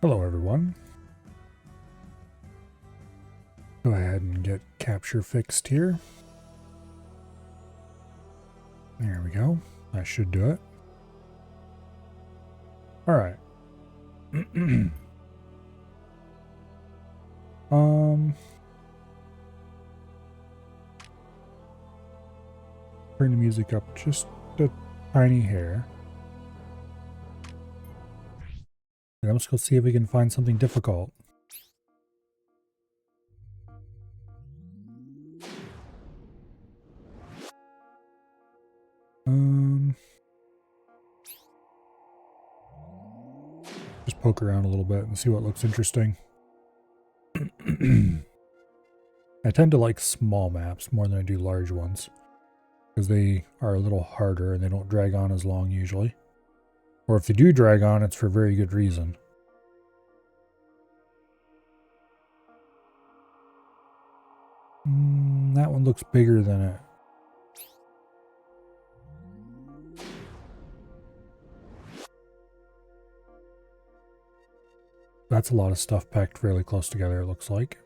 Hello everyone. Go ahead and get capture fixed here. There we go. That should do it. Alright. Turn the music up just a tiny hair. And let's go see if we can find something difficult. Just poke around a little bit and see what looks interesting. I tend to like small maps more than I do large ones, because they are a little harder and they don't drag on as long usually. Or if they do drag on, it's for very good reason. That one looks bigger than it. That's a lot of stuff packed fairly close together, it looks like.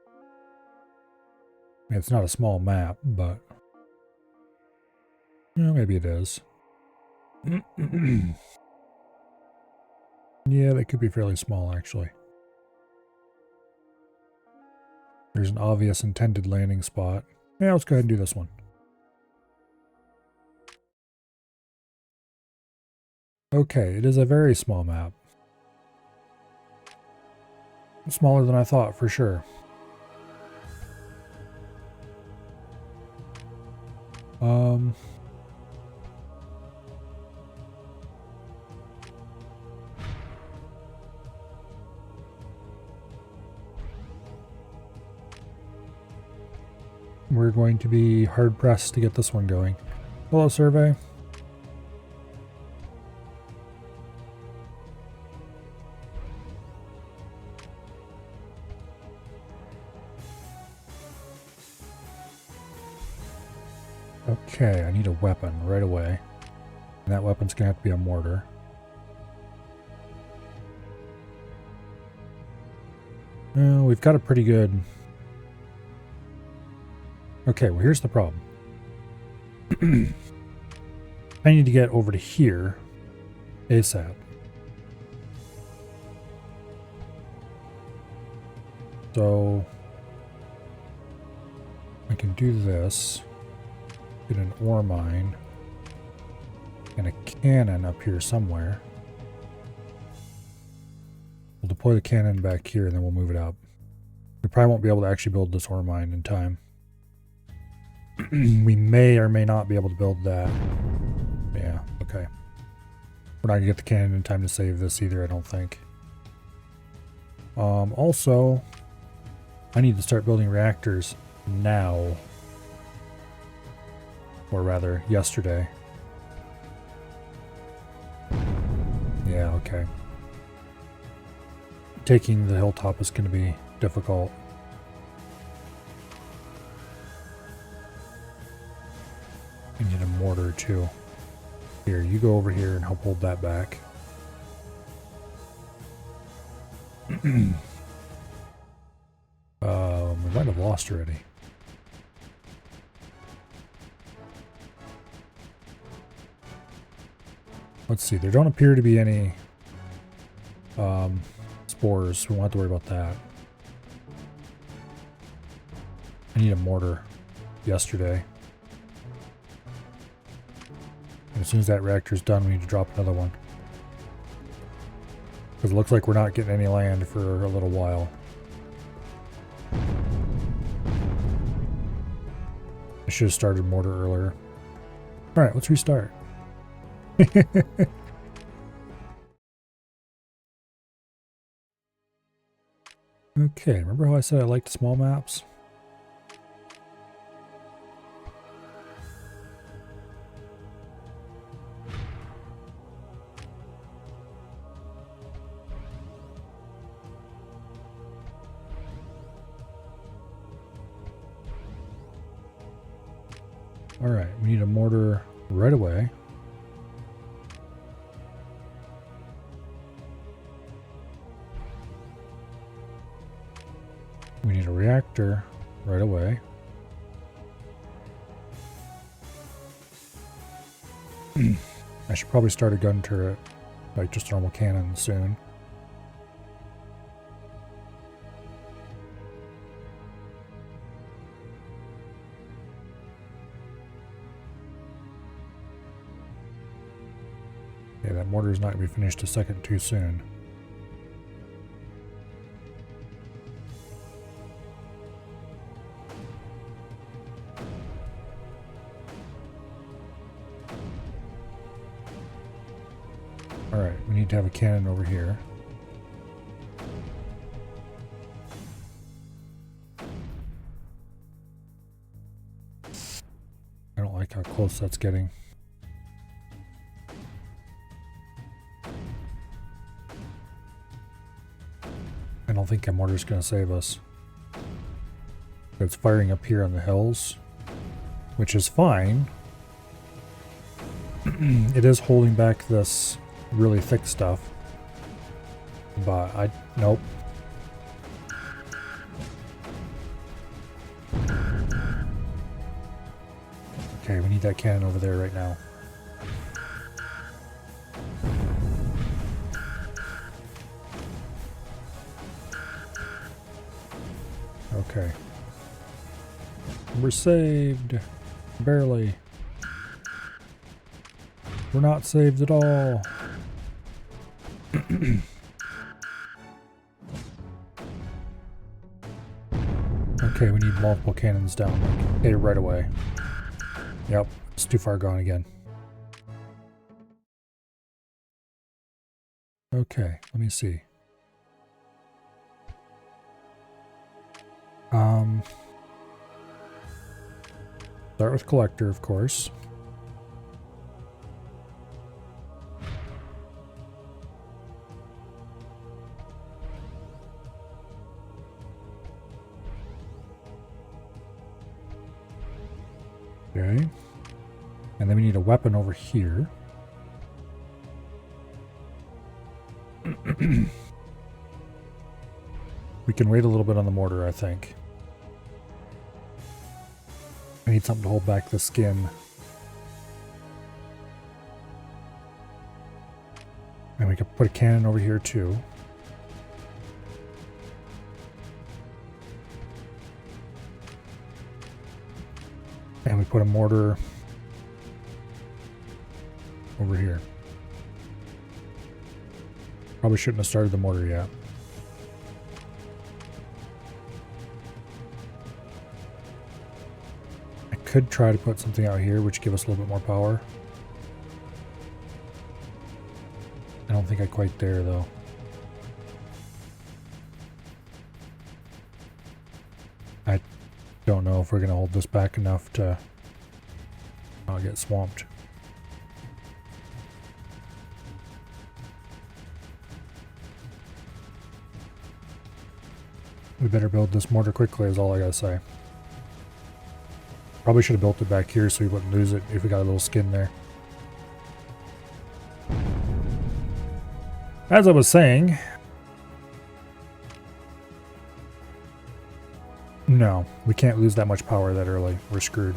I mean, it's not a small map, but... yeah, maybe it is. Yeah, that could be fairly small, actually. There's an obvious intended landing spot. Yeah, let's go ahead and do this one. Okay, it is a very small map. Smaller than I thought, for sure. We're going to be hard-pressed to get this one going. Hello, survey. Okay, I need a weapon right away. And that weapon's gonna have to be a mortar. Well, we've got a pretty good... okay, well here's the problem. I need to get over to here ASAP. So I can do this. Get an ore mine and a cannon up here somewhere. We'll deploy the cannon back here and then we'll move it up. We probably won't be able to actually build this ore mine in time. We may or may not be able to build that. Yeah, okay. We're not gonna get the cannon in time to save this either, I don't think. Also, I need to start building reactors now. Or rather, yesterday. Yeah, okay. Taking the hilltop is going to be difficult. I need a mortar too. Here, you go over here and help hold that back. We might have lost already. Let's see, there don't appear to be any spores. We won't have to worry about that. I need a mortar yesterday. And as soon as that reactor's done, we need to drop another one. Because it looks like we're not getting any land for a little while. I should have started mortar earlier. Alright, let's restart. Okay, remember how I said I liked small maps? Alright, we need a mortar right away. We need a reactor right away. I should probably start a gun turret, like just normal cannon soon. Yeah, that mortar's not going to be finished a second too soon. Alright, we need to have a cannon over here. I don't like how close that's getting. I don't think a mortar's going to save us. It's firing up here on the hills, which is fine. It is holding back this really thick stuff, but nope. Okay, we need that cannon over there right now. Okay. We're saved. Barely. We're not saved at all. Okay, we need multiple cannons down. Hey, right away. Yep, it's too far gone again. Okay, let me see. Start with collector, of course. Okay. And then we need a weapon over here. We can wait a little bit on the mortar, I think. I need something to hold back the skin. And we could put a cannon over here too. And we put a mortar over here. Probably shouldn't have started the mortar yet. I could try to put something out here which give us a little bit more power. I don't think I quite dare though. I don't know if we're going to hold this back enough to not get swamped. We better build this mortar quickly is all I gotta say. Probably should have built it back here so we wouldn't lose it if we got a little skin there. As I was saying, no, we can't lose that much power that early. We're screwed.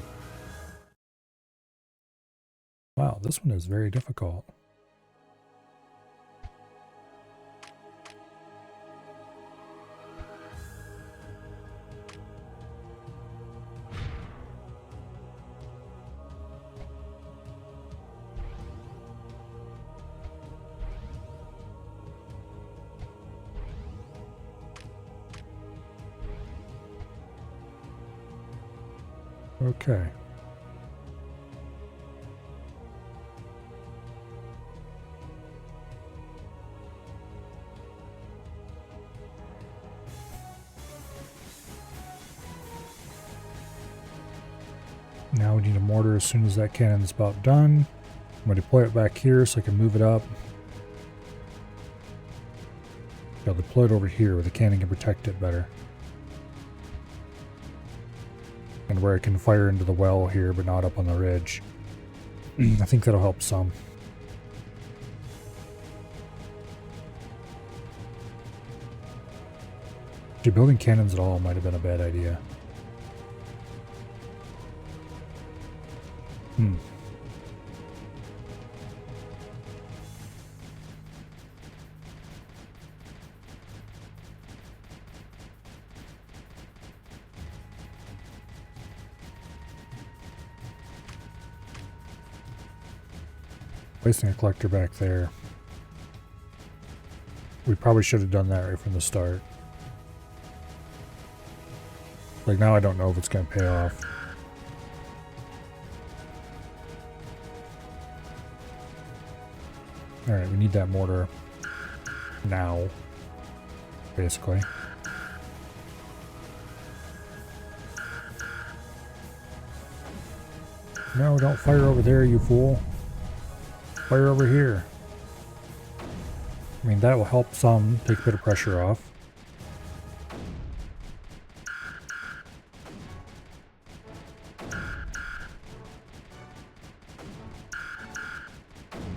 Wow, this one is very difficult. Okay. Now we need a mortar as soon as that cannon's about done. I'm going to deploy it back here so I can move it up. I'll deploy it over here where the cannon can protect it better. And where it can fire into the well here, but not up on the ridge. I think that'll help some. Actually, building cannons at all might have been a bad idea. Placing a collector back there. We probably should have done that right from the start. Like, now I don't know if it's going to pay off. Alright, we need that mortar now, basically. No, don't fire over there, you fool. Fire over here. I mean, that will help some, take a bit of pressure off.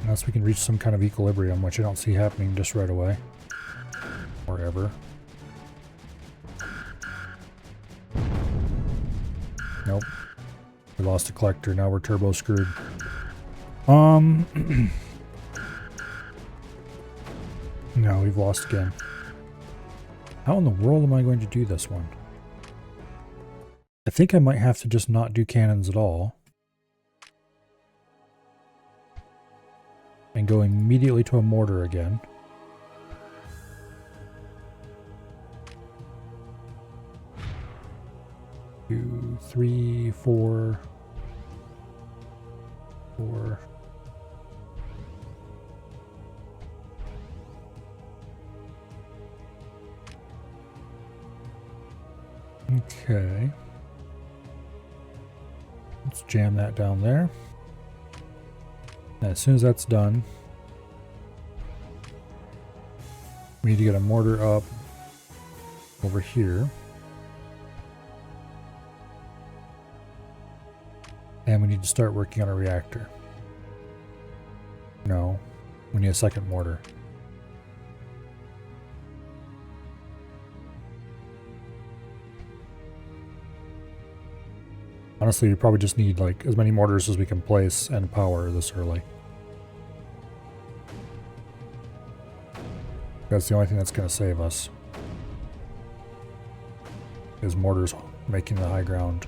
Unless we can reach some kind of equilibrium, which I don't see happening just right away. Or ever. Nope. We lost a collector, now we're turbo screwed. No, we've lost again. How in the world am I going to do this one? I think I might have to just not do cannons at all. And go immediately to a mortar again. Two, three, four. Okay. Let's jam that down there. And as soon as that's done, we need to get a mortar up over here. And we need to start working on a reactor. No, we need a second mortar. Honestly, we probably just need like as many mortars as we can place and power this early. That's the only thing that's going to save us. Is mortars making the high ground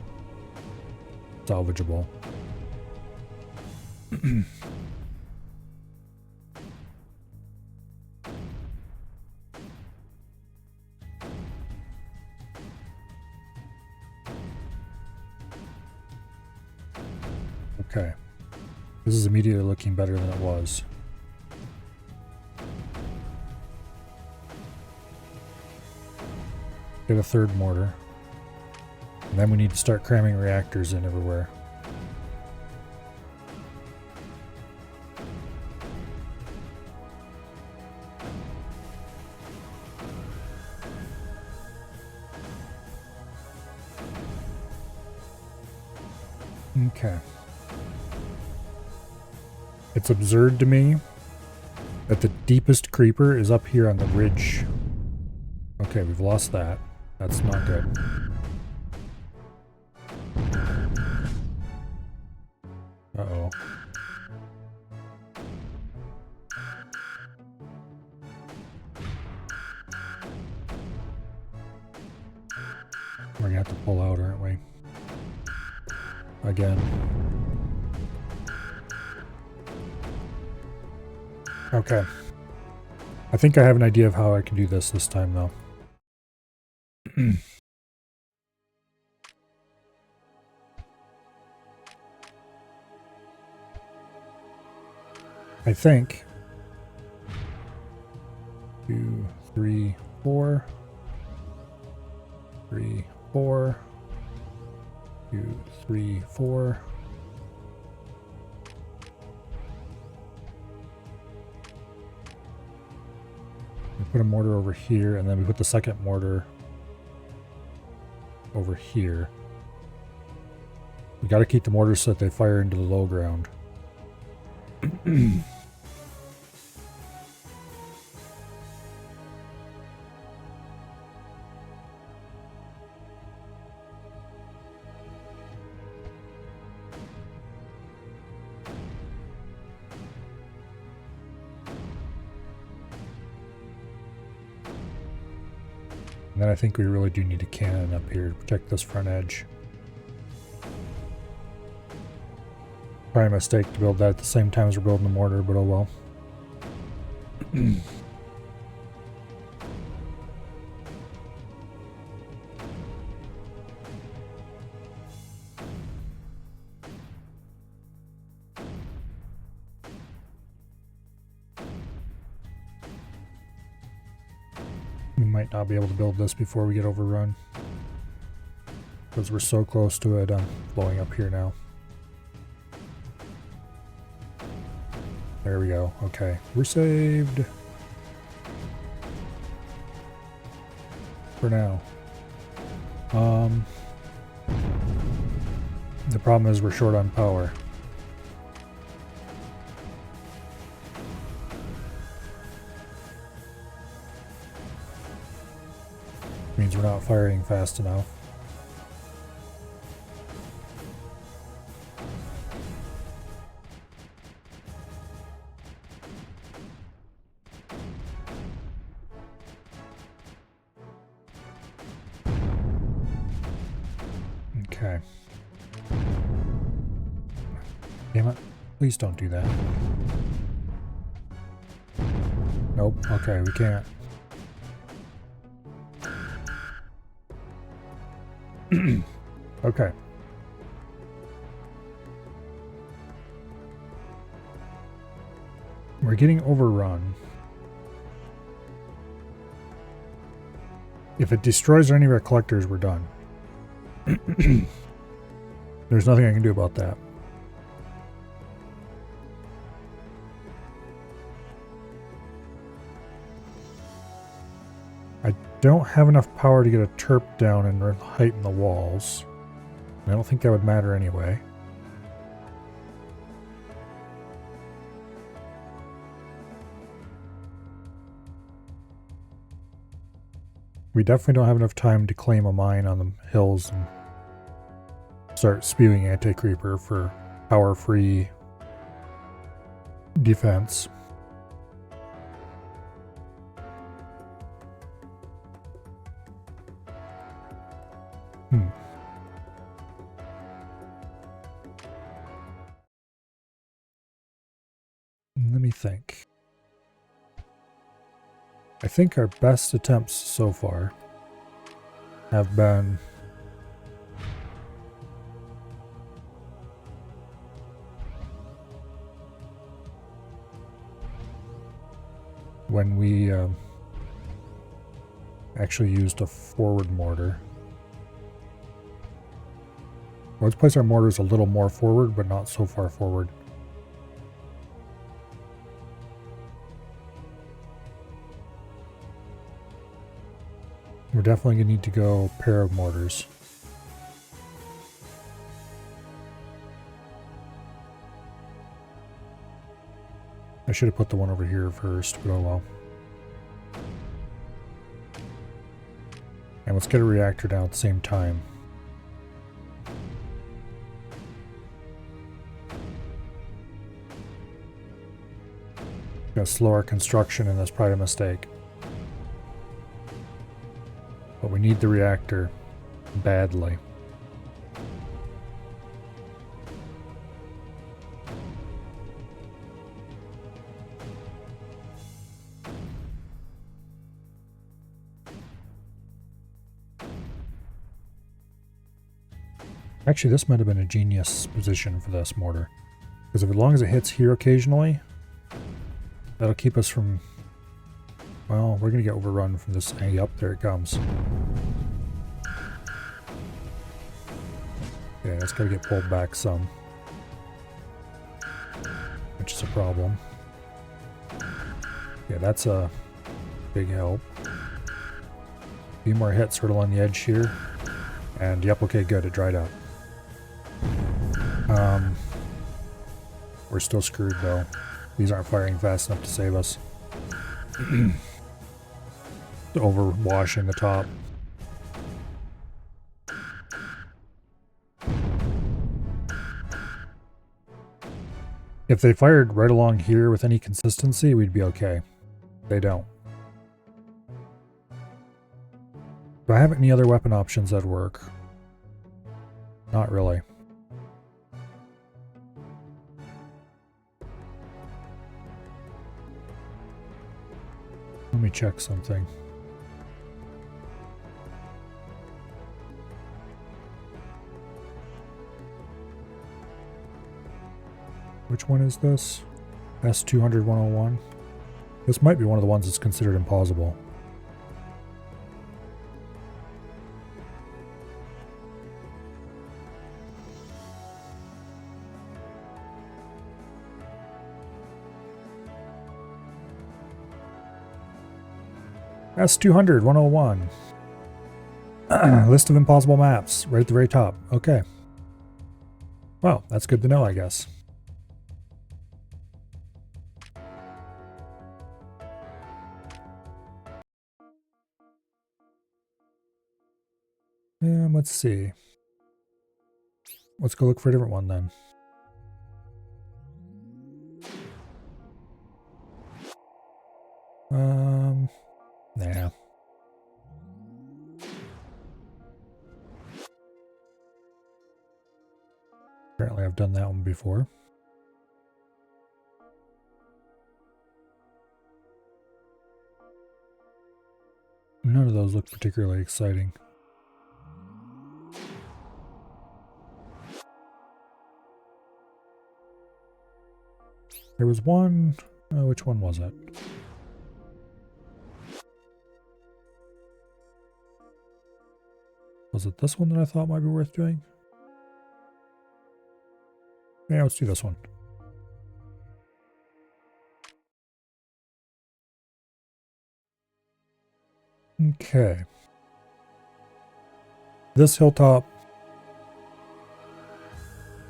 salvageable. Okay. This is immediately looking better than it was. Get a third mortar. And then we need to start cramming reactors in everywhere. Okay. It's absurd to me that the deepest creeper is up here on the ridge. Okay, we've lost that. That's not good. Uh-oh. We're gonna have to pull out, aren't we? Again. Okay. I think I have an idea of how I can do this time, though. I think 2, 3, 4, 3, 4, 2, 3, 4. We put a mortar over here, and then we put the second mortar over here. We got to keep the mortars so that they fire into the low ground. And then I think we really do need a cannon up here to protect this front edge. Probably a mistake to build that at the same time as we're building the mortar, but oh well. We might not be able to build this before we get overrun, because we're so close to it. I'm blowing up here now. There we go. Okay, we're saved. For now. The problem is we're short on power. Means we're not firing fast enough. Okay. Damn it. Please don't do that. Nope. Okay, we can't. Okay. We're getting overrun. If it destroys any of our collectors, we're done. There's nothing I can do about that. I don't have enough power to get a terp down and heighten the walls. I don't think that would matter anyway. We definitely don't have enough time to claim a mine on the hills and start spewing anti-creeper for power-free defense. Let me think. I think our best attempts so far have been when we actually used a forward mortar. Well, let's place our mortars a little more forward, but not so far forward. We're definitely going to need to go a pair of mortars. I should have put the one over here first, but oh well. And let's get a reactor down at the same time. Gonna slow our construction, and that's probably a mistake. But we need the reactor badly. Actually, this might have been a genius position for this mortar. Because as long as it hits here occasionally, that'll keep us from... Well, we're going to get overrun from this. Hey, up there it comes. Okay, that's got to get pulled back some. Which is a problem. Yeah, that's a big help. A few more hits right along the edge here. And yep, okay, good, it dried up. We're still screwed though. These aren't firing fast enough to save us. Overwashing the top. If they fired right along here with any consistency, we'd be okay. They don't. Do I have any other weapon options that work? Not really. Let me check something. Which one is this? S200-101? This might be one of the ones that's considered impossible. S200-101. List of impossible maps, right at the very top. Okay. Well, that's good to know, I guess. Let's see. Let's go look for a different one then. Nah. Apparently I've done that one before. None of those look particularly exciting. There was one... which one was it? Was it this one that I thought might be worth doing? Yeah, let's do this one. Okay. This hilltop...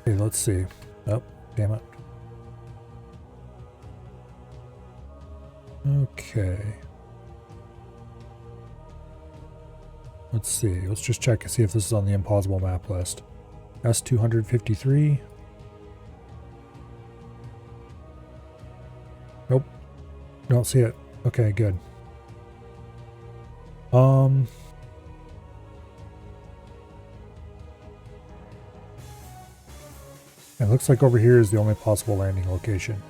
Okay, let's see. Oh, damn it. Okay. Let's see. Let's just check and see if this is on the impossible map list. S253. Nope. Don't see it. Okay, good. It looks like over here is the only possible landing location.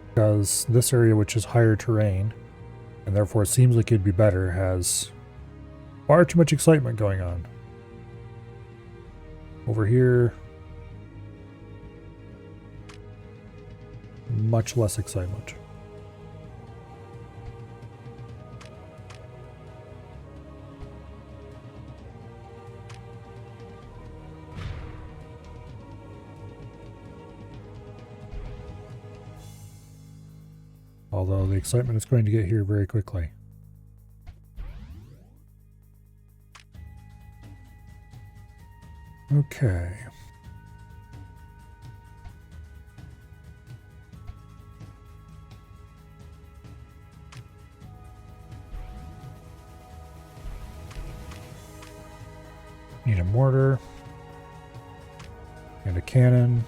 Because this area, which is higher terrain, and therefore it seems like it'd be better, has far too much excitement going on. Over here, much less excitement. Although the excitement is going to get here very quickly. Okay. Need a mortar and a cannon.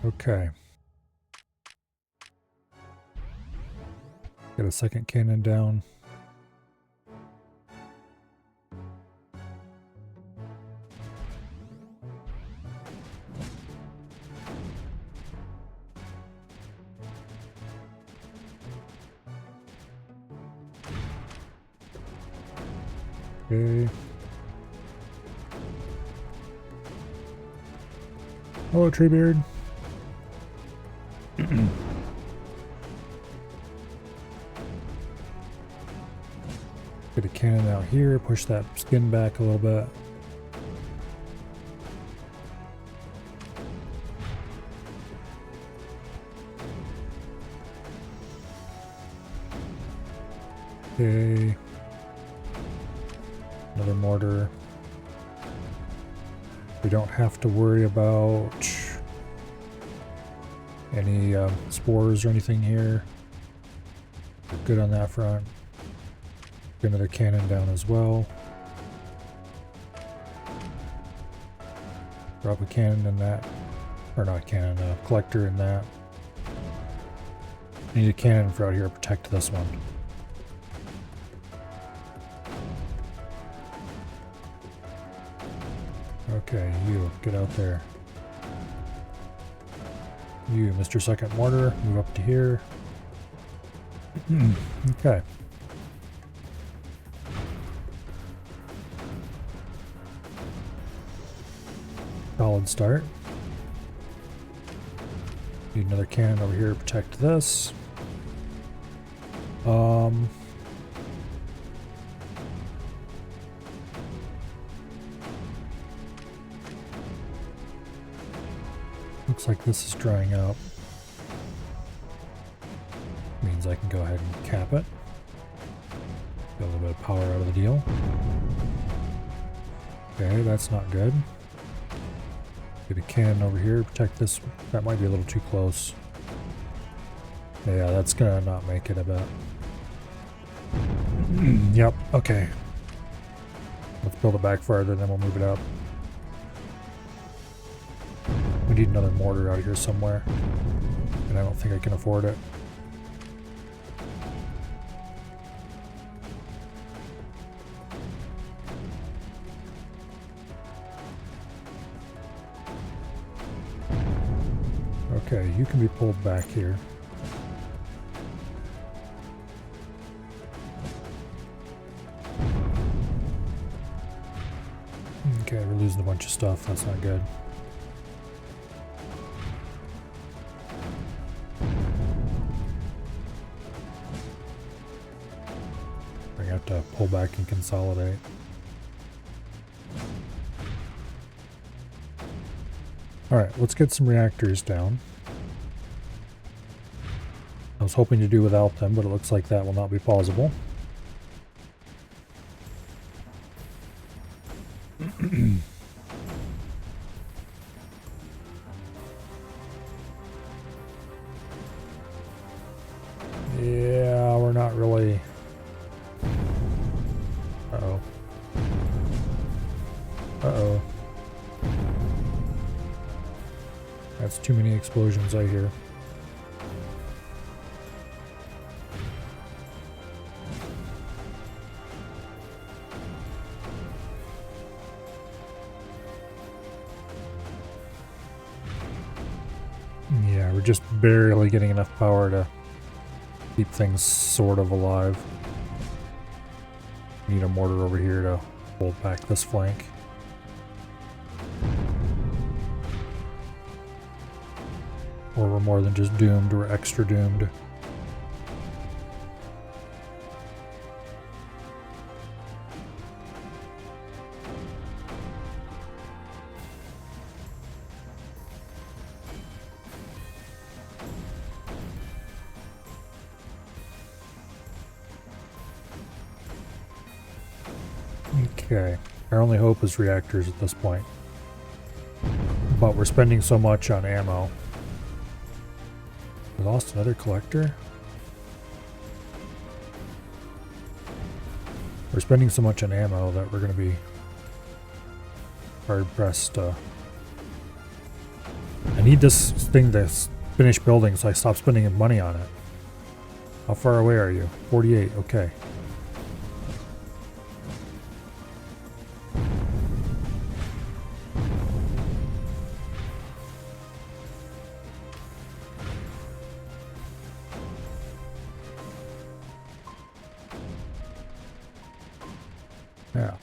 Okay. Get a second cannon down. Okay. Hello, Treebeard. Get a cannon out here, push that skin back a little bit. Okay. Another mortar. We don't have to worry about any spores or anything here. We're good on that front. Get another cannon down as well. Drop a cannon in that. Or not cannon, a collector in that. I need a cannon for out here to protect this one. Okay, you, get out there. You, Mr. Second Mortar, move up to here. Okay. Solid start. Need another cannon over here to protect this. Looks like this is drying up. Means I can go ahead and cap it. Get a little bit of power out of the deal. Okay, that's not good. Get a cannon over here, protect this. That might be a little too close. Yeah, that's gonna not make it, I bet. Yep, okay. Let's build it back farther, then we'll move it up. We need another mortar out here somewhere. And I don't think I can afford it. Okay, you can be pulled back here. Okay, we're losing a bunch of stuff. That's not good. I have to pull back and consolidate. Alright, let's get some reactors down. I was hoping to do without them, but it looks like that will not be possible. Yeah, we're not really... Uh-oh. Uh-oh. That's too many explosions, I hear. Yeah, we're just barely getting enough power to keep things sort of alive. Need a mortar over here to hold back this flank. Or we're more than just doomed, we're extra doomed. Okay, our only hope is reactors at this point. But we're spending so much on ammo. We lost another collector? We're spending so much on ammo that we're going to be hard pressed to... I need this thing to finish building so I stop spending money on it. How far away are you? 48, okay. Yeah.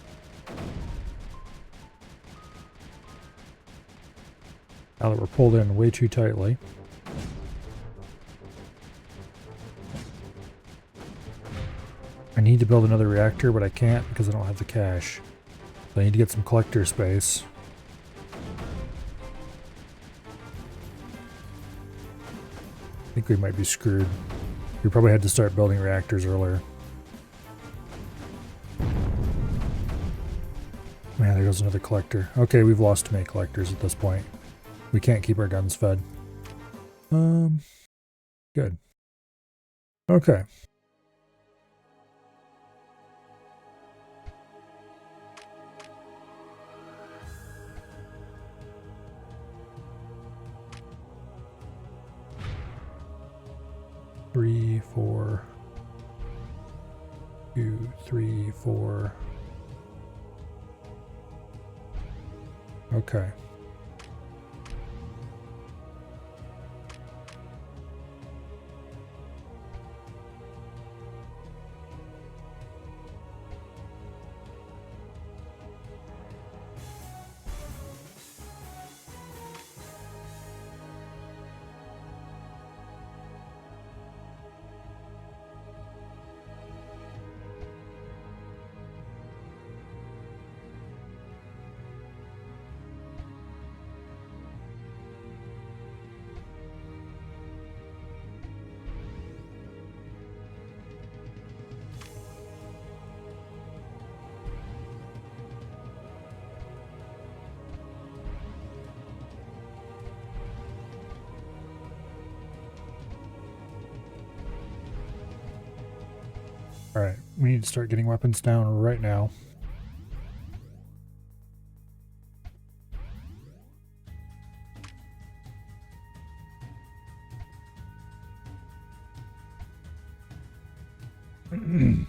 Now that we're pulled in way too tightly. I need to build another reactor, but I can't because I don't have the cash. So I need to get some collector space. I think we might be screwed. We probably had to start building reactors earlier. Man, there goes another collector. Okay, we've lost too many collectors at this point. We can't keep our guns fed. Good. Okay. Three, 4. 2, 3, 4. Okay. Alright, we need to start getting weapons down right now. And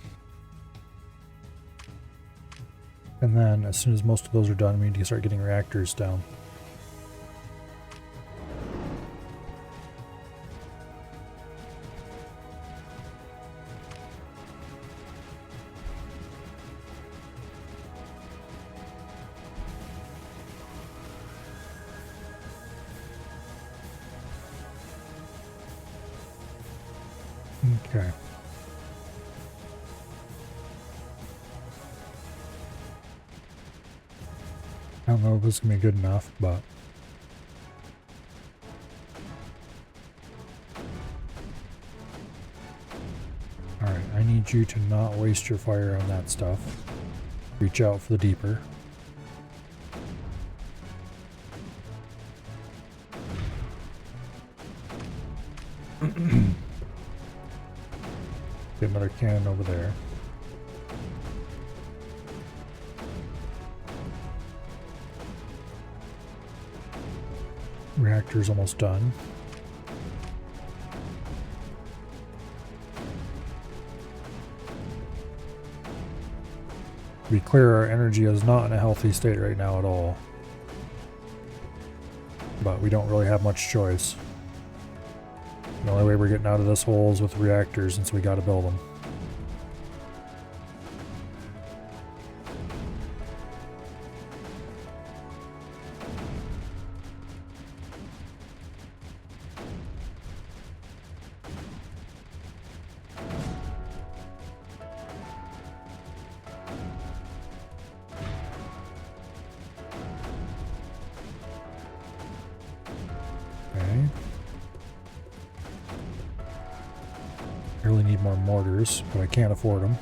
then, as soon as most of those are done, we need to start getting reactors down. Okay. I don't know if this is going to be good enough, but... Alright, I need you to not waste your fire on that stuff. Reach out for the deeper. Get another cannon over there. Reactor's almost done. To be clear, our energy is not in a healthy state right now at all. But we don't really have much choice. The only way we're getting out of this hole is with reactors, and so we gotta build them. Okay. I really need more mortars, but I can't afford them.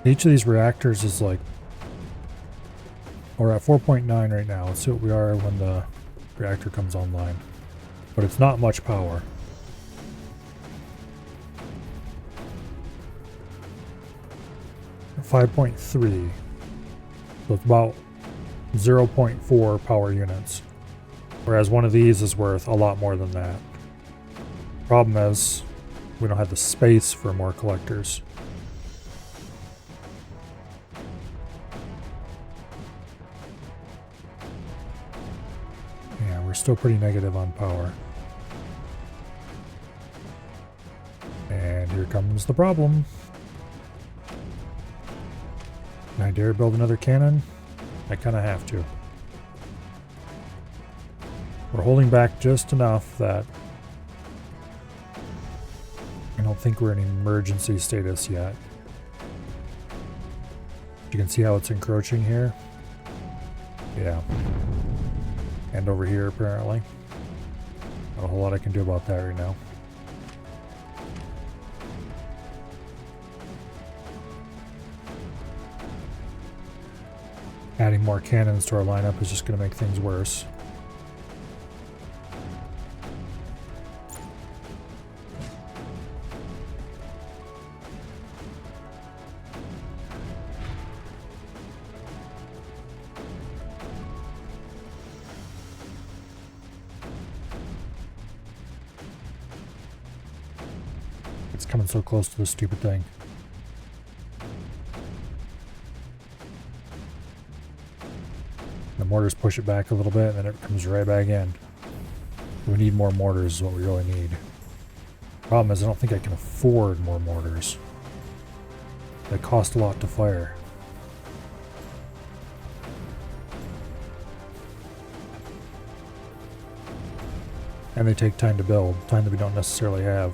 Each of these reactors is like... We're at 4.9 right now. Let's see what we are when the reactor comes online. But it's not much power. At 5.3. So it's about 0.4 power units. Whereas one of these is worth a lot more than that. Problem is, we don't have the space for more collectors. Yeah, we're still pretty negative on power. And here comes the problem. Can I dare build another cannon? I kind of have to. We're holding back just enough that I don't think we're in emergency status yet. You can see how it's encroaching here. Yeah. And over here, apparently. Not a whole lot I can do about that right now. Adding more cannons to our lineup is just going to make things worse. It's coming so close to this stupid thing. The mortars push it back a little bit, and then it comes right back in. We need more mortars is what we really need. Problem is, I don't think I can afford more mortars. They cost a lot to fire. And they take time to build, time that we don't necessarily have.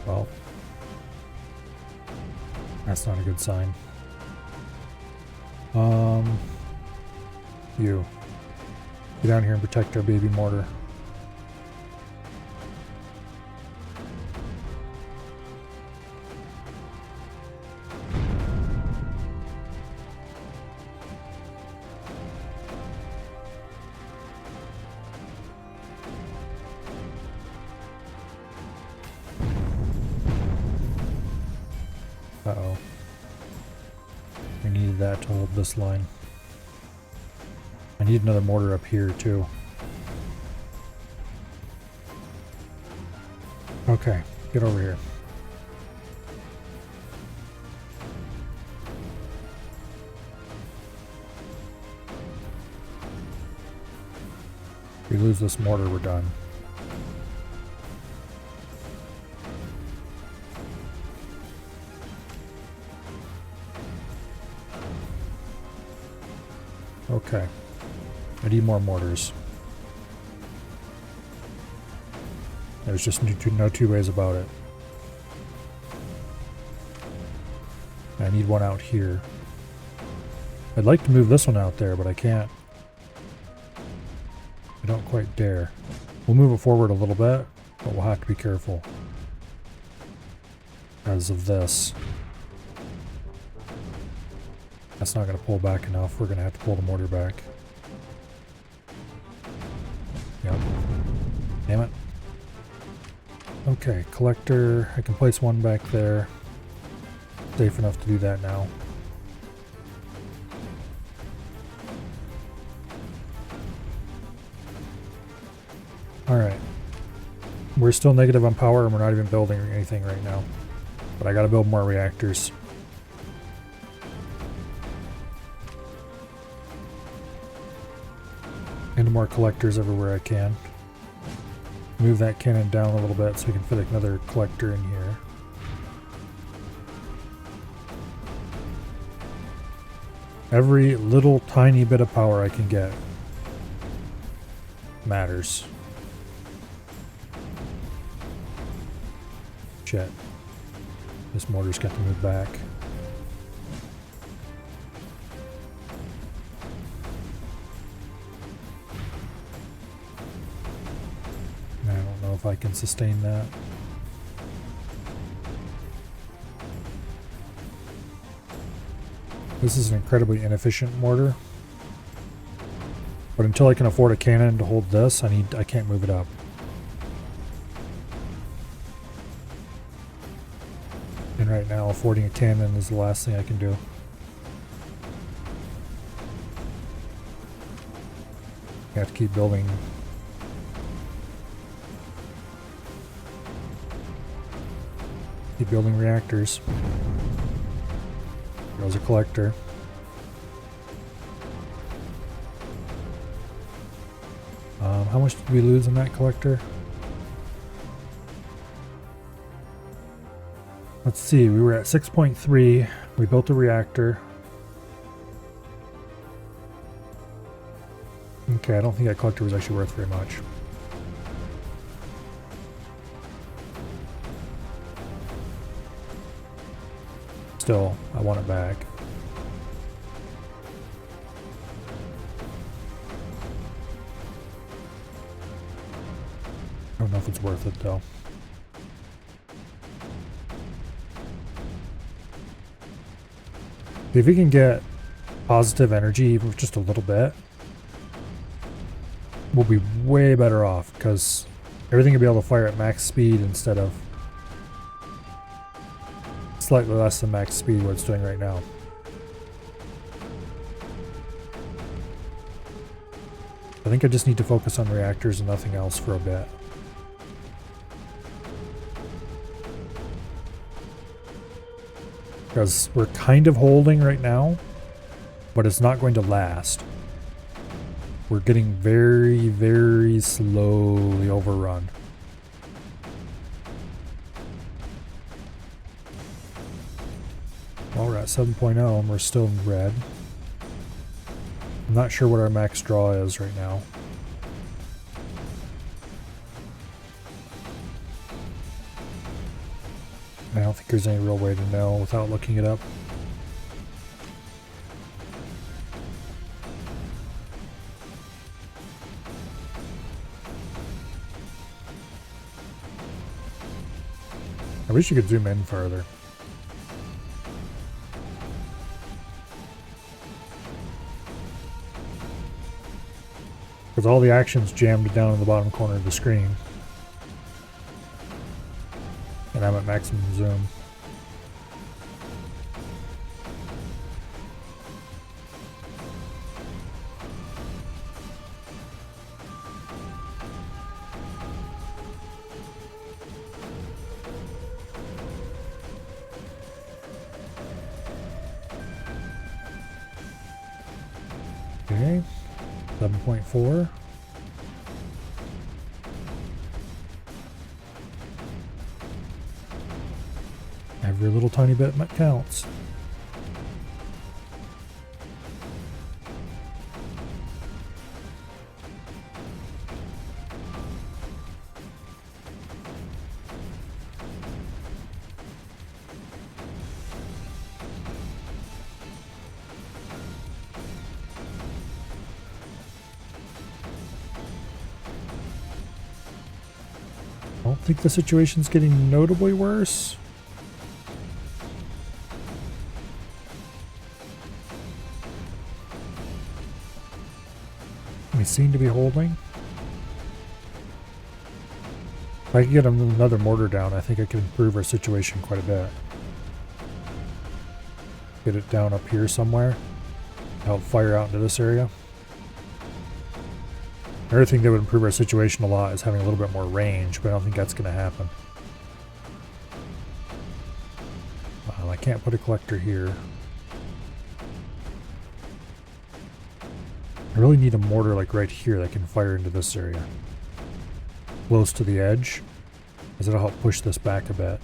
Well, that's not a good sign. You. Get down here and protect our baby mortar. Uh-oh. We needed that to hold this line. I need another mortar up here, too. Okay, get over here. If we lose this mortar, we're done. Okay. I need more mortars. There's just no two ways about it. I need one out here. I'd like to move this one out there, but I can't. I don't quite dare. We'll move it forward a little bit, but we'll have to be careful. Because of this. That's not going to pull back enough. We're going to have to pull the mortar back. Yep. Damn it. Okay, collector. I can place one back there. Safe enough to do that now. Alright. We're still negative on power and we're not even building anything right now. But I gotta build more reactors. And more collectors everywhere I can. Move that cannon down a little bit so we can fit another collector in here. Every little tiny bit of power I can get matters. Shit. This mortar's got to move back. I don't know if I can sustain that. This is an incredibly inefficient mortar. But until I can afford a cannon to hold this, I can't move it up. And right now, affording a cannon is the last thing I can do. I have to keep building. Keep building reactors. There's a collector. How much did we lose in that collector? Let's see, we were at 6.3. We built a reactor. Okay, I don't think that collector was actually worth very much. Still, I want it back. if it's worth it though. If we can get positive energy even just a little bit, we'll be way better off because everything will be able to fire at max speed instead of slightly less than max speed what it's doing right now. I think I just need to focus on reactors and nothing else for a bit. Because we're kind of holding right now, but it's not going to last. We're getting very, very slowly overrun. Well, we're at 7.0 and we're still in red. I'm not sure what our max draw is right now. I don't think there's any real way to know without looking it up. I wish you could zoom in further. Because all the action's jammed down in the bottom corner of the screen. And I'm at maximum zoom. Okay, 7.4. Every little tiny bit counts. I don't think the situation's getting notably worse. We seem to be holding. If I can get another mortar down, I think I can improve our situation quite a bit. Get it down up here somewhere. Help fire out into this area. Another thing that would improve our situation a lot is having a little bit more range, but I don't think that's going to happen. I can't put a collector here. I really need a mortar like right here that can fire into this area. Close to the edge, because it'll help push this back a bit.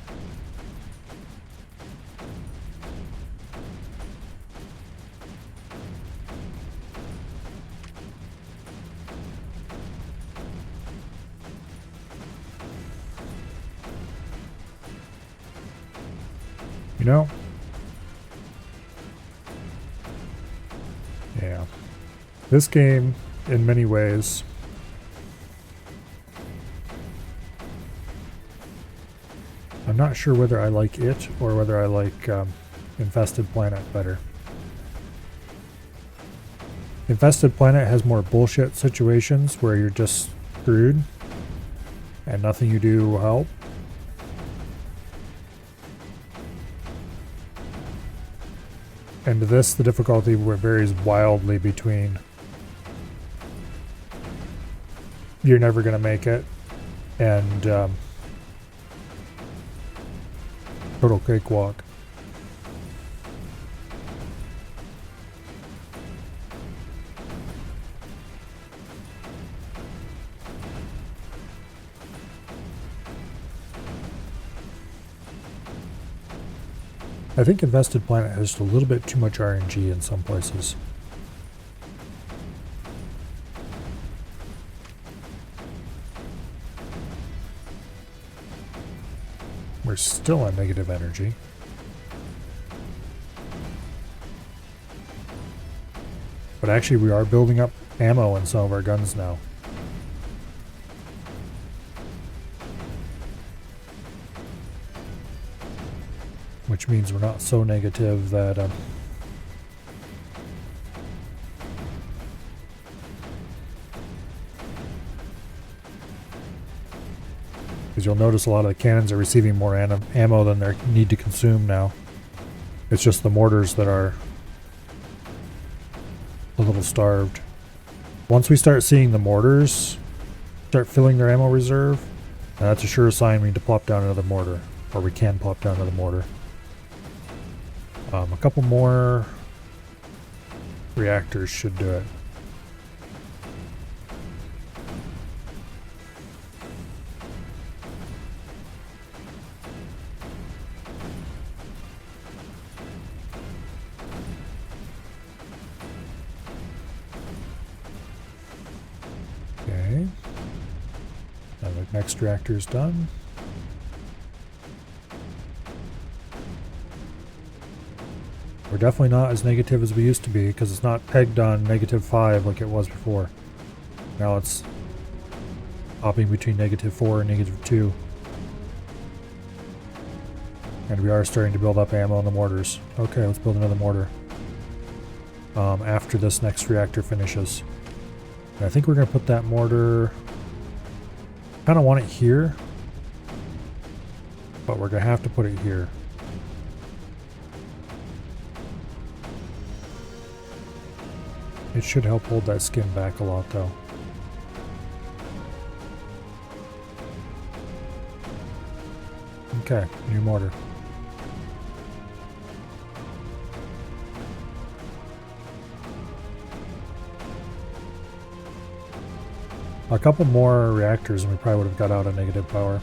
You know? Yeah. This game, in many ways, I'm not sure whether I like it or whether I like Infested Planet better. Infested Planet has more bullshit situations where you're just screwed and nothing you do will help. And this, the difficulty varies wildly between you're never going to make it and total cakewalk. I think Infested Planet has just a little bit too much RNG in some places. We're still on negative energy. But actually we are building up ammo in some of our guns now. which means we're not so negative that because you'll notice a lot of the cannons are receiving more ammo than they need to consume now. It's just the mortars that are a little starved. Once we start seeing the mortars start filling their ammo reserve, that's a sure sign we need to plop down another mortar, or we can plop down another mortar. A couple more reactors should do it. Okay. Now the next reactor is done. We're definitely not as negative as we used to be because it's not pegged on -5 like it was before. Now it's hopping between -4 and -2. And we are starting to build up ammo in the mortars. Okay, let's build another mortar. After this next reactor finishes. And I think we're going to put that mortar... kind of want it here. But we're going to have to put it here. It should help hold that skin back a lot though. Okay, new mortar. A couple more reactors and we probably would have got out of negative power.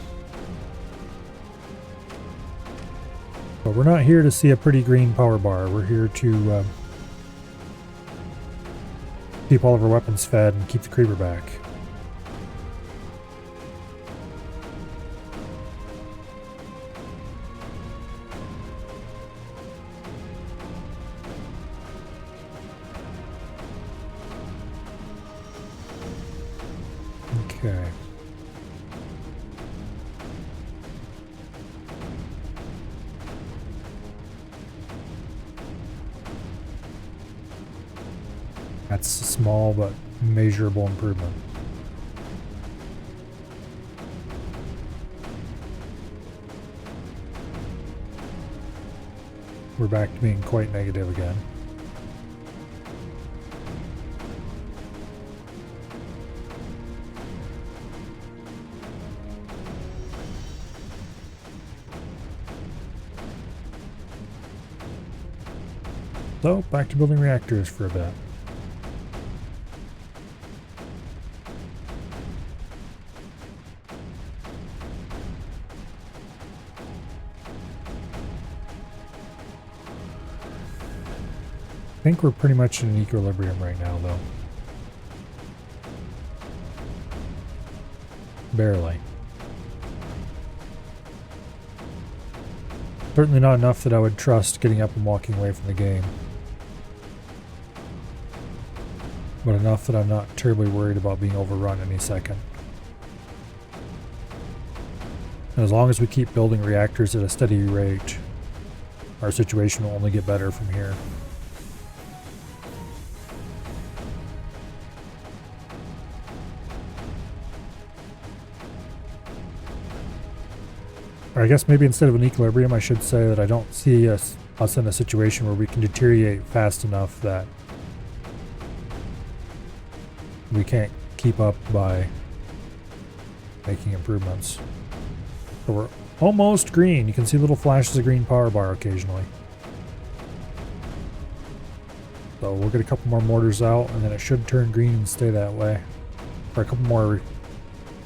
But we're not here to see a pretty green power bar. We're here to keep all of our weapons fed and keep the creeper back. Okay. That's a small but measurable improvement. We're back to being quite negative again. So, back to building reactors for a bit. I think we're pretty much in equilibrium right now, though. Barely. Certainly not enough that I would trust getting up and walking away from the game. But enough that I'm not terribly worried about being overrun any second. And as long as we keep building reactors at a steady rate, our situation will only get better from here. Or I guess maybe instead of an equilibrium, I should say that I don't see us in a situation where we can deteriorate fast enough that we can't keep up by making improvements. So we're almost green. You can see little flashes of green power bar occasionally. So we'll get a couple more mortars out and then it should turn green and stay that way. Or a couple more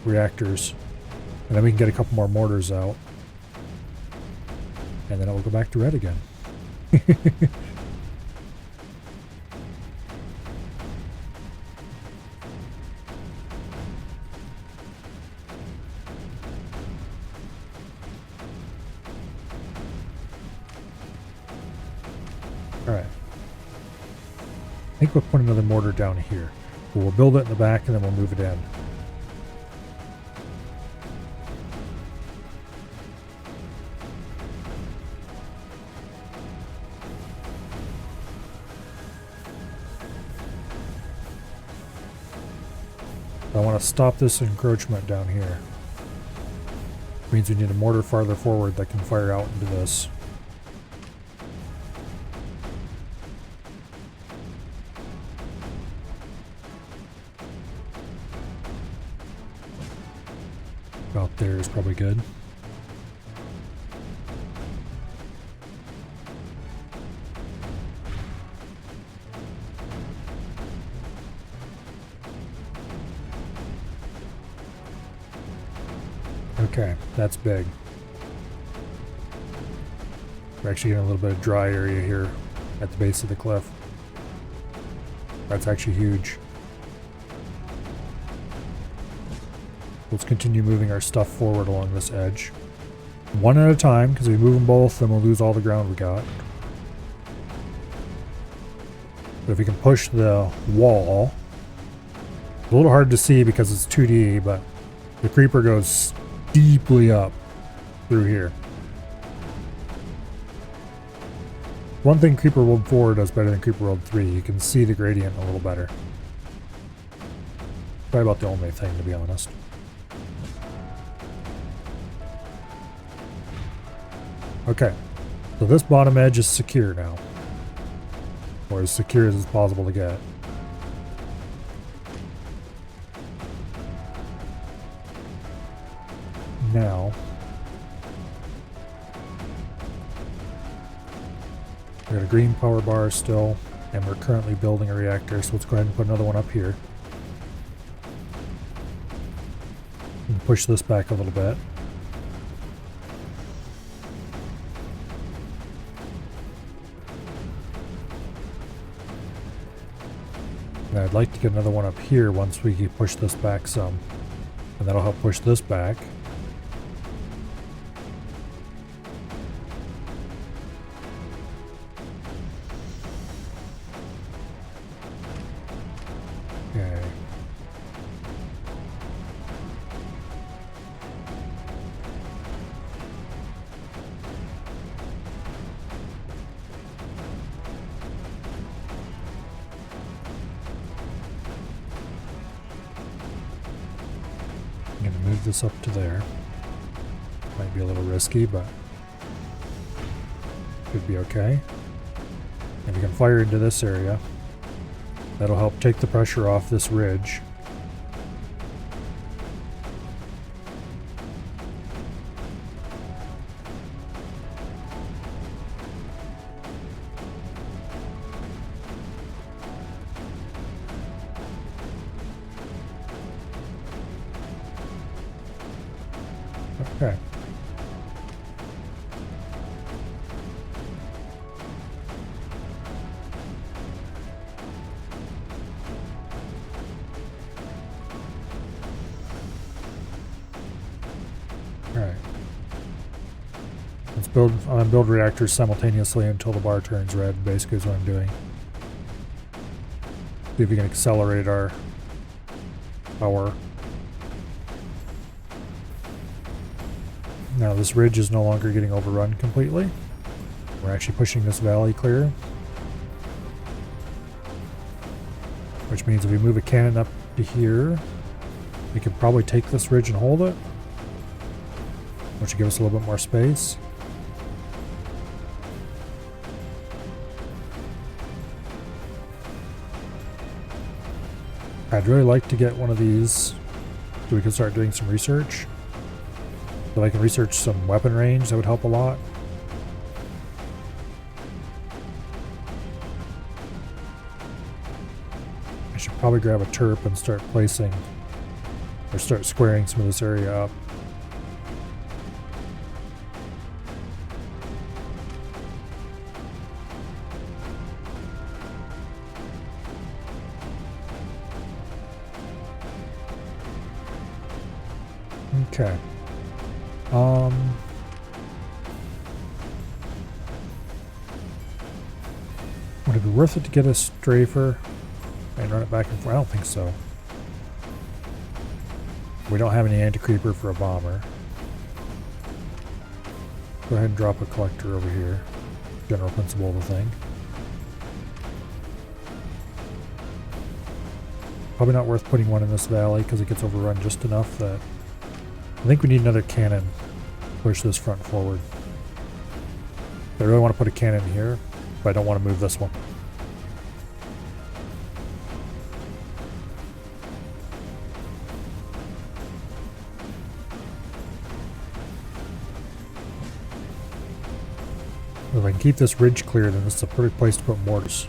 reactors. And then we can get a couple more mortars out. And then it will go back to red again. Alright. I think we'll put another mortar down here. But we'll build it in the back and then we'll move it in. I want to stop this encroachment down here. Means we need a mortar farther forward that can fire out into this. About there is probably good. Okay, that's big. We're actually getting a little bit of dry area here at the base of the cliff. That's actually huge. Let's continue moving our stuff forward along this edge. One at a time, because if we move them both, then we'll lose all the ground we got. But if we can push the wall, it's a little hard to see because it's 2D, but the creeper goes deeply up through here. One thing Creeper World 4 does better than Creeper World 3, you can see the gradient a little better. Probably about the only thing, to be honest. Okay, so this bottom edge is secure now. Or as secure as it's possible to get. Now, we got a green power bar still, and we're currently building a reactor, so let's go ahead and put another one up here. And push this back a little bit. And I'd like to get another one up here once we push this back some. And that'll help push this back. Okay. I'm going to move this up to there. Might be a little risky, but should be okay. If you can fire into this area, that'll help take the pressure off this ridge. Okay. Alright. Let's build reactors simultaneously until the bar turns red, basically is what I'm doing. See if we can accelerate our power. Now this ridge is no longer getting overrun completely. We're actually pushing this valley clear. Which means if we move a cannon up to here, we can probably take this ridge and hold it. Which will give us a little bit more space. I'd really like to get one of these so we can start doing some research. If I can research some weapon range, that would help a lot. I should probably grab a terp and start placing, or start squaring some of this area up. Okay. Would it be worth it to get a strafer and run it back and forth? I don't think so. We don't have any anti-creeper for a bomber. Go ahead and drop a collector over here. General principle of the thing. Probably not worth putting one in this valley because it gets overrun just enough that I think we need another cannon to push this front forward. I really want to put a cannon here, but I don't want to move this one. If I can keep this ridge clear, then this is a perfect place to put mortars.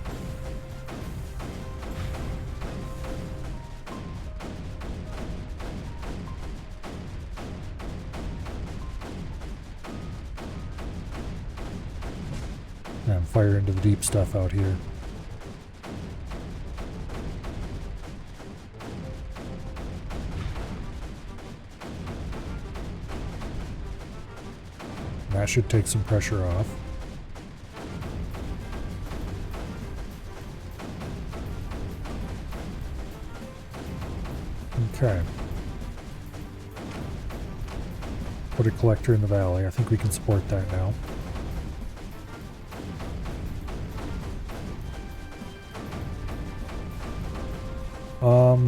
And fire into the deep stuff out here. And that should take some pressure off. Okay. Put a collector in the valley. I think we can support that now.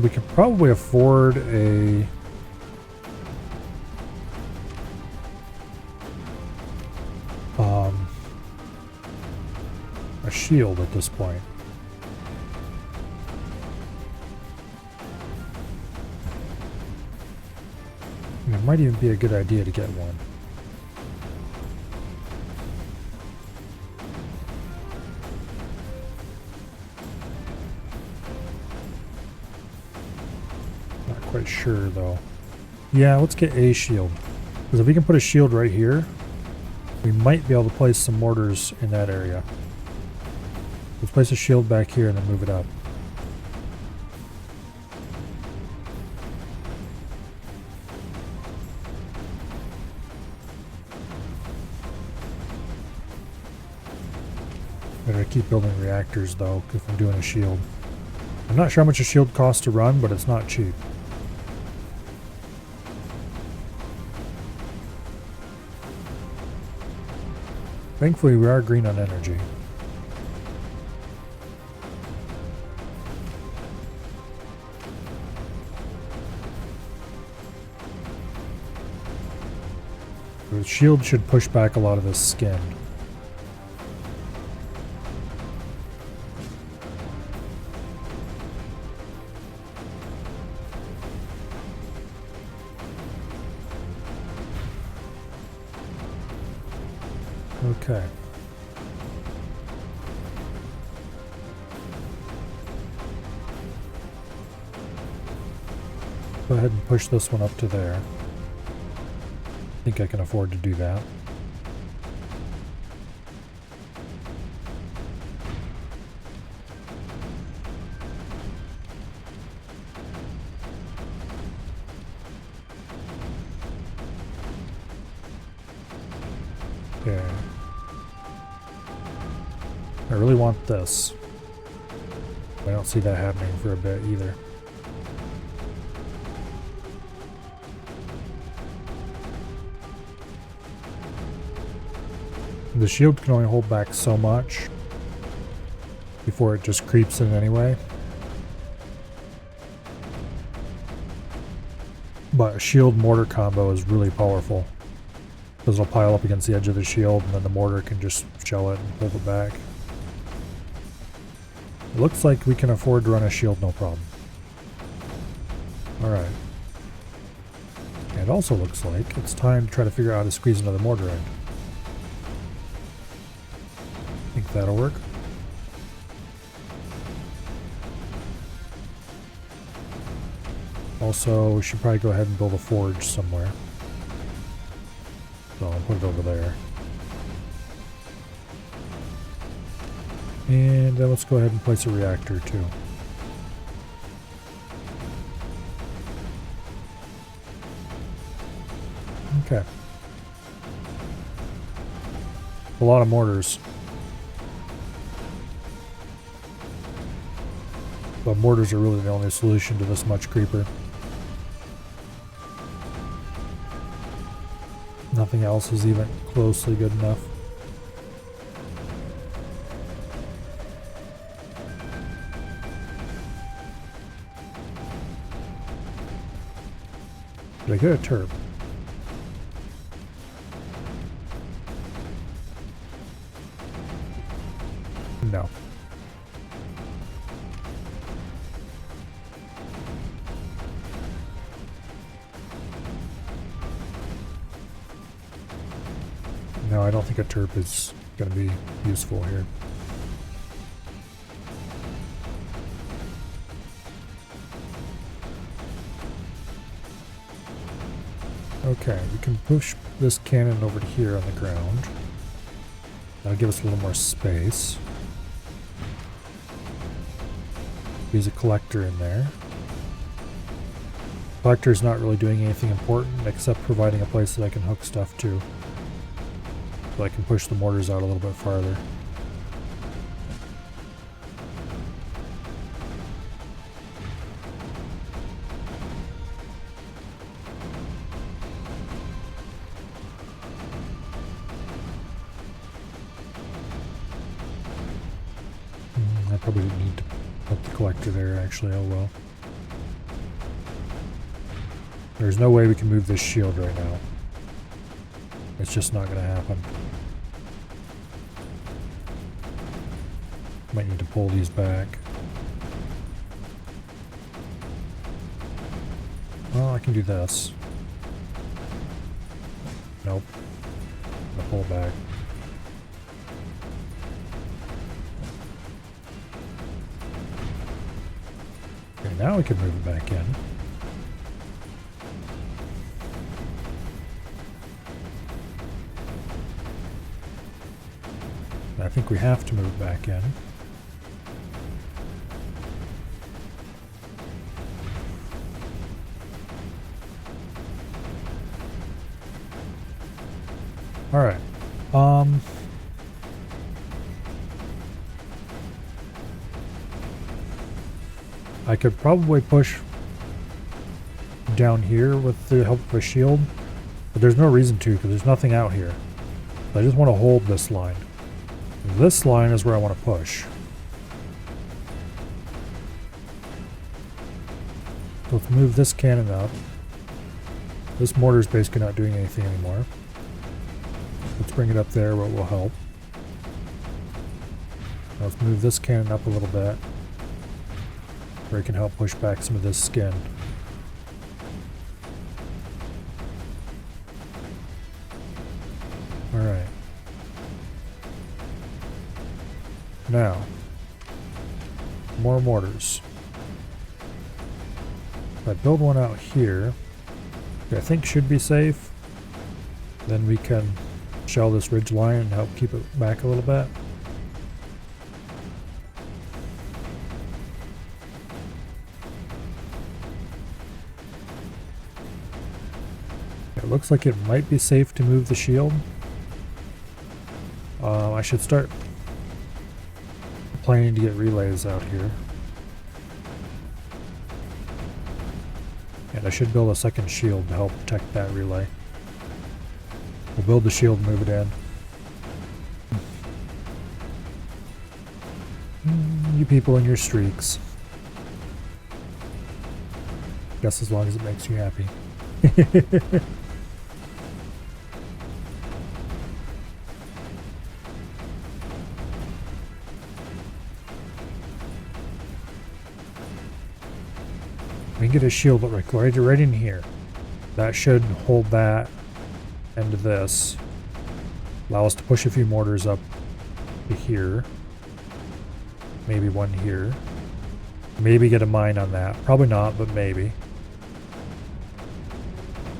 We could probably afford a shield at this point. And it might even be a good idea to get one. Not quite sure though. Yeah, let's get a shield. Because if we can put a shield right here, we might be able to place some mortars in that area. Let's place a shield back here and then move it up. Better keep building reactors though, if I'm doing a shield. I'm not sure how much a shield costs to run, but it's not cheap. Thankfully, we are green on energy. The shield should push back a lot of this skin. Okay. Go ahead and push this one up to there. I think I can afford to do that. Okay. I really want this. I don't see that happening for a bit either. The shield can only hold back so much before it just creeps in anyway. But a shield mortar combo is really powerful. Because it'll pile up against the edge of the shield and then the mortar can just shell it and hold it back. It looks like we can afford to run a shield no problem. Alright. It also looks like it's time to try to figure out how to squeeze another mortar in. I think that'll work. Also, we should probably go ahead and build a forge somewhere. So I'll put it over there. And then let's go ahead and place a reactor too. Okay. A lot of mortars. But mortars are really the only solution to this much creeper. Nothing else is even closely good enough. Did I get a turb? No. No, I don't think a turp is going to be useful here. Okay, we can push this cannon over to here on the ground. That'll give us a little more space. Use a collector in there. Collector's not really doing anything important except providing a place that I can hook stuff to. So I can push the mortars out a little bit farther. I probably didn't need to put the collector there, actually. Oh well. There's no way we can move this shield right now. It's just not going to happen. Might need to pull these back. Well, I can do this. Nope. I'm gonna pull it back. Okay, now we can move it back in. I think we have to move it back in. All right. I could probably push down here with the help of a shield, but there's no reason to because there's nothing out here. I just want to hold this line. This line is where I want to push. So let's move this cannon up. This mortar's basically not doing anything anymore. Let's bring it up there where it will help. Now let's move this cannon up a little bit where it can help push back some of this skin. Alright. Now, more mortars. If I build one out here, which I think should be safe, then we can shell this ridge line and help keep it back a little bit. It looks like it might be safe to move the shield. I should start planning to get relays out here. And I should build a second shield to help protect that relay. We'll build the shield and move it in. You people and your streaks. Guess as long as it makes you happy. We can get a shield right in here. That should hold that end of this. Allow us to push a few mortars up to here. Maybe one here. Maybe get a mine on that. Probably not, but maybe.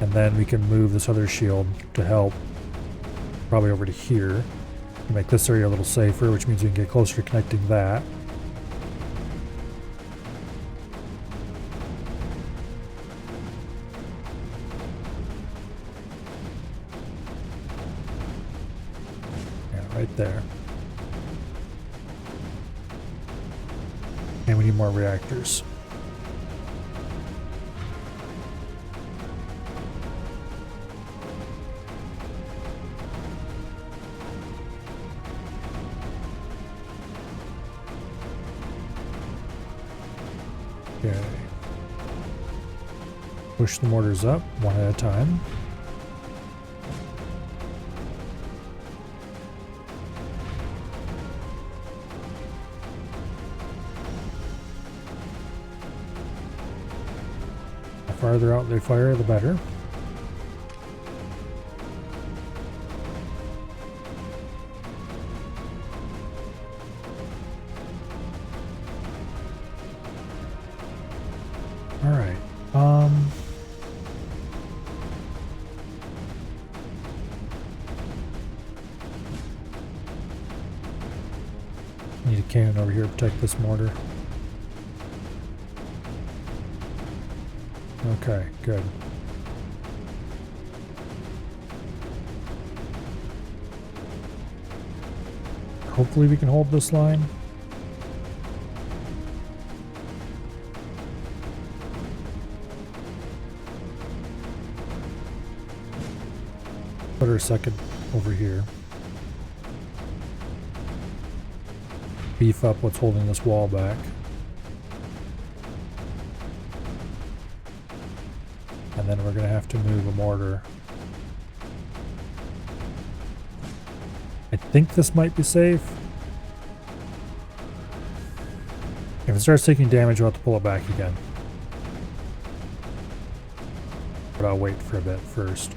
And then we can move this other shield to help. Probably over to here. Make this area a little safer, which means we can get closer to connecting that. Right there. And we need more reactors. Okay. Push the mortars up one at a time. The farther out they fire, the better. All right. Need a cannon over here to protect this mortar. Okay, good. Hopefully we can hold this line. Put her second over here. Beef up what's holding this wall back. And then we're going to have to move a mortar. I think this might be safe. If it starts taking damage, we'll have to pull it back again. But I'll wait for a bit first.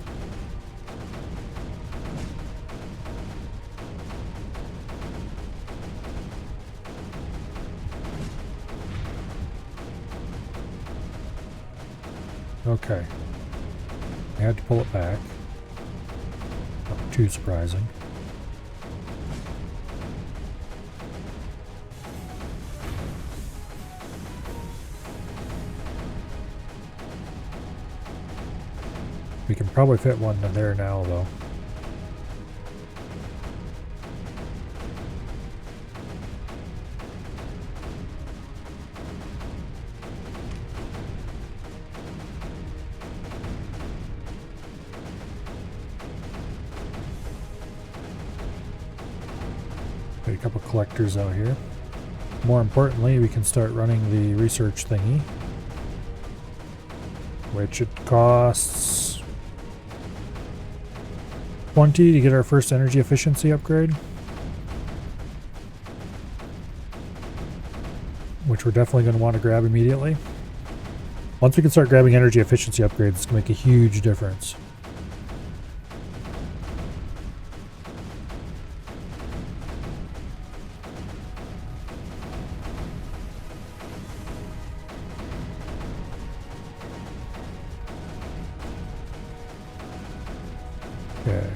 Okay. I had to pull it back. Not too surprising. We can probably fit one in there now, though. Got a couple collectors out here. More importantly, we can start running the research thingy, which it costs 20 to get our first energy efficiency upgrade, which we're definitely going to want to grab immediately. Once we can start grabbing energy efficiency upgrades, it's going to make a huge difference. Okay.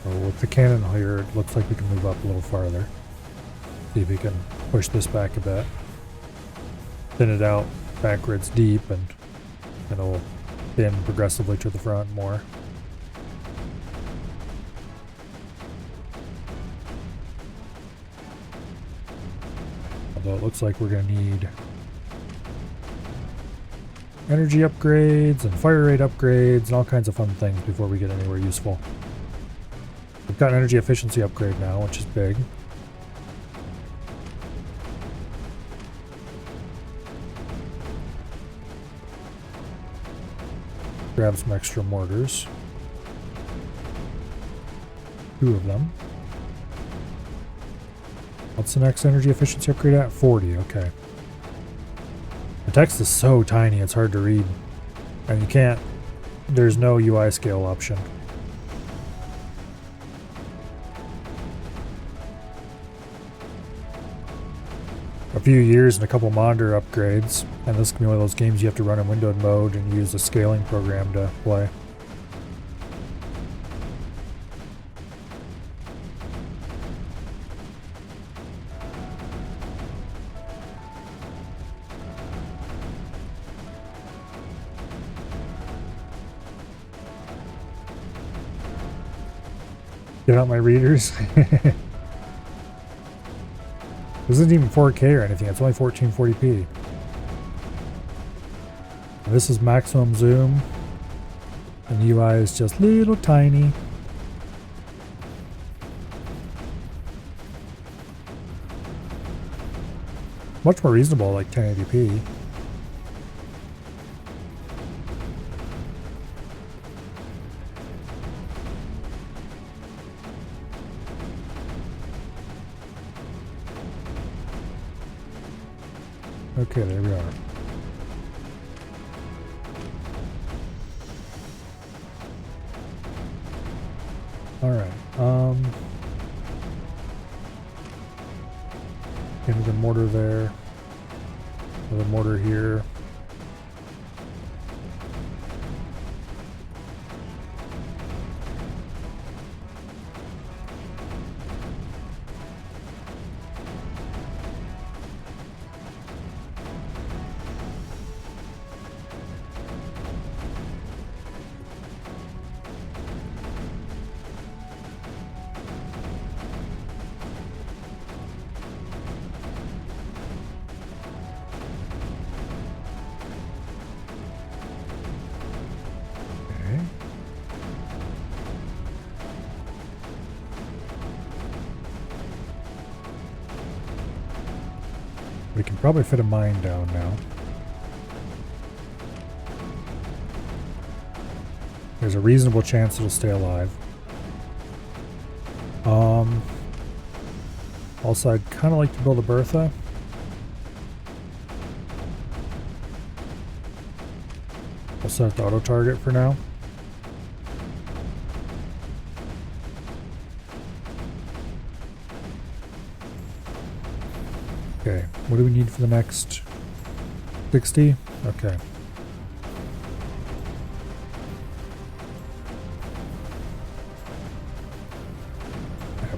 So with the cannon here, it looks like we can move up a little farther. See if we can push this back a bit. Thin it out backwards deep, and it'll thin progressively to the front more. Although it looks like we're going to need energy upgrades and fire rate upgrades and all kinds of fun things before we get anywhere useful. We've got an energy efficiency upgrade now, which is big. Grab some extra mortars. 2 of them. What's the next energy efficiency upgrade at? 40, okay. The text is so tiny, it's hard to read. And you can't, there's no UI scale option. A few years and a couple monitor upgrades, and this can be one of those games you have to run in windowed mode and use a scaling program to play. Get out my readers. This isn't even 4K or anything, it's only 1440p. And this is maximum zoom, and the UI is just little tiny. Much more reasonable, like 1080p. Okay, there we are. Alright, another mortar there. Another mortar here. We can probably fit a mine down now. There's a reasonable chance it'll stay alive. Also, I'd kind of like to build a Bertha. We'll set the auto target for now. Okay, what do we need for the next 60? Okay.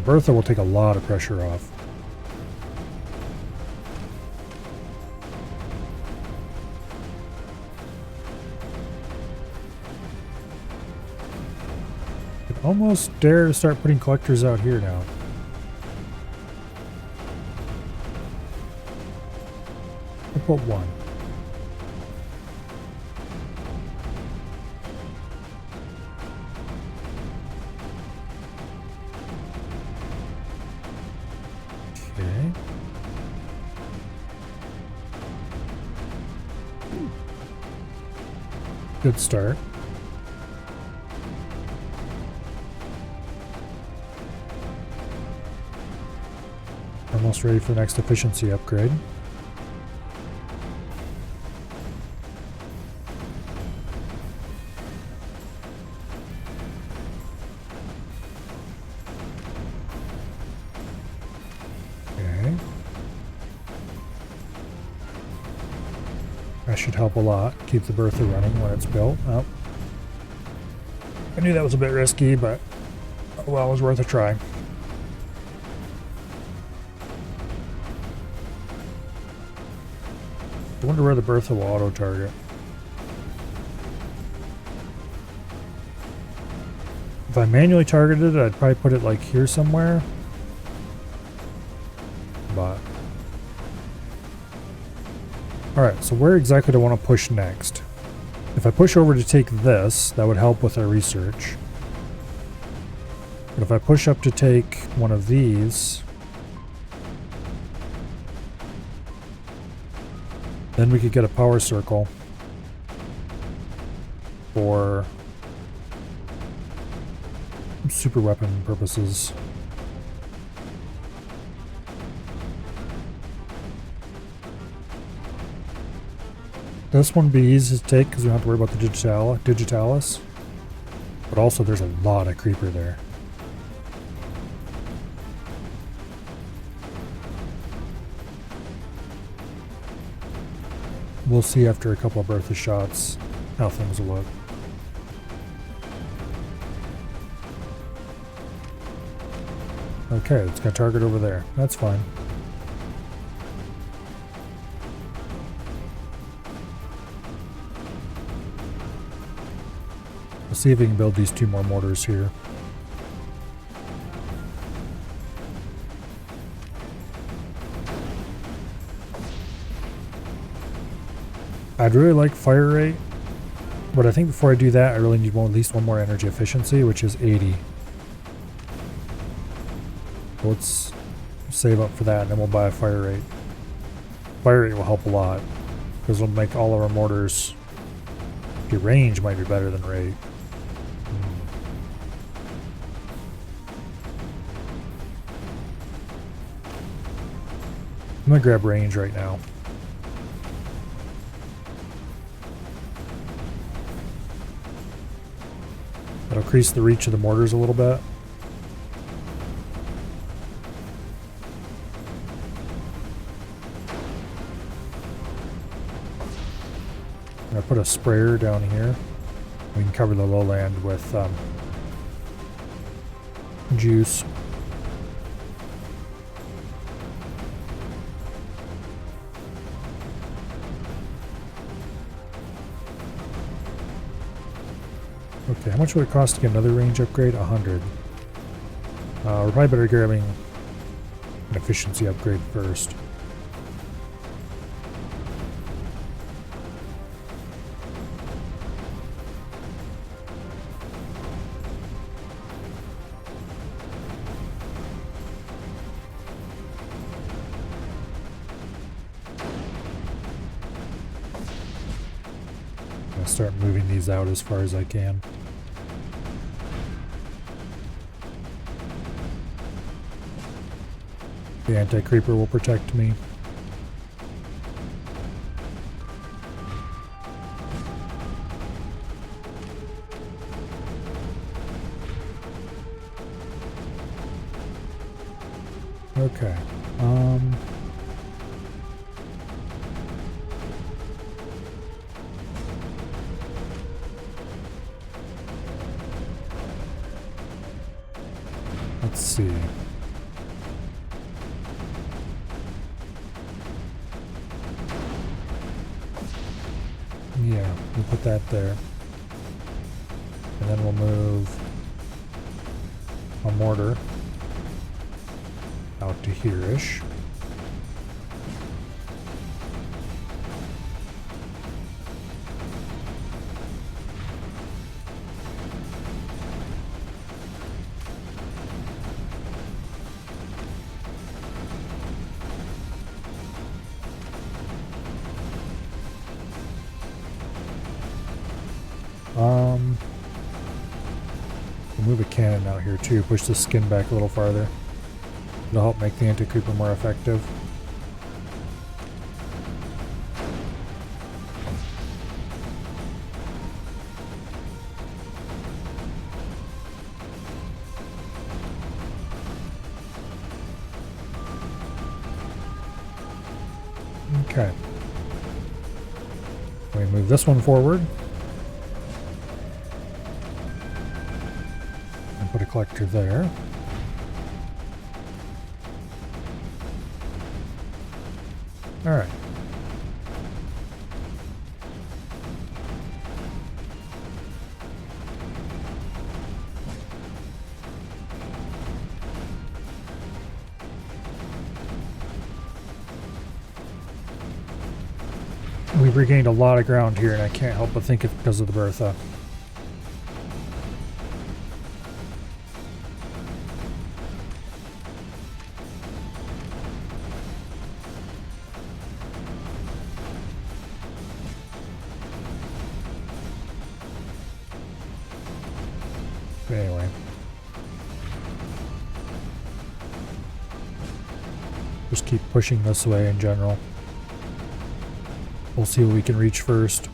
Bertha will take a lot of pressure off. I could almost dare to start putting collectors out here now. I'll put one. Okay. Good start. Almost ready for the next efficiency upgrade. Okay. That should help a lot. Keep the Bertha running when it's built. Oh. I knew that was a bit risky, but oh well, it was worth a try. I wonder where the Bertha will auto-target. If I manually targeted it, I'd probably put it like here somewhere. But... Alright, so where exactly do I want to push next? If I push over to take this, that would help with our research. But if I push up to take one of these... then we could get a power circle for super weapon purposes. This one would be easy to take because we don't have to worry about the digitalis. But also there's a lot of creeper there. We'll see after a couple of Bertha shots how things will look. Okay, it's got a target over there. That's fine. We'll see if we can build these two more mortars here. I'd really like fire rate, but I think before I do that, I really need at least one more energy efficiency, which is 80. So let's save up for that, and then we'll buy a fire rate. Fire rate will help a lot, because it'll make all of our mortars... Your range might be better than rate. I'm gonna grab range right now. That'll increase the reach of the mortars a little bit. I'm gonna put a sprayer down here. We can cover the lowland with juice. Okay, how much would it cost to get another range upgrade? 100. We're probably better grabbing an efficiency upgrade first. I'm gonna start moving these out as far as I can. The anti-creeper will protect me. Okay. Let's see. Yeah, we'll put that there. And then we'll move a mortar out to here-ish. We'll move a cannon out here too, push the skin back a little farther. It'll help make the anti-creeper more effective. Okay. We move this one forward. And put a collector there. Alright. We've regained a lot of ground here, and I can't help but think it's because of the Bertha. But anyway. Just keep pushing this way in general. We'll see what we can reach first.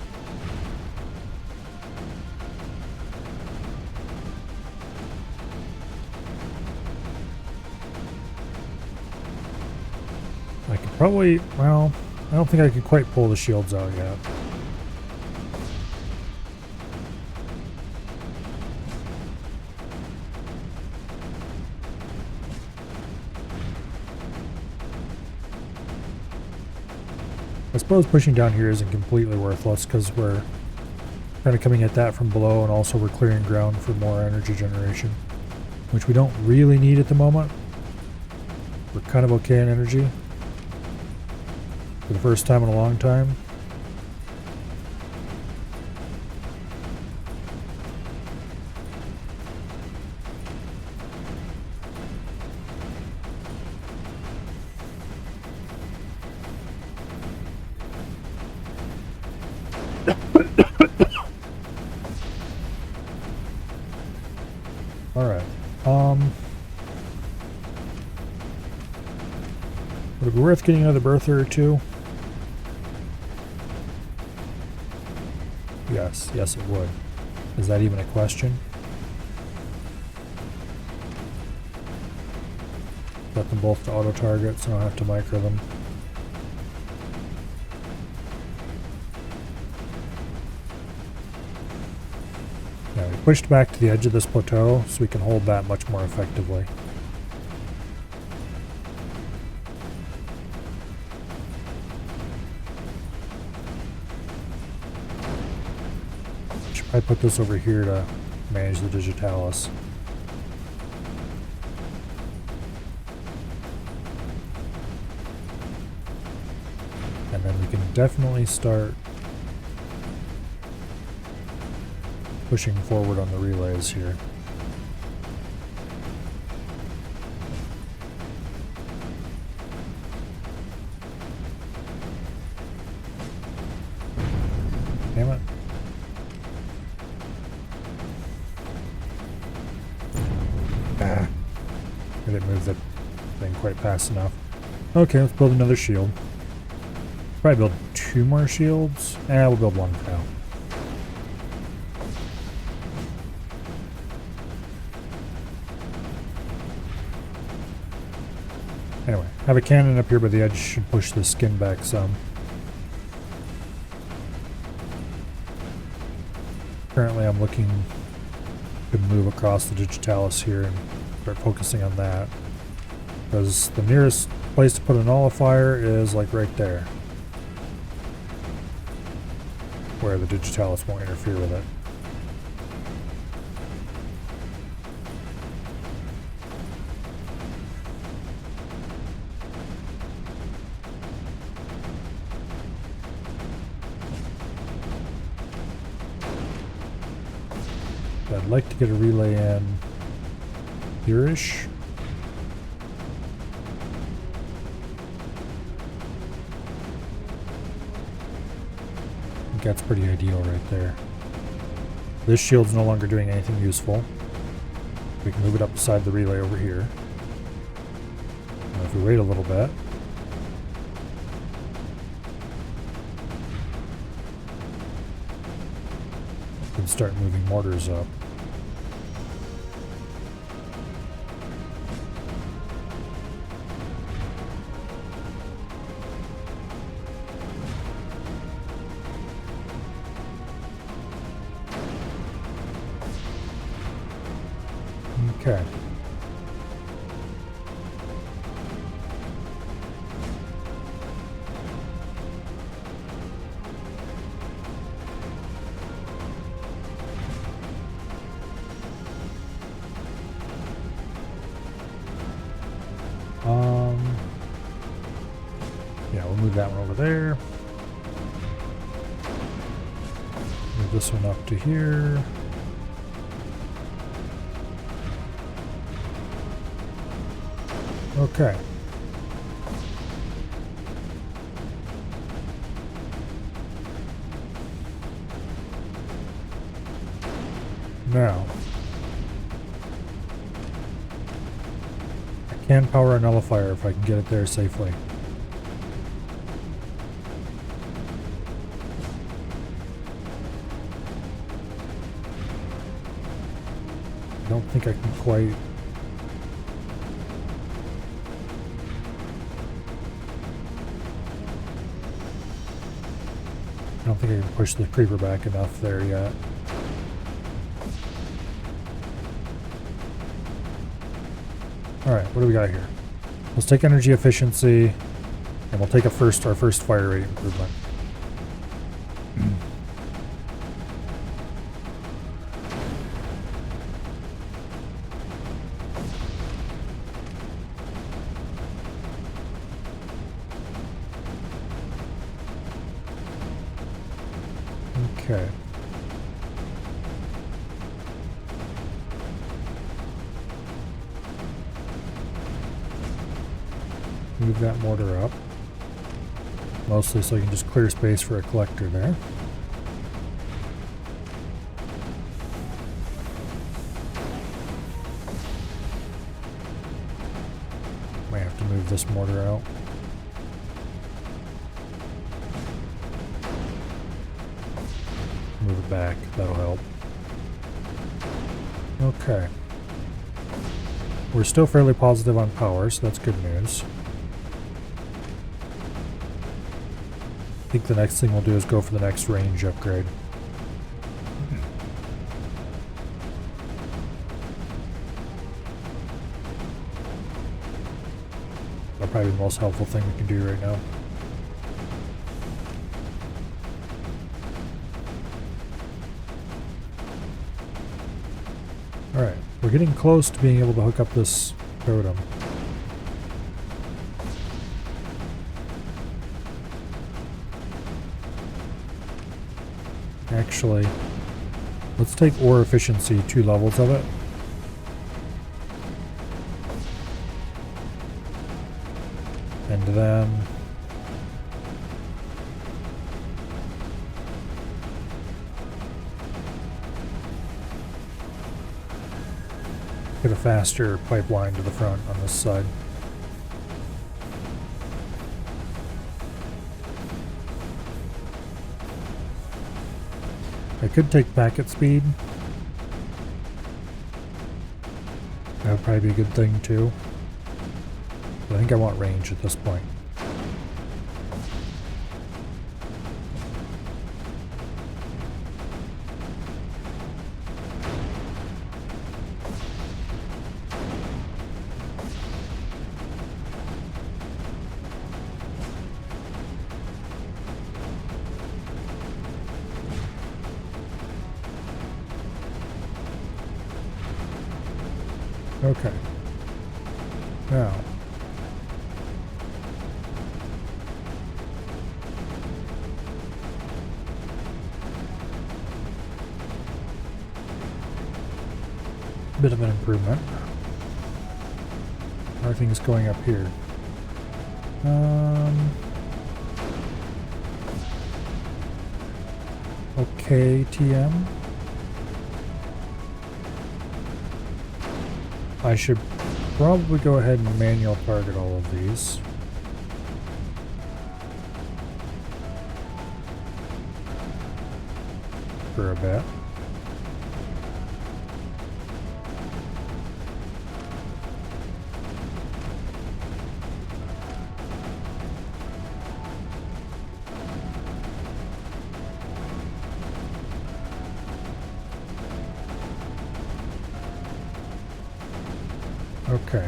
I could probably, well, I don't think I could quite pull the shields out yet. I suppose pushing down here isn't completely worthless because we're kind of coming at that from below, and also we're clearing ground for more energy generation, which we don't really need at the moment. We're kind of okay in energy for the first time in a long time. worth getting another berther or two? Yes, yes it would. Is that even a question? Set them both to auto target so I don't have to micro them. Now we pushed back to the edge of this plateau so we can hold that much more effectively. Should probably put this over here to manage the digitalis. And then we can definitely start pushing forward on the relays here. Damn it. Ah. I didn't move the thing quite fast enough. Okay, let's build another shield. Probably build 2 more shields. We'll build 1 for now. Anyway, have a cannon up here by the edge, should push the skin back some. Currently I'm looking to move across the digitalis here and start focusing on that. Because the nearest place to put a nullifier is like right there, where the digitalis won't interfere with it. I'd like to get a relay in here-ish. I think that's pretty ideal right there. This shield's no longer doing anything useful. We can move it up beside the relay over here. And if we wait a little bit, we can start moving mortars up. Okay. Yeah, we'll move that one over there. Move this one up to here. Okay. Now, I can power a nullifier if I can get it there safely. I don't think I can quite. I don't think I can push the creeper back enough there yet. Alright, what do we got here? Let's take energy efficiency, and we'll take our first fire rate improvement. Okay. Move that mortar up. Mostly so you can just clear space for a collector there. Might have to move this mortar out. move it back. That'll help. Okay. We're still fairly positive on power, so that's good news. I think the next thing we'll do is go for the next range upgrade. That'll probably be the most helpful thing we can do right now. Alright, we're getting close to being able to hook up this totem. Actually, let's take ore efficiency, 2 levels of it. And then get a faster pipeline to the front on this side. I could take packet speed. That would probably be a good thing too. But I think I want range at this point. Okay. Now. Bit of an improvement. Everything's going up here. Okay, TM. I should probably go ahead and manual target all of these. For a bit. Okay.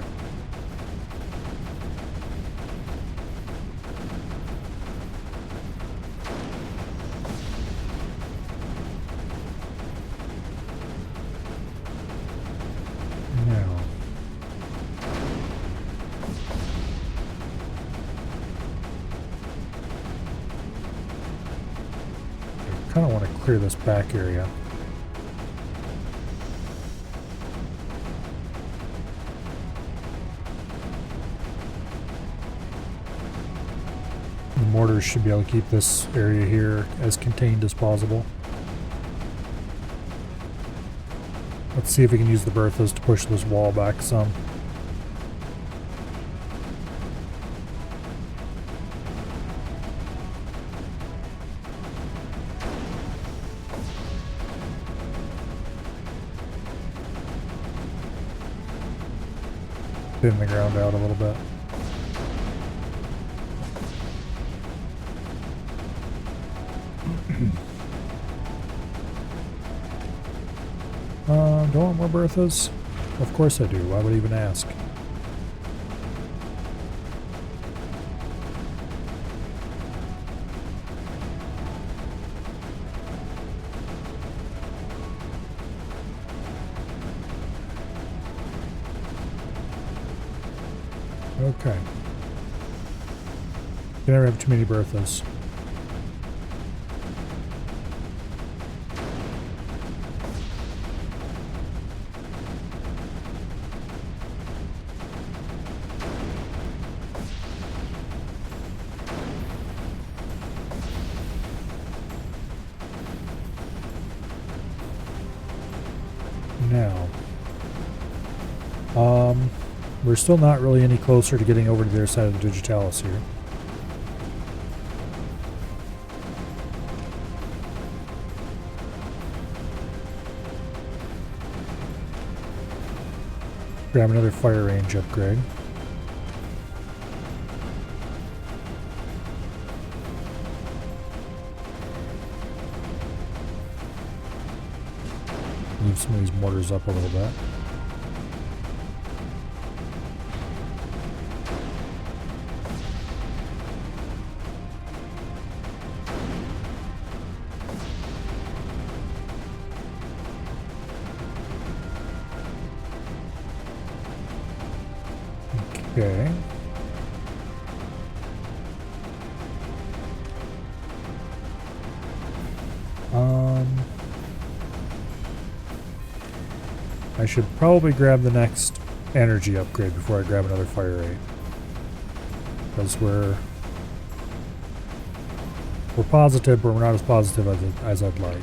Now. I kind of want to clear this back area. Mortars should be able to keep this area here as contained as possible. Let's see if we can use the Berthas to push this wall back some. Thin the ground out a little bit. Do I want more Berthas? Of course I do. Why would I even ask? Okay. You never have too many Berthas. Now, we're still not really any closer to getting over to their side of the Digitalis here. grab another fire range upgrade. Move some of these mortars up a little bit. Okay. I should probably grab the next energy upgrade before I grab another fire rate. Because we're positive, but we're not as positive as I'd like.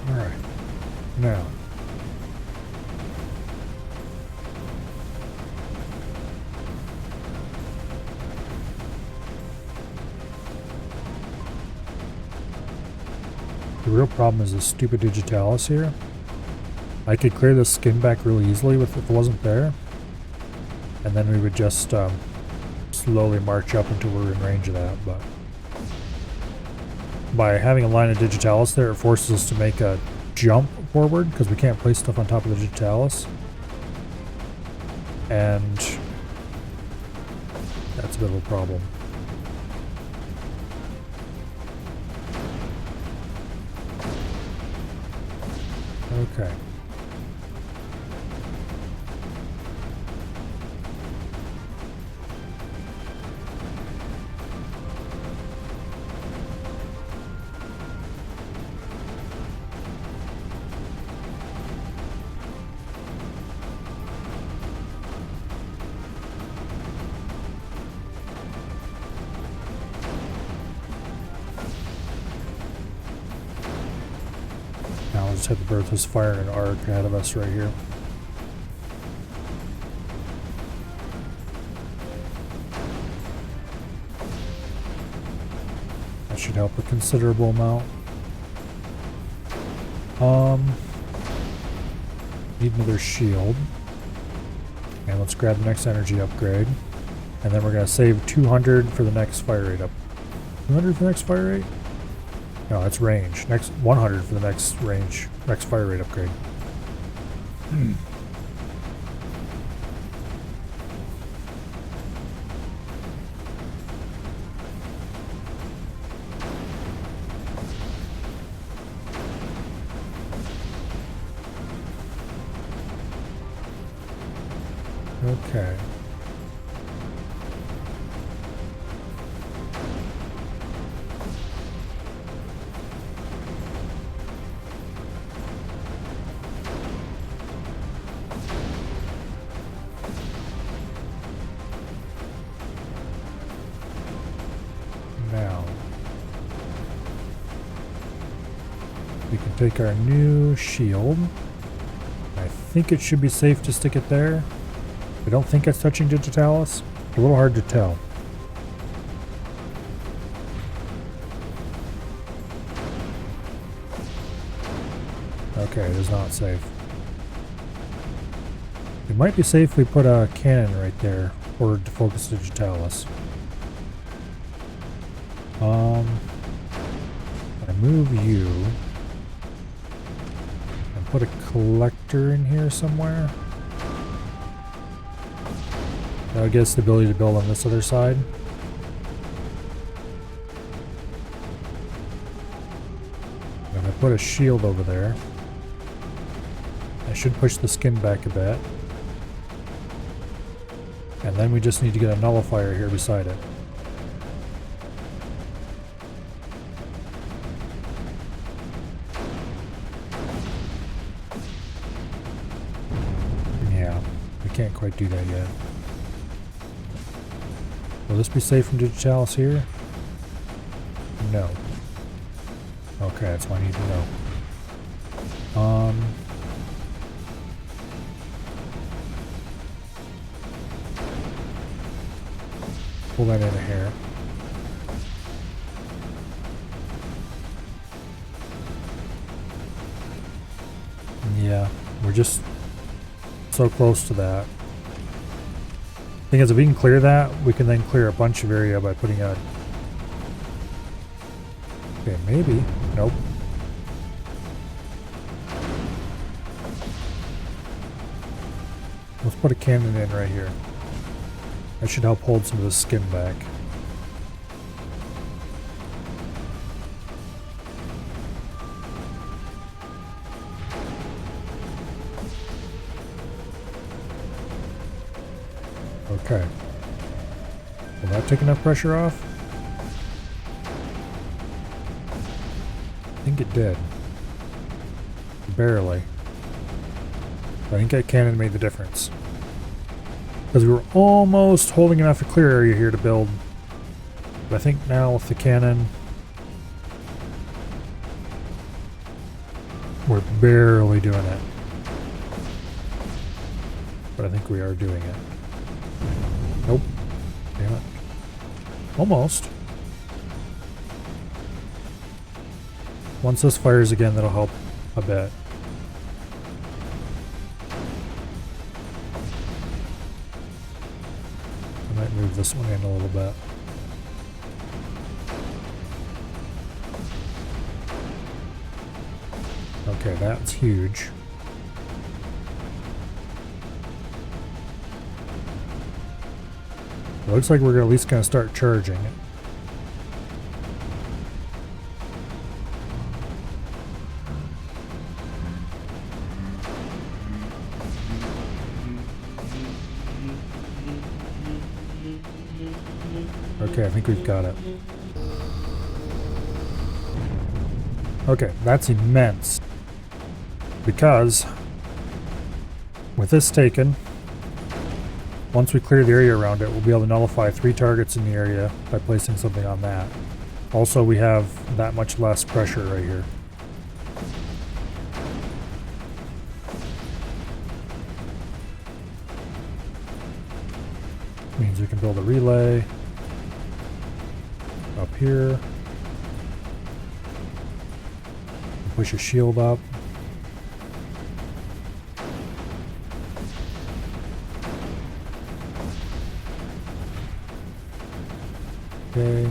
Alright, now. The real problem is this stupid digitalis here. I could clear this skin back really easily if it wasn't there. And then we would just slowly march up until we're in range of that, but by having a line of digitalis there, it forces us to make a jump forward because we can't place stuff on top of the digitalis. And that's a bit of a problem. Okay. Now we'll just have the Bertha's fire an arc ahead of us right here. That should help a considerable amount. Need another shield. And let's grab the next energy upgrade. And then we're going to save 200 for the next fire rate up. 200 for the next fire rate? No, that's range. Next 100 for the next range, next fire rate upgrade. Okay. Now, we can take our new shield. I think it should be safe to stick it there. I don't think it's touching digitalis. A little hard to tell. Okay, it is not safe. It might be safe if we put a cannon right there or to focus digitalis. I move you and put a collector in here somewhere. That'll give us the ability to build on this other side. And I put a shield over there. I should push the skin back a bit. And then we just need to get a nullifier here beside it. Yeah, we can't quite do that yet. Will this be safe from digitalis here? No. Okay, that's what I need to know. Pull that in here. Yeah, we're just so close to that. Thing is, if we can clear that, we can then clear a bunch of area by putting a... Okay, maybe. Nope. Let's put a cannon in right here. That should help hold some of the skin back. Okay. Will that take enough pressure off? I think it did. Barely. I think that cannon made the difference. Because we were almost holding enough a clear area here to build. But I think now with the cannon, we're barely doing it. But I think we are doing it. Nope. Damn it. Almost. Once this fires again, that'll help a bit. I might move this one in a little bit. Okay, that's huge. It looks like we're at least going to start charging it. Okay, I think we've got it. Okay, that's immense. Because with this taken, once we clear the area around it, we'll be able to nullify 3 targets in the area by placing something on that. Also, we have that much less pressure right here. Means we can build a relay up here. Push a shield up. Okay.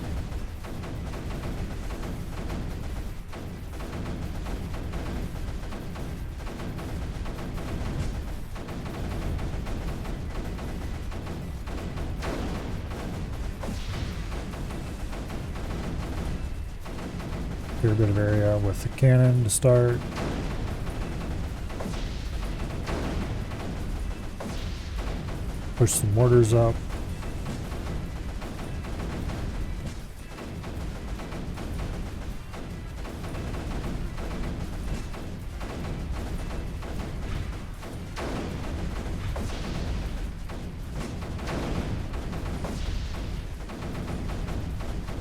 Clear a bit of area with the cannon to start. Push some mortars up.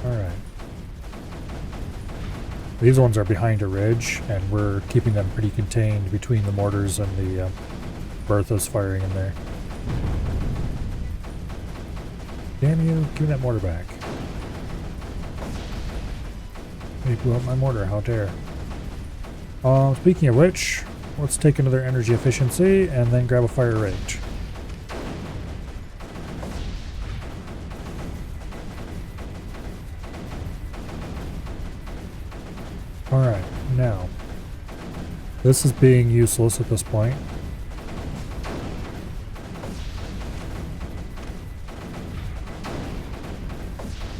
Alright. These ones are behind a ridge, and we're keeping them pretty contained between the mortars and the Berthas firing in there. Damn you, give me that mortar back. They blew up my mortar, how dare. Speaking of which, let's take another energy efficiency and then grab a fire rage. Alright, now, this is being useless at this point.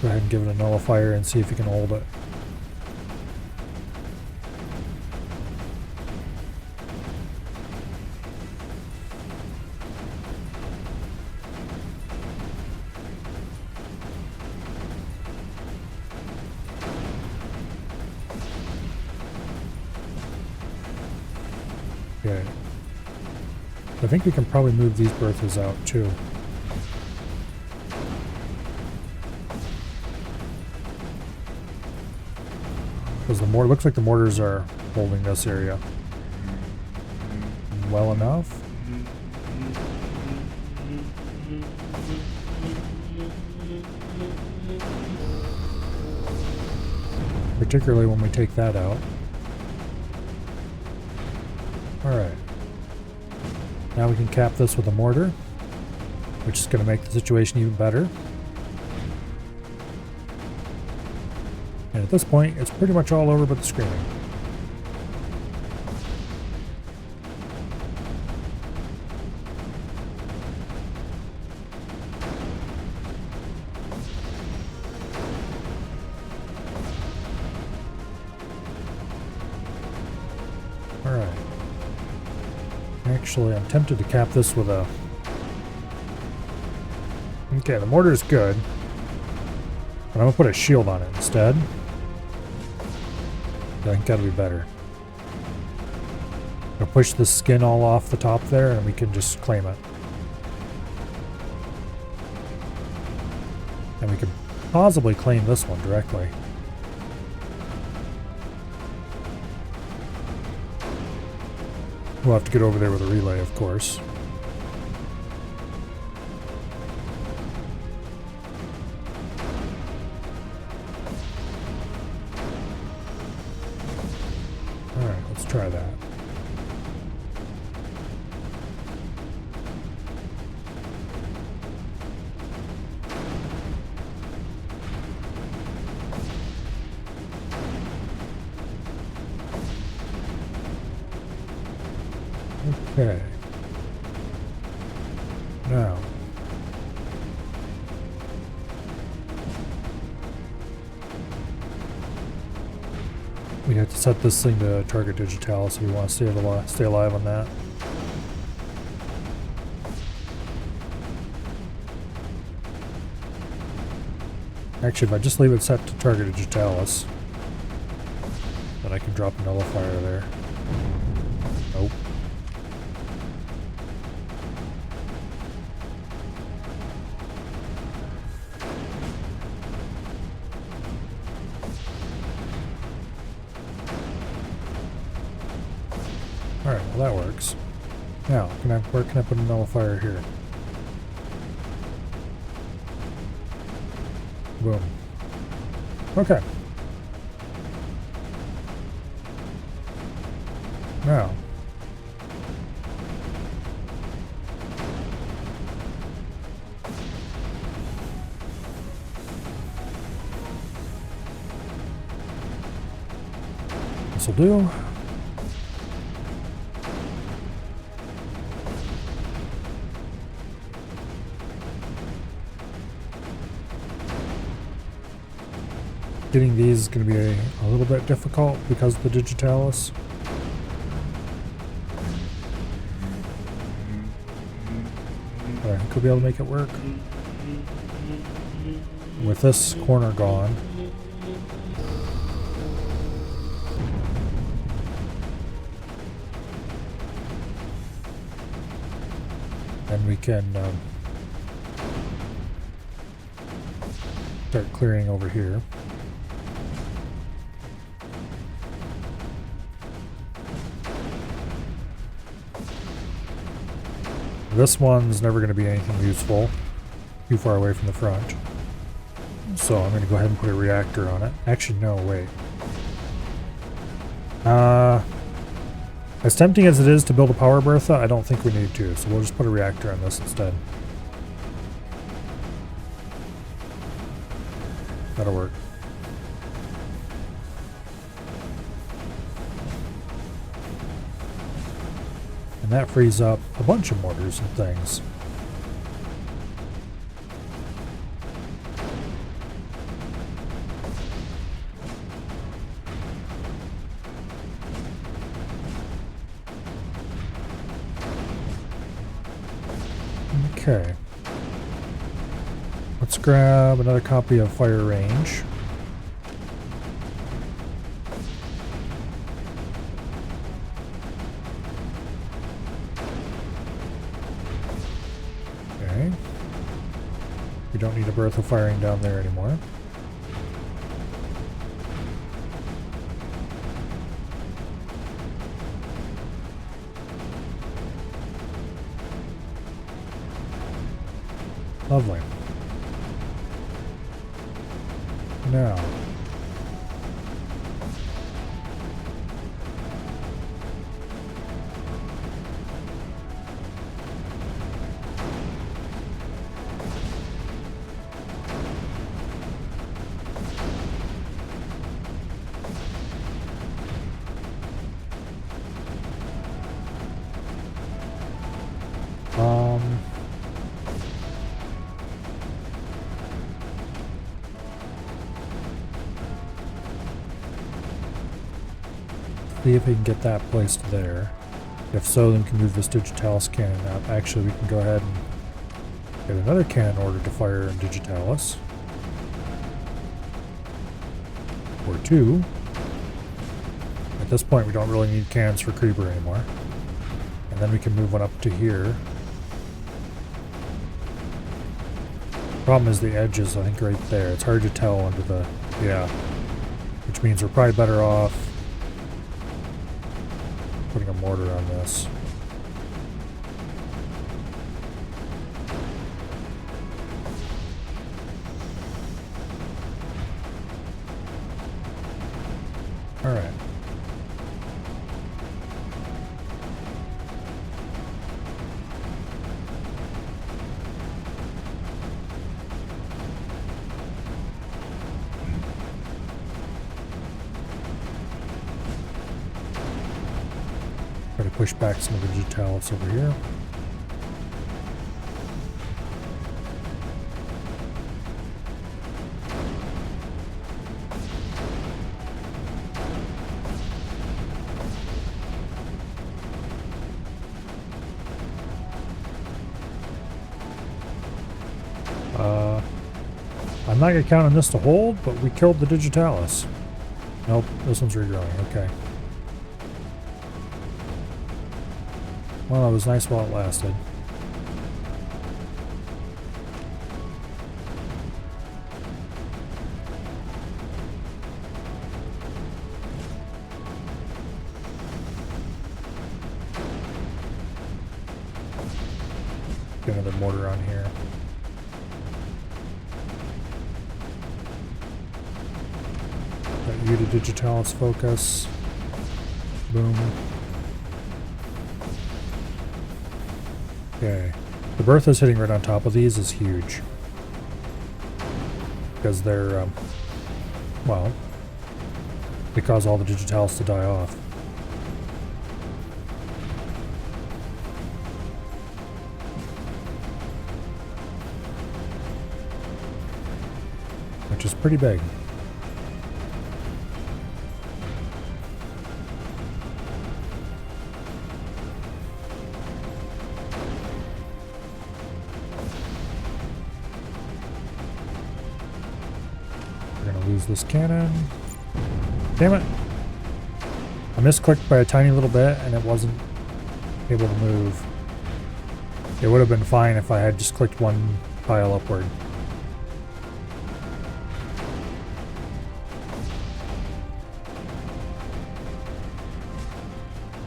Go ahead and give it a nullifier and see if you can hold it. Okay. I think we can probably move these Berthas out too. Because the mortar looks like the mortars are holding this area well enough. Particularly when we take that out. Alright. Now we can cap this with a mortar, which is going to make the situation even better. And at this point, it's pretty much all over but the screaming. Alright. Actually, I'm tempted to cap this with a... Okay, the mortar is good. But I'm going to put a shield on it instead. I think that'll be better. I'll push the skin all off the top there and we can just claim it. And we can possibly claim this one directly. We'll have to get over there with a relay, of course. Alright, let's try that. Okay. Now. We have to set this thing to target digitalis, so we want to stay alive on that. Actually, if I just leave it set to target digitalis, then I can drop a nullifier there. Nope. Alright, well that works. Now, where can I put a nullifier here? Boom. Okay. Now. This'll do. Getting these is going to be a little bit difficult because of the digitalis. But I think we'll be able to make it work. With this corner gone. And we can start clearing over here. This one's never going to be anything useful, too far away from the front. So I'm going to go ahead and put a reactor on it. Actually, no, wait. As tempting as it is to build a power bertha, I don't think we need to, so we'll just put a reactor on this instead. That'll work. And that frees up a bunch of mortars and things. Okay. Let's grab another copy of Fire Range. Okay. We don't need a bertha firing down there anymore. Lovely. Now. See if we can get that placed there. If so, then we can move this Digitalis cannon up. Actually, we can go ahead and get another cannon ordered to fire in Digitalis. Or two. At this point, we don't really need cannons for Creeper anymore. And then we can move one up to here. Problem is the edge is, I think, right there. It's hard to tell under the... yeah. Which means we're probably better off putting a mortar on this. Alright. Try to push back some of the Digitalis over here. I'm not going to count on this to hold, but we killed the Digitalis. Nope, this one's regrowing. Okay. Well, it was nice while it lasted. Get another mortar on here. Got you to Digitalis focus. Boom. Okay. The Bertha's hitting right on top of these is huge. Because they're, well, they cause all the Digitalis to die off. Which is pretty big. Lose this cannon. Damn it! I misclicked by a tiny little bit and it wasn't able to move. It would have been fine if I had just clicked one pile upward.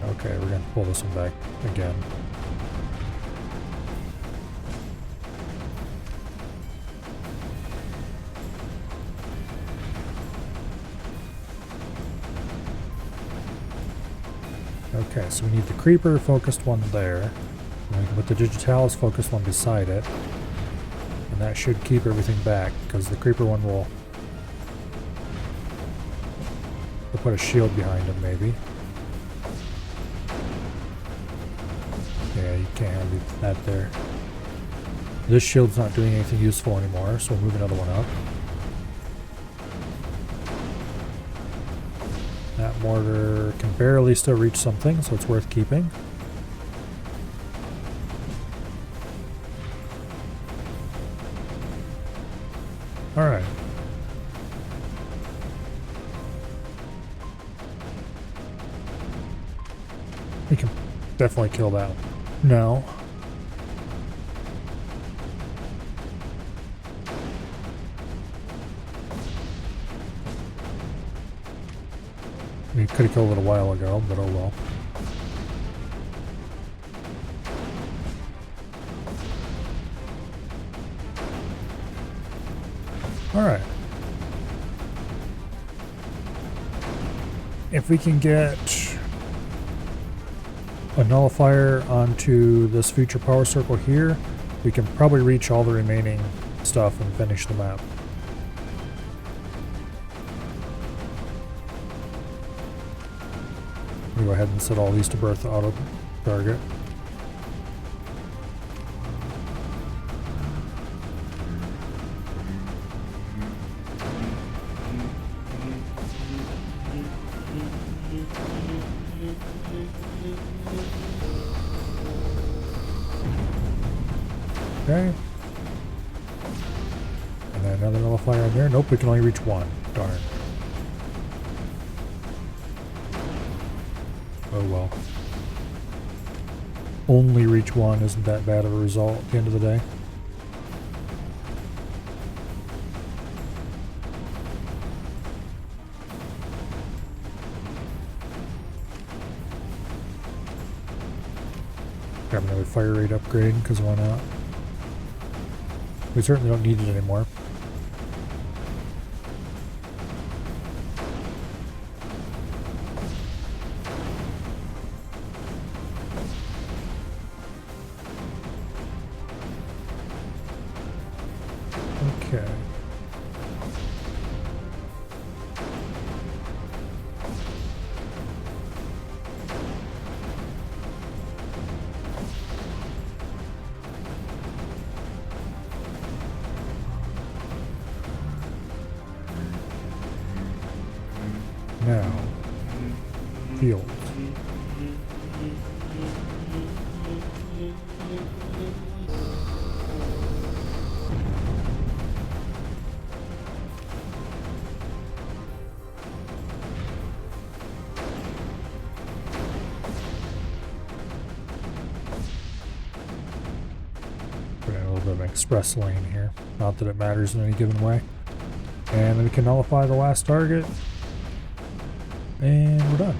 Okay, we're going to pull this one back again. Okay, so we need the Creeper focused one there. And we can put the Digitalis focused one beside it. And that should keep everything back, because the Creeper one will... we'll put a shield behind him, maybe. Yeah, you can't have that there. This shield's not doing anything useful anymore, so we'll move another one up. That mortar can barely still reach something, so it's worth keeping. Alright. We can definitely kill that now. We could have killed it a while ago, but oh well. Alright. If we can get a nullifier onto this future power circle here, we can probably reach all the remaining stuff and finish the map. We'll go ahead and set all these to birth auto target. Okay. And then another nullifier on there. Nope, we can only reach one. Darn. Oh well. Only reach one isn't that bad of a result at the end of the day. Grab another fire rate upgrade, because why not? We certainly don't need it anymore. Okay. Now, fields. Put in a little bit of an express lane here. Not that it matters in any given way. And then we can nullify the last target. And we're done.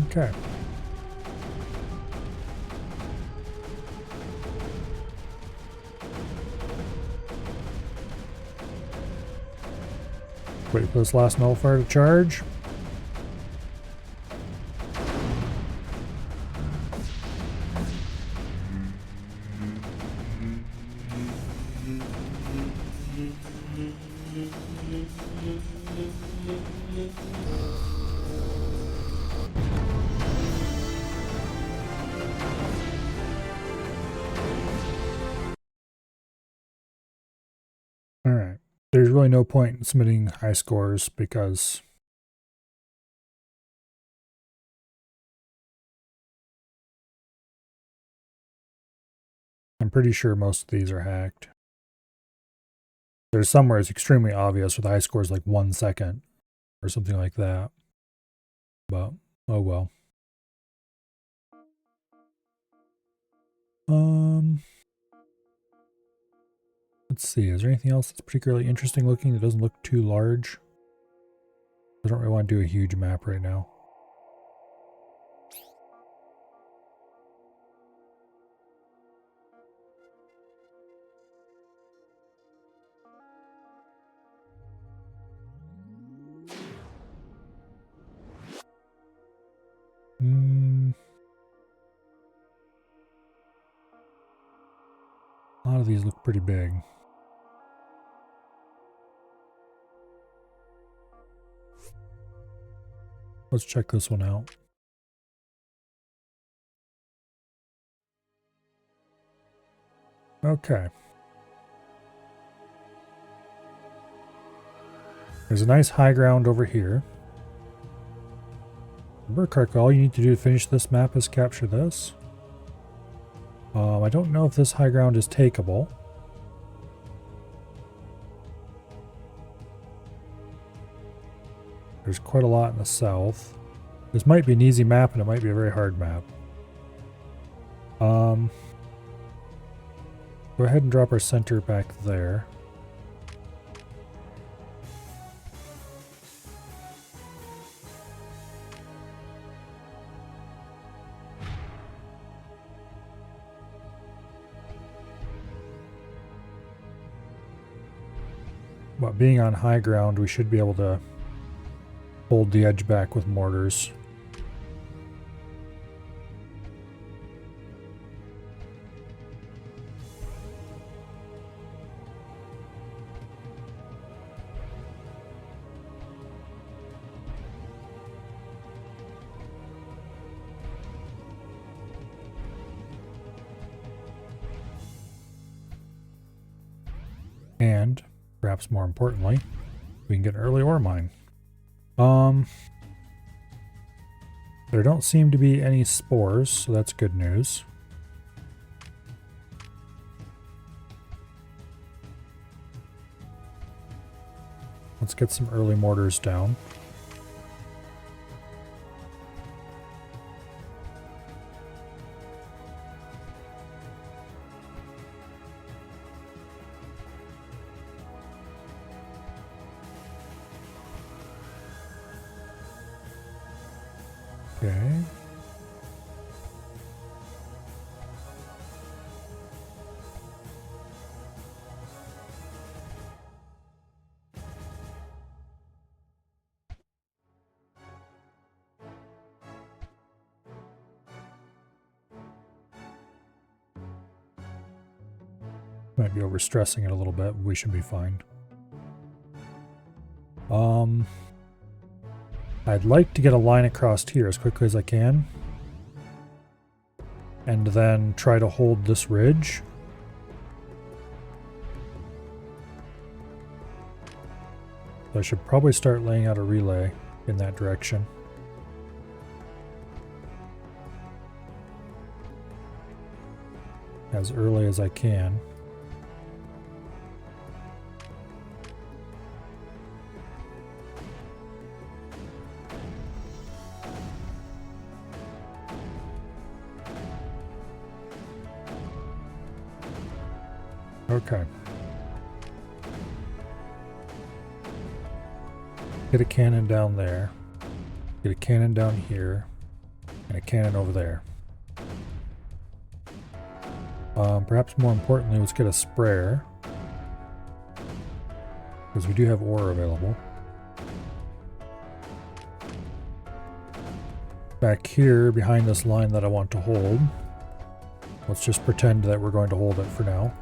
Okay. Wait for this last nullifier to charge. Alright. There's really no point in submitting high scores because I'm pretty sure most of these are hacked. There's some where it's extremely obvious with high scores like 1 second or something like that. But, oh well. Let's see, is there anything else that's particularly interesting looking that doesn't look too large? I don't really want to do a huge map right now. A lot of these look pretty big. Let's check this one out. Okay. There's a nice high ground over here. Burkhardt, all you need to do to finish this map is capture this. I don't know if this high ground is takeable. There's quite a lot in the south. This might be an easy map and it might be a very hard map. Go ahead and drop our center back there. But being on high ground, we should be able to hold the edge back with mortars. And, perhaps more importantly, we can get an early ore mine. There don't seem to be any spores, so that's good news. Let's get some early mortars down. Okay. Might be overstressing it a little bit, but we should be fine. I'd like to get a line across here as quickly as I can. And then try to hold this ridge. So I should probably start laying out a relay in that direction. As early as I can. Okay. Get a cannon down there. Get a cannon down here. And a cannon over there. Perhaps more importantly, let's get a sprayer. Because we do have ore available. Back here, behind this line that I want to hold. Let's just pretend that we're going to hold it for now.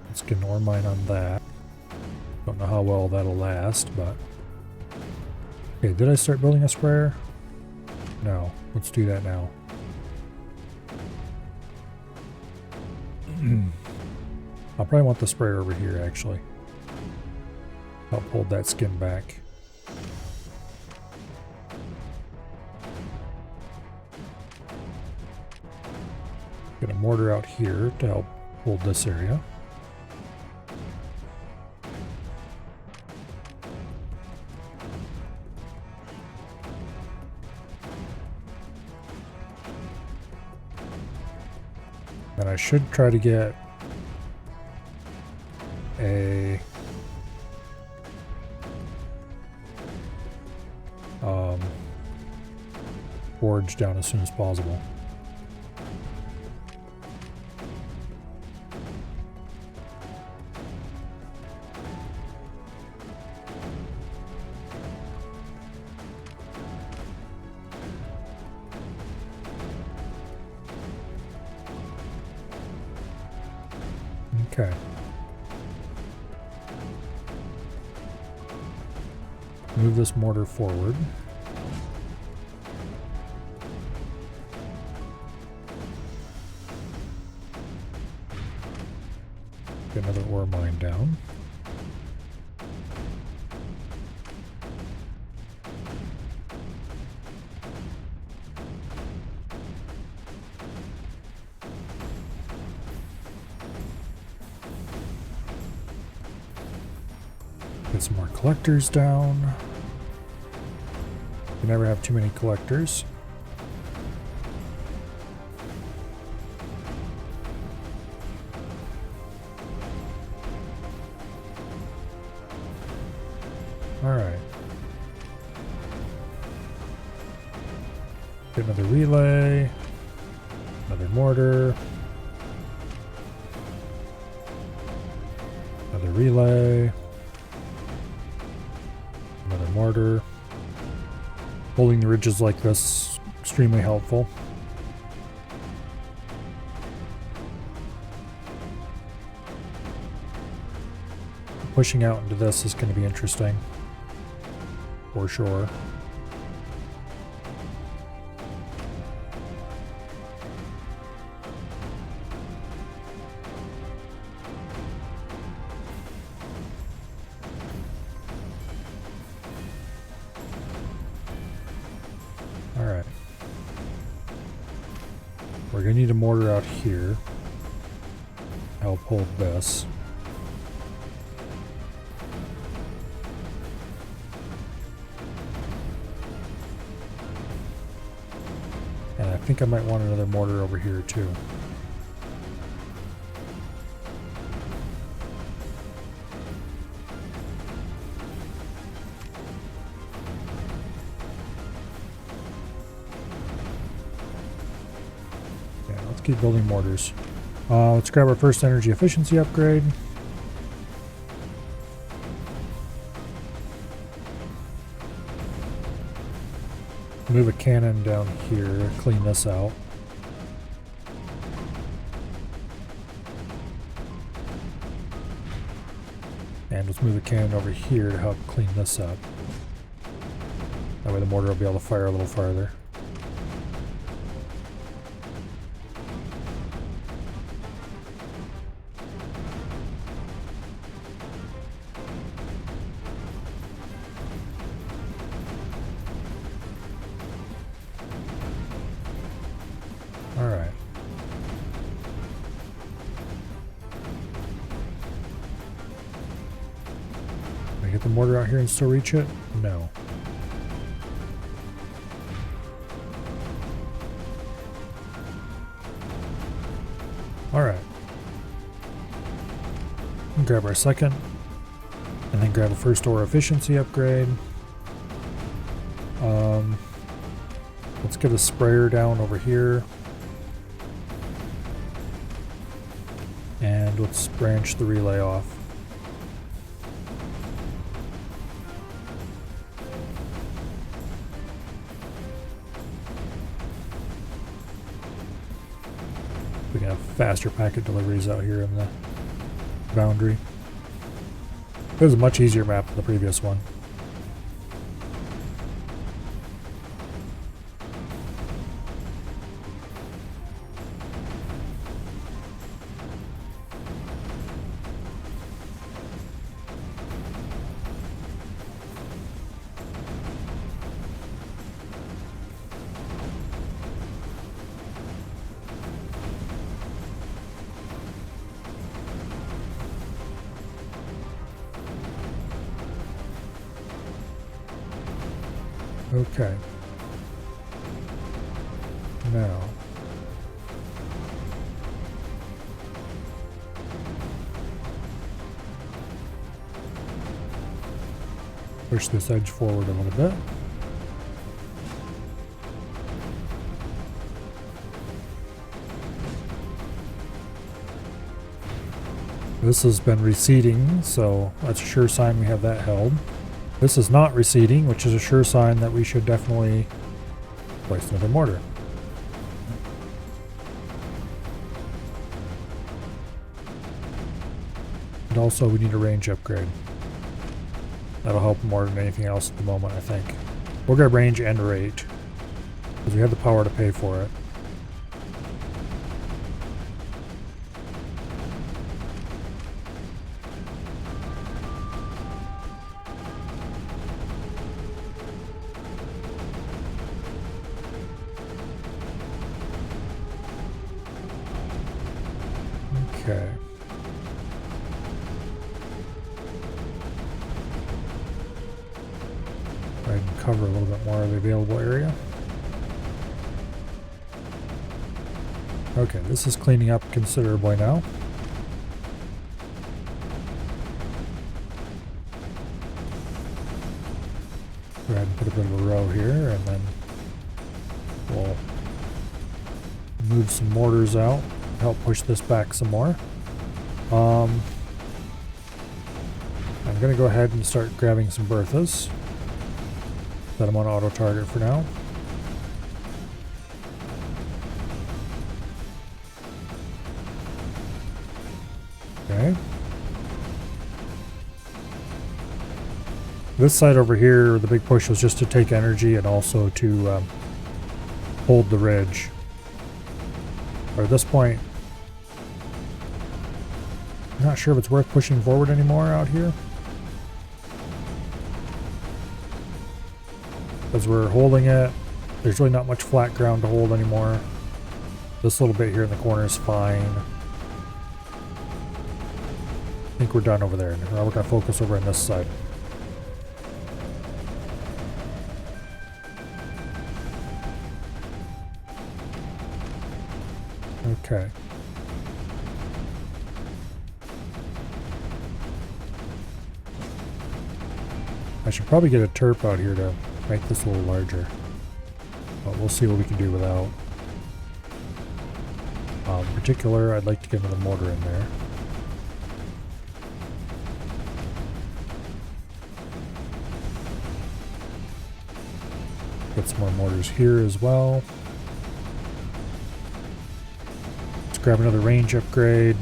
Let's get an ore mine on that. Don't know how well that'll last, but... Okay, did I start building a sprayer? No. Let's do that now. I'll probably want the sprayer over here, actually. Help hold that skin back. Get a mortar out here to help hold this area. And I should try to get a forge down as soon as possible. Okay. Move this mortar forward. Get another ore mine down. Get some more collectors down. You never have too many collectors. Alright. Get another relay. Another mortar. Another relay. Another mortar. Holding the ridges like this, extremely helpful. Pushing out into this is going to be interesting, for sure. Alright. We're going to need a mortar out here. Help hold this. And I think I might want another mortar over here too. Yeah, let's keep building mortars. Let's grab our first energy efficiency upgrade. Move a cannon down here, clean this out. And let's move a cannon over here to help clean this up. That way the mortar will be able to fire a little farther. Alright. Can I get the mortar out here and still reach it? No. Alright. Grab our second. And then grab a first ore efficiency upgrade. Let's get a sprayer down over here. And let's branch the relay off. We can have faster packet deliveries out here in the boundary. It was a much easier map than the previous one. Okay. Now. Push this edge forward a little bit. This has been receding, so that's a sure sign we have that held. This is not receding, which is a sure sign that we should definitely place another mortar. And also we need a range upgrade. That'll help more than anything else at the moment, I think. We'll get range and rate, because we have the power to pay for it. Okay. I can cover a little bit more of the available area. Okay, this is cleaning up considerably now. Go ahead and put a bit of a row here, and then we'll move some mortars out, help push this back some more. I'm going to go ahead and start grabbing some Berthas. Set them on auto target for now. Okay. This side over here, the big push was just to take energy and also to hold the ridge. But at this point, I'm not sure if it's worth pushing forward anymore out here. Because we're holding it, there's really not much flat ground to hold anymore. This little bit here in the corner is fine. I think we're done over there. Now we're going to focus over on this side. Okay. I should probably get a terp out here to make this a little larger. But we'll see what we can do without. In particular, I'd like to get another mortar in there. Get some more mortars here as well. Let's grab another range upgrade.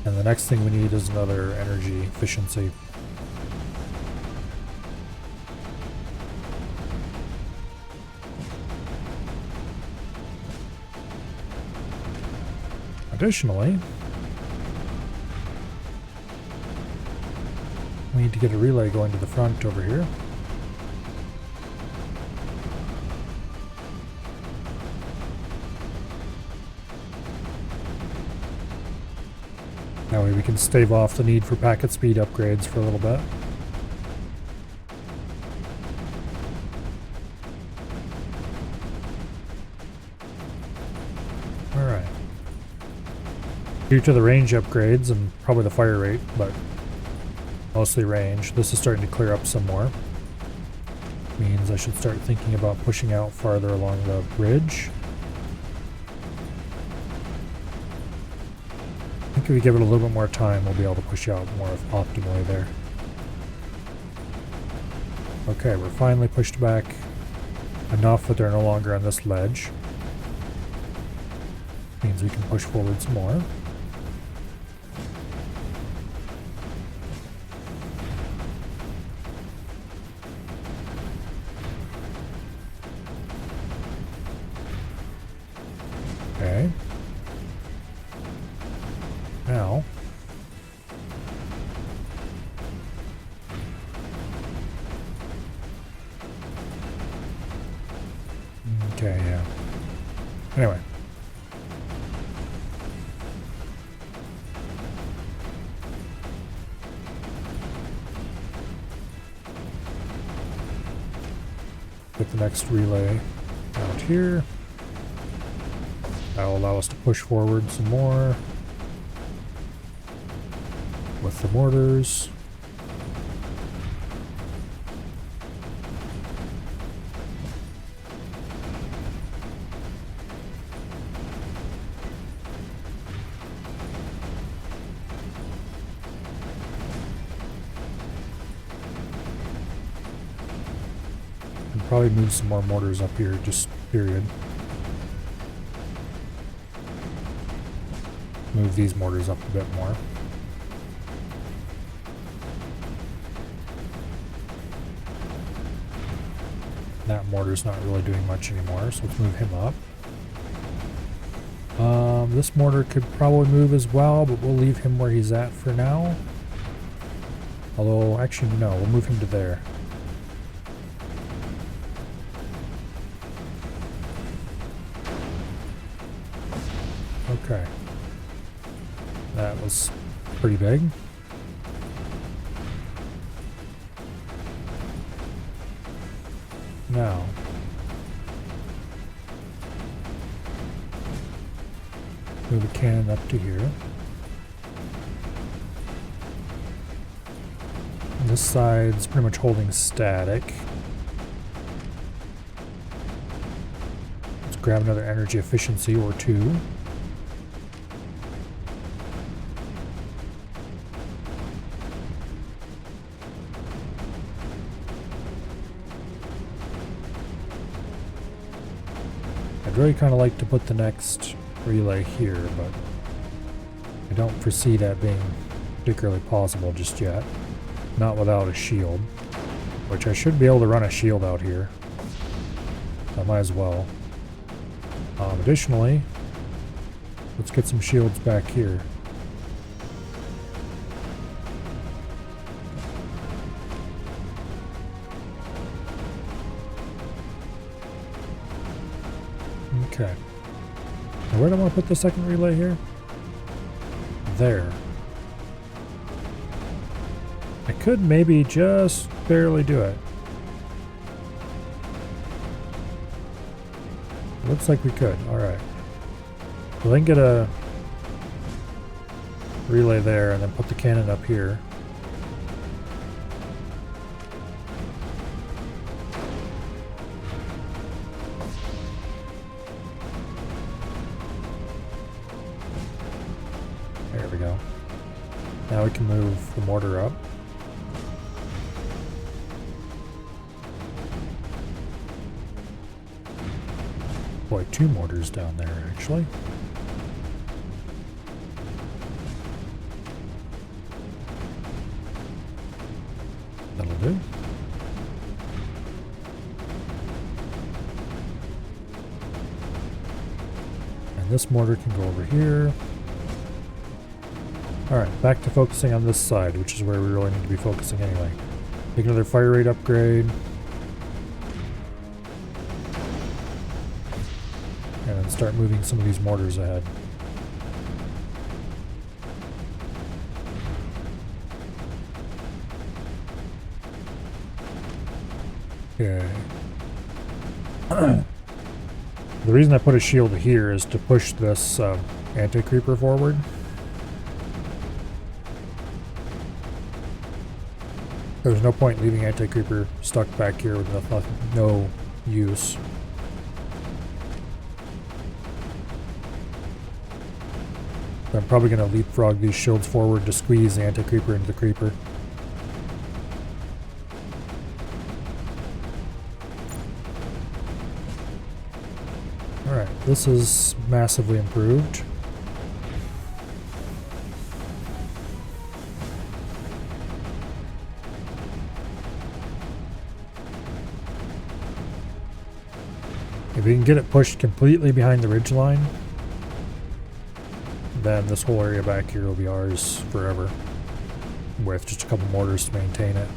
And the next thing we need is another energy efficiency. Additionally, we need to get a relay going to the front over here. That way we can stave off the need for packet speed upgrades for a little bit. Alright. Due to the range upgrades and probably the fire rate, but mostly range, this is starting to clear up some more. Means I should start thinking about pushing out farther along the ridge. I think if we give it a little bit more time, we'll be able to push out more optimally there. Okay, we're finally pushed back enough that they're no longer on this ledge. Means we can push forward some more. Okay. Now, okay, yeah. Anyway. Get the next relay out here. That'll allow us to push forward some more with the mortars. And probably move some more mortars up here, just period. Move these mortars up a bit more. That mortar's not really doing much anymore, so let's move him up. This mortar could probably move as well, but we'll leave him where he's at for now. Although, actually no, we'll move him to there. Okay. That was pretty big. Now, Move a cannon up to here. And this side's pretty much holding static. Let's grab another energy efficiency or two. I'd really kind of like to put the next relay here, but I don't foresee that being particularly possible just yet. Not without a shield, which I should be able to run a shield out here. I might as well. Additionally, let's get some shields back here. Okay. Now where do I want to put the second relay here? There. I could maybe just barely do it. Looks like we could. Alright. We'll then get a relay there and then put the cannon up here. There we go. Now we can move the mortar up. Boy, two mortars down there, actually. That'll do. And this mortar can go over here. Alright, back to focusing on this side, which is where we really need to be focusing anyway. Take another fire rate upgrade. And then start moving some of these mortars ahead. Okay. The reason I put a shield here is to push this anti-creeper forward. There's no point leaving anti-creeper stuck back here with no use. I'm probably going to leapfrog these shields forward to squeeze the anti-creeper into the creeper. Alright, this is massively improved. If we can get it pushed completely behind the ridgeline, then this whole area back here will be ours forever, with just a couple mortars to maintain it.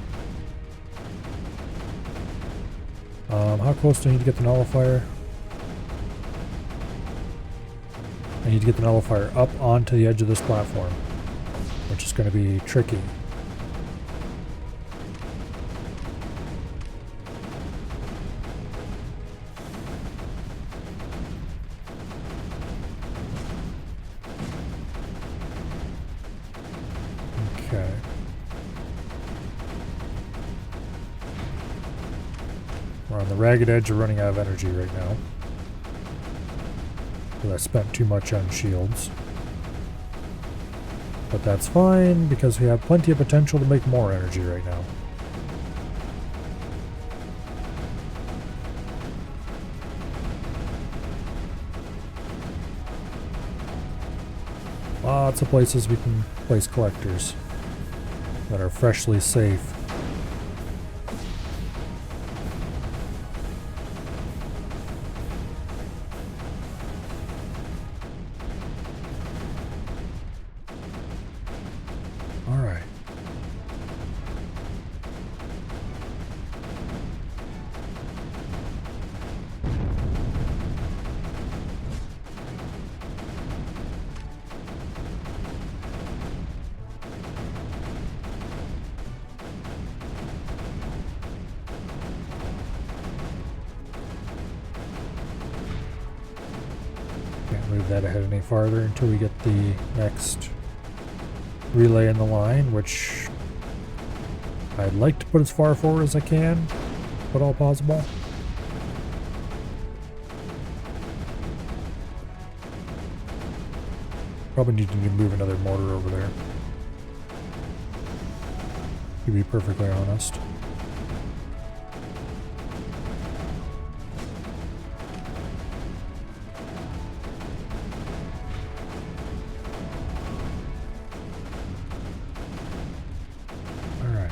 How close do I need to get the nullifier? I need to get the nullifier up onto the edge of this platform, which is going to be tricky. Okay. We're on the ragged edge of running out of energy right now. Because I spent too much on shields. But that's fine, because we have plenty of potential to make more energy right now. Lots of places we can place collectors that are freshly safe. All right. move that ahead any farther until we get the next relay in the line, which I'd like to put as far forward as I can, if at all possible. Probably need to move another mortar over there, to be perfectly honest. Alright.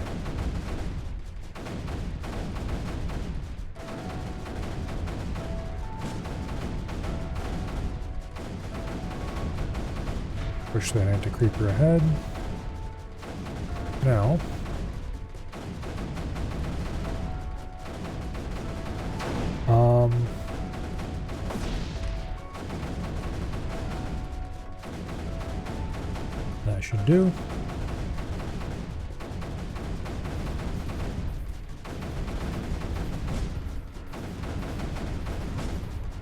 Push that anti-creeper ahead. Now, that should do.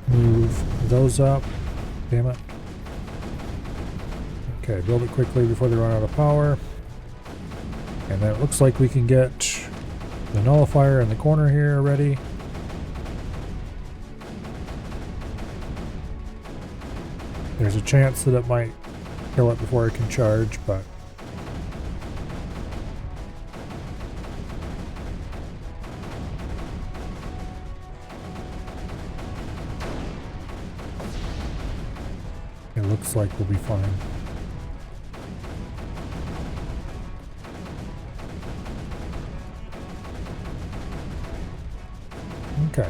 Move those up. Damn it. Okay, build it quickly before they run out of power. And then it looks like we can get the nullifier in the corner here ready. There's a chance that it might kill it before it can charge, but it looks like we'll be fine. Okay.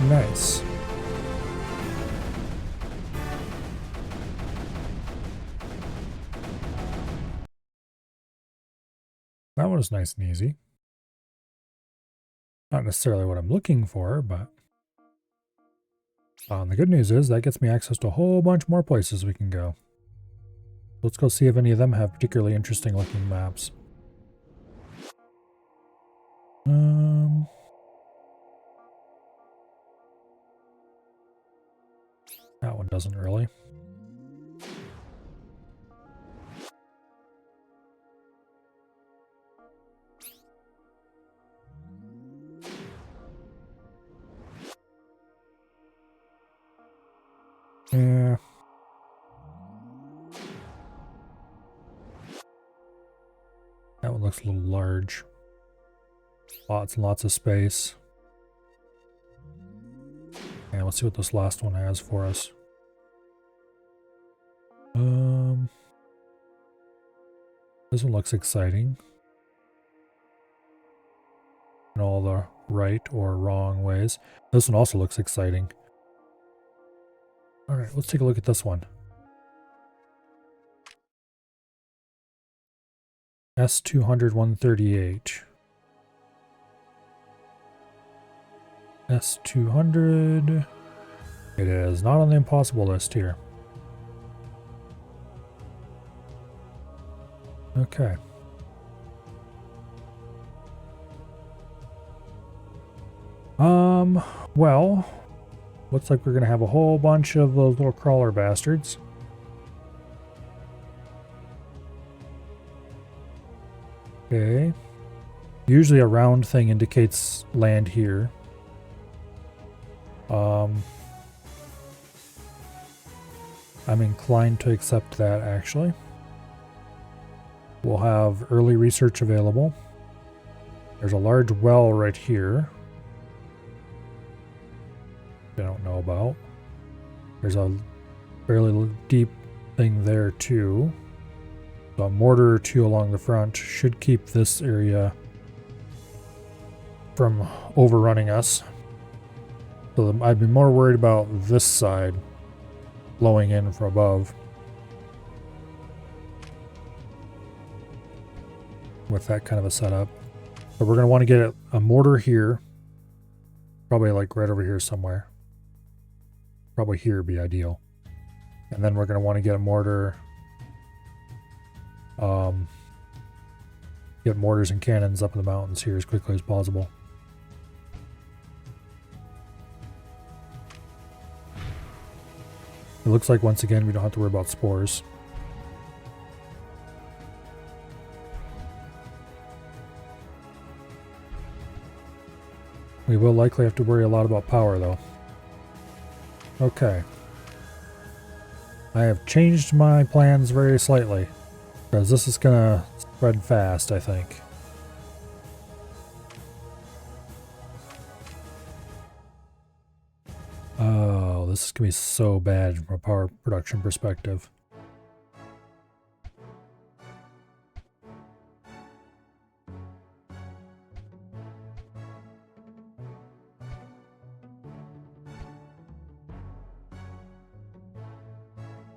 Nice. That one was nice and easy. Not necessarily what I'm looking for, but the good news is that gets me access to a whole bunch more places we can go. Let's go see if any of them have particularly interesting looking maps. That one doesn't really. Yeah. That one looks a little large. Lots and lots of space. And let's see what this last one has for us. This one looks exciting. In all the right or wrong ways. This one also looks exciting. Alright, let's take a look at this one. S200 138. S200. It is not on the impossible list here. Okay. Well, looks like we're gonna have a whole bunch of those little crawler bastards. Okay. Usually a round thing indicates land here. I'm inclined to accept that, actually. We'll have early research available. There's a large well right here. I don't know about. There's a fairly deep thing there too. So a mortar or two along the front should keep this area from overrunning us. So I'd be more worried about this side blowing in from above with that kind of a setup. So we're going to want to get a mortar here. Probably like right over here somewhere. Probably here would be ideal. And then we're going to want to get a mortar. Get mortars and cannons up in the mountains here as quickly as possible. It looks like once again we don't have to worry about spores. We will likely have to worry a lot about power though. Okay. I have changed my plans very slightly because this is gonna spread fast, I think. Oh, this is gonna be so bad from a power production perspective.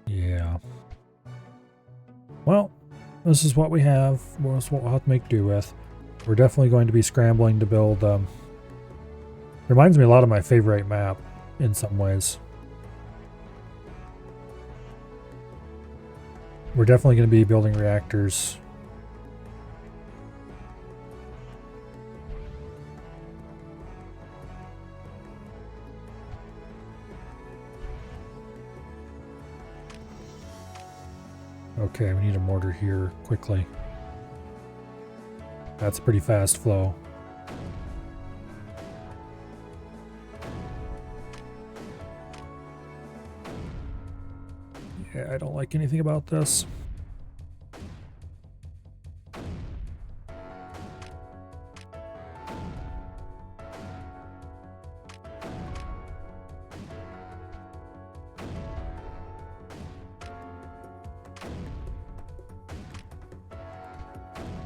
Yeah. Well, this is what we have. This is what we'll have to make do with. We're definitely going to be scrambling to build. Reminds me a lot of my favorite map in some ways. We're definitely going to be building reactors. Okay, we need a mortar here quickly. That's a pretty fast flow. Yeah, I don't like anything about this.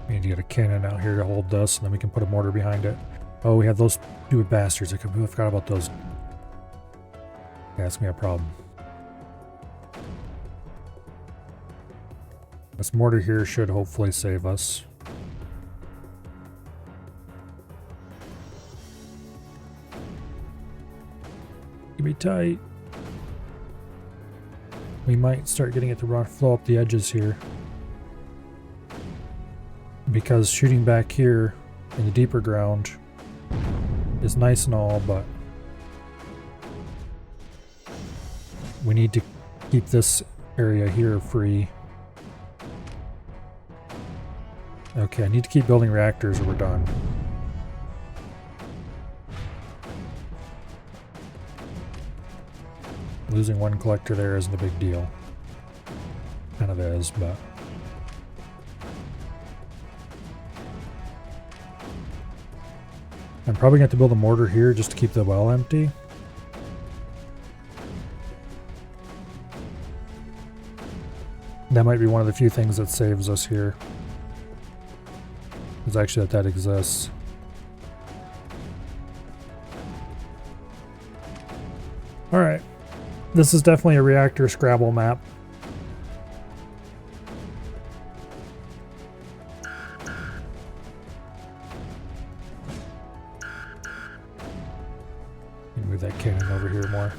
We need to get a cannon out here to hold this, and then we can put a mortar behind it. Oh, we have those stupid bastards. I forgot about those. Yeah, that's gonna be a problem. This mortar here should hopefully save us. Give me tight. We might start getting it to run flow up the edges here. Because shooting back here in the deeper ground is nice and all, but we need to keep this area here free. Okay, I need to keep building reactors or we're done. Losing one collector there isn't a big deal. Kind of is, but... I'm probably going to have to build a mortar here just to keep the well empty. That might be one of the few things that saves us here. Is actually that exists. Alright. This is definitely a reactor Scrabble map. Move that cannon over here more.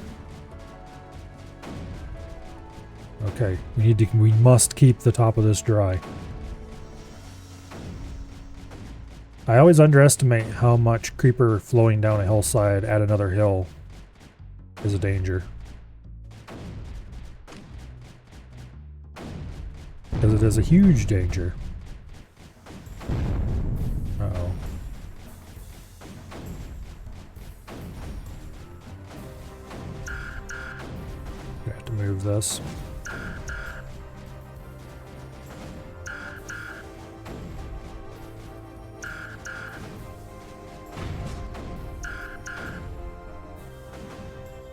Okay, we must keep the top of this dry. I always underestimate how much creeper flowing down a hillside at another hill is a danger. Because it is a huge danger. Uh-oh. I have to move this.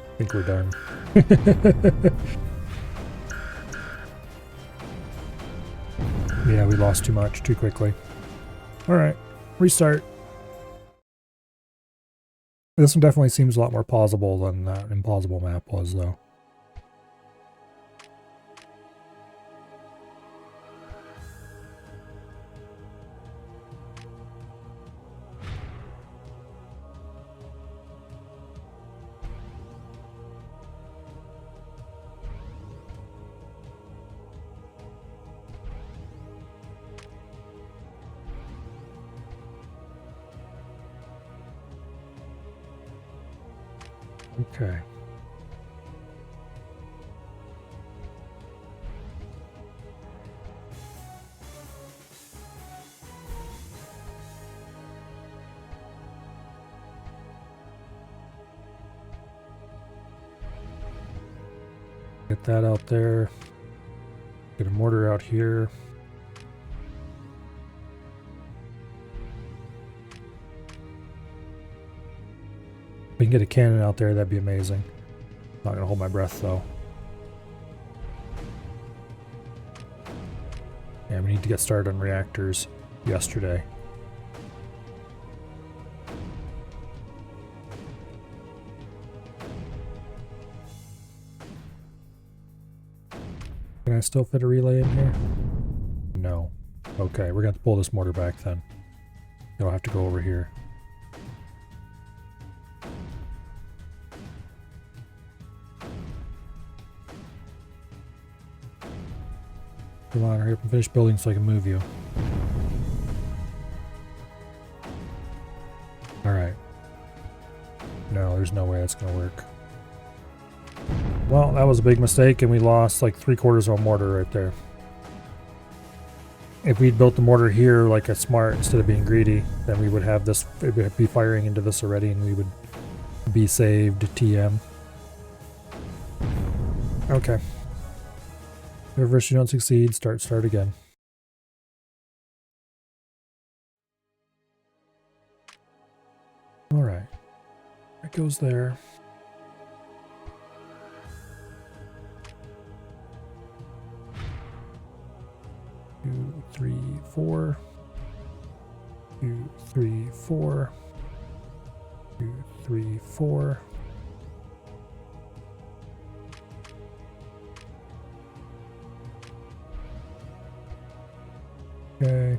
I think we're done. Yeah, we lost too much too quickly. Alright, restart. This one definitely seems a lot more plausible than that implausible map was, though. Okay. Get that out there. Get a mortar out here. If we can get a cannon out there, that'd be amazing. Not gonna hold my breath though. Yeah, we need to get started on reactors yesterday. Can I still fit a relay in here? No. Okay, we're gonna have to pull this mortar back then. It'll have to go over here. Come on, hurry up and finish building so I can move you. Alright. No, there's no way that's gonna work. Well, that was a big mistake, and we lost like 3/4 of a mortar right there. If we'd built the mortar here like a smart instead of being greedy, then we would have this, it would be firing into this already, and we would be saved TM. Okay. If first you don't succeed, start again. Alright. That goes there. Two, three, four. 2, 3, 4. 2, 3, 4. Okay.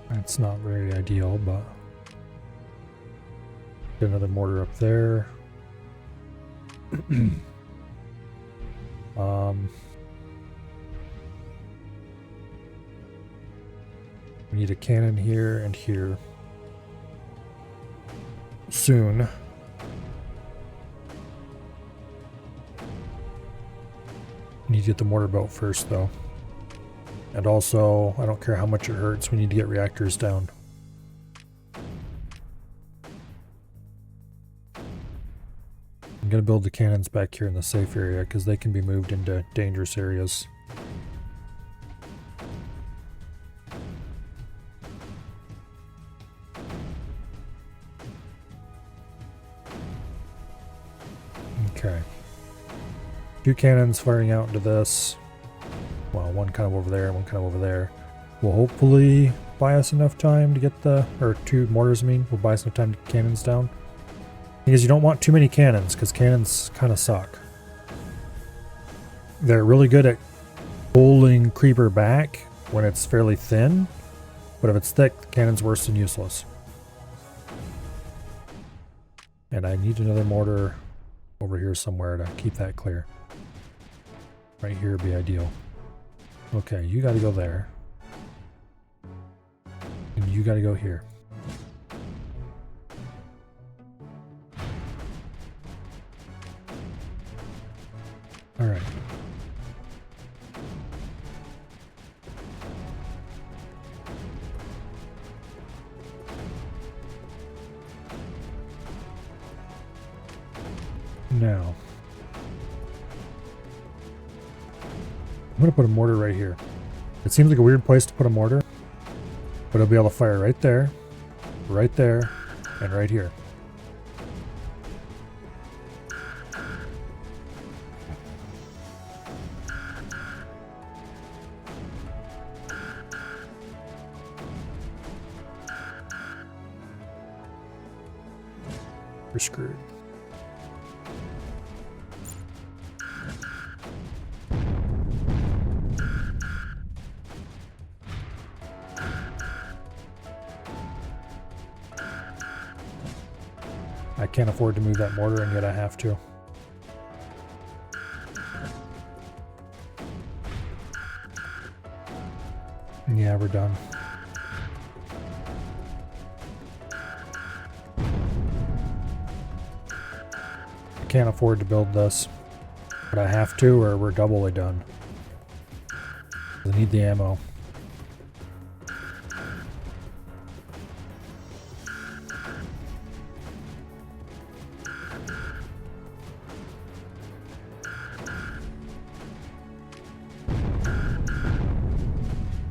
That's not very ideal, but get another mortar up there. We need a cannon here and here soon. Need to get the mortar built first, though. And also, I don't care how much it hurts, we need to get reactors down. I'm going to build the cannons back here in the safe area because they can be moved into dangerous areas. Okay. 2 cannons firing out into this. Well, one kind of over there, one kind of over there. Will hopefully buy us enough time to get the, or 2 mortars I mean, will buy us enough time to get cannons down. Because you don't want too many cannons, because cannons kind of suck. They're really good at pulling creeper back when it's fairly thin, but if it's thick, the cannon's worse than useless. And I need another mortar over here somewhere to keep that clear. Right here would be ideal. Okay, you gotta go there. And you gotta go here. Alright. Now, I'm going to put a mortar right here. It seems like a weird place to put a mortar, but it'll be able to fire right there, and right here. We're screwed. I can't afford to move that mortar, and yet I have to. Yeah, we're done. I can't afford to build this, but I have to, or we're doubly done. I need the ammo.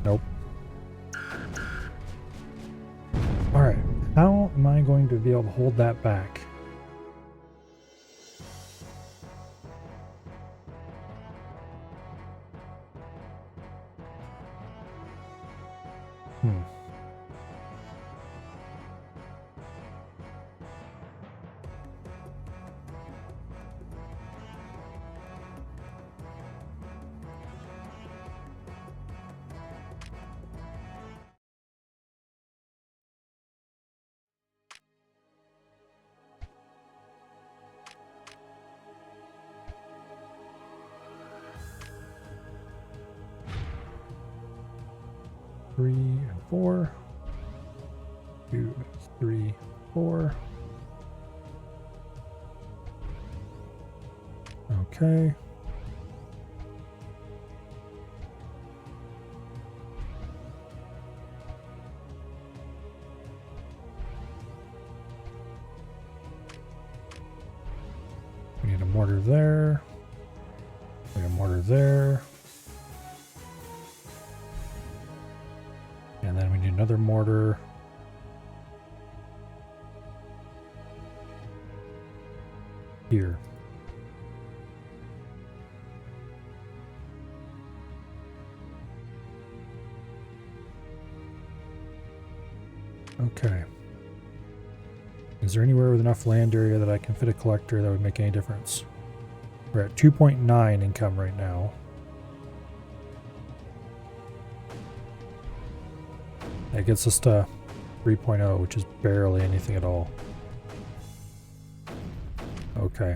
Nope. Alright, how am I going to be able to hold that back? Three and 4. 2, 3, 4. Okay. We need a mortar there. We need a mortar there. And then we need another mortar here. Okay. Is there anywhere with enough land area that I can fit a collector that would make any difference? We're at 2.9 income right now. That gets us to 3.0, which is barely anything at all. Okay.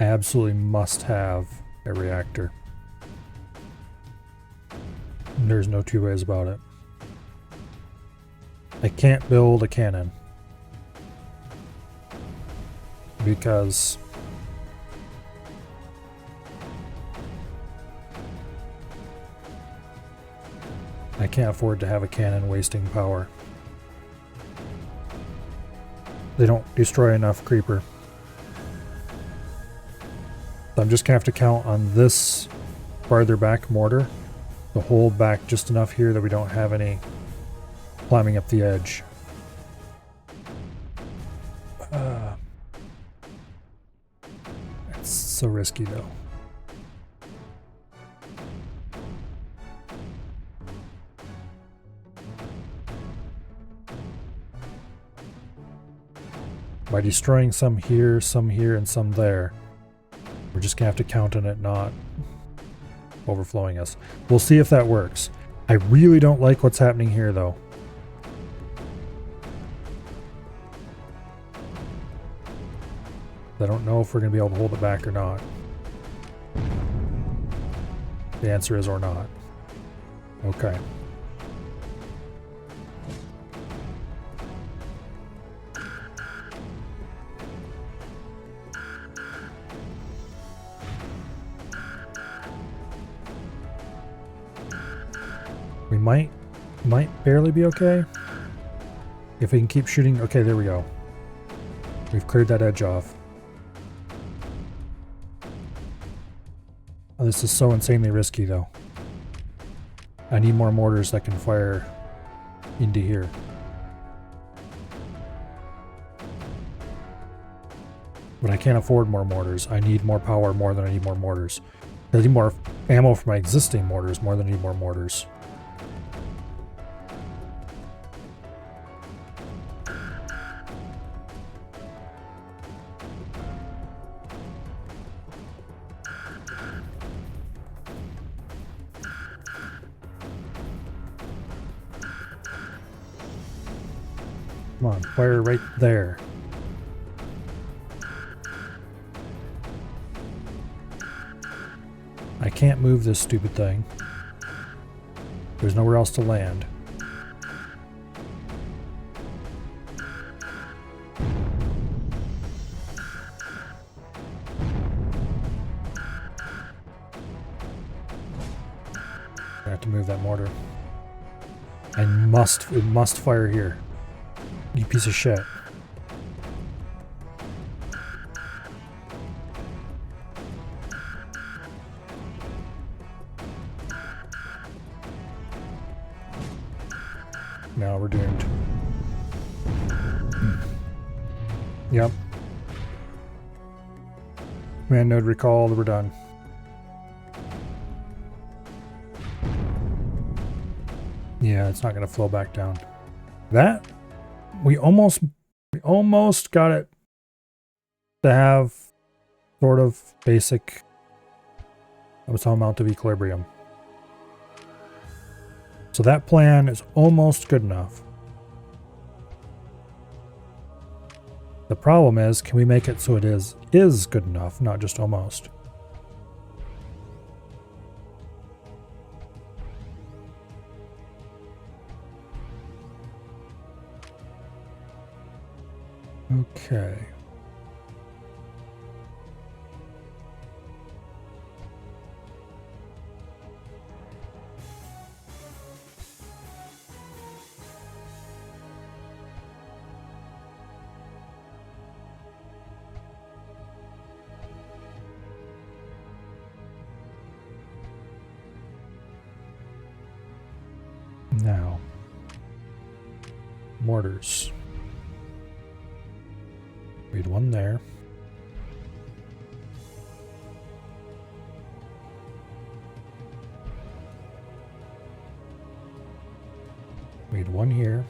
I absolutely must have a reactor. There's no two ways about it. I can't build a cannon because I can't afford to have a cannon wasting power. They don't destroy enough creeper. So I'm just gonna have to count on this farther back mortar to hold back just enough here that we don't have any climbing up the edge. It's so risky though. By destroying some here, and some there, we're just gonna have to count on it not overflowing us. We'll see if that works. I really don't like what's happening here though. I don't know if we're gonna be able to hold it back or not. The answer is or not. Okay. We might barely be okay. If we can keep shooting. Okay, there we go. We've cleared that edge off. Oh, this is so insanely risky though. I need more mortars that can fire into here. But I can't afford more mortars. I need more power more than I need more mortars. I need more ammo for my existing mortars more than I need more mortars. Come on, fire right there. I can't move this stupid thing. There's nowhere else to land. I have to move that mortar. It must fire here. You piece of shit. Now we're doomed. Yep. Command node recalled, we're done. Yeah, it's not going to flow back down. That, we almost got it to have sort of basic amount of equilibrium. So that plan is almost good enough. The problem is, can we make it so it is good enough, not just almost? Okay. Now, mortars. We had one there. We had one here.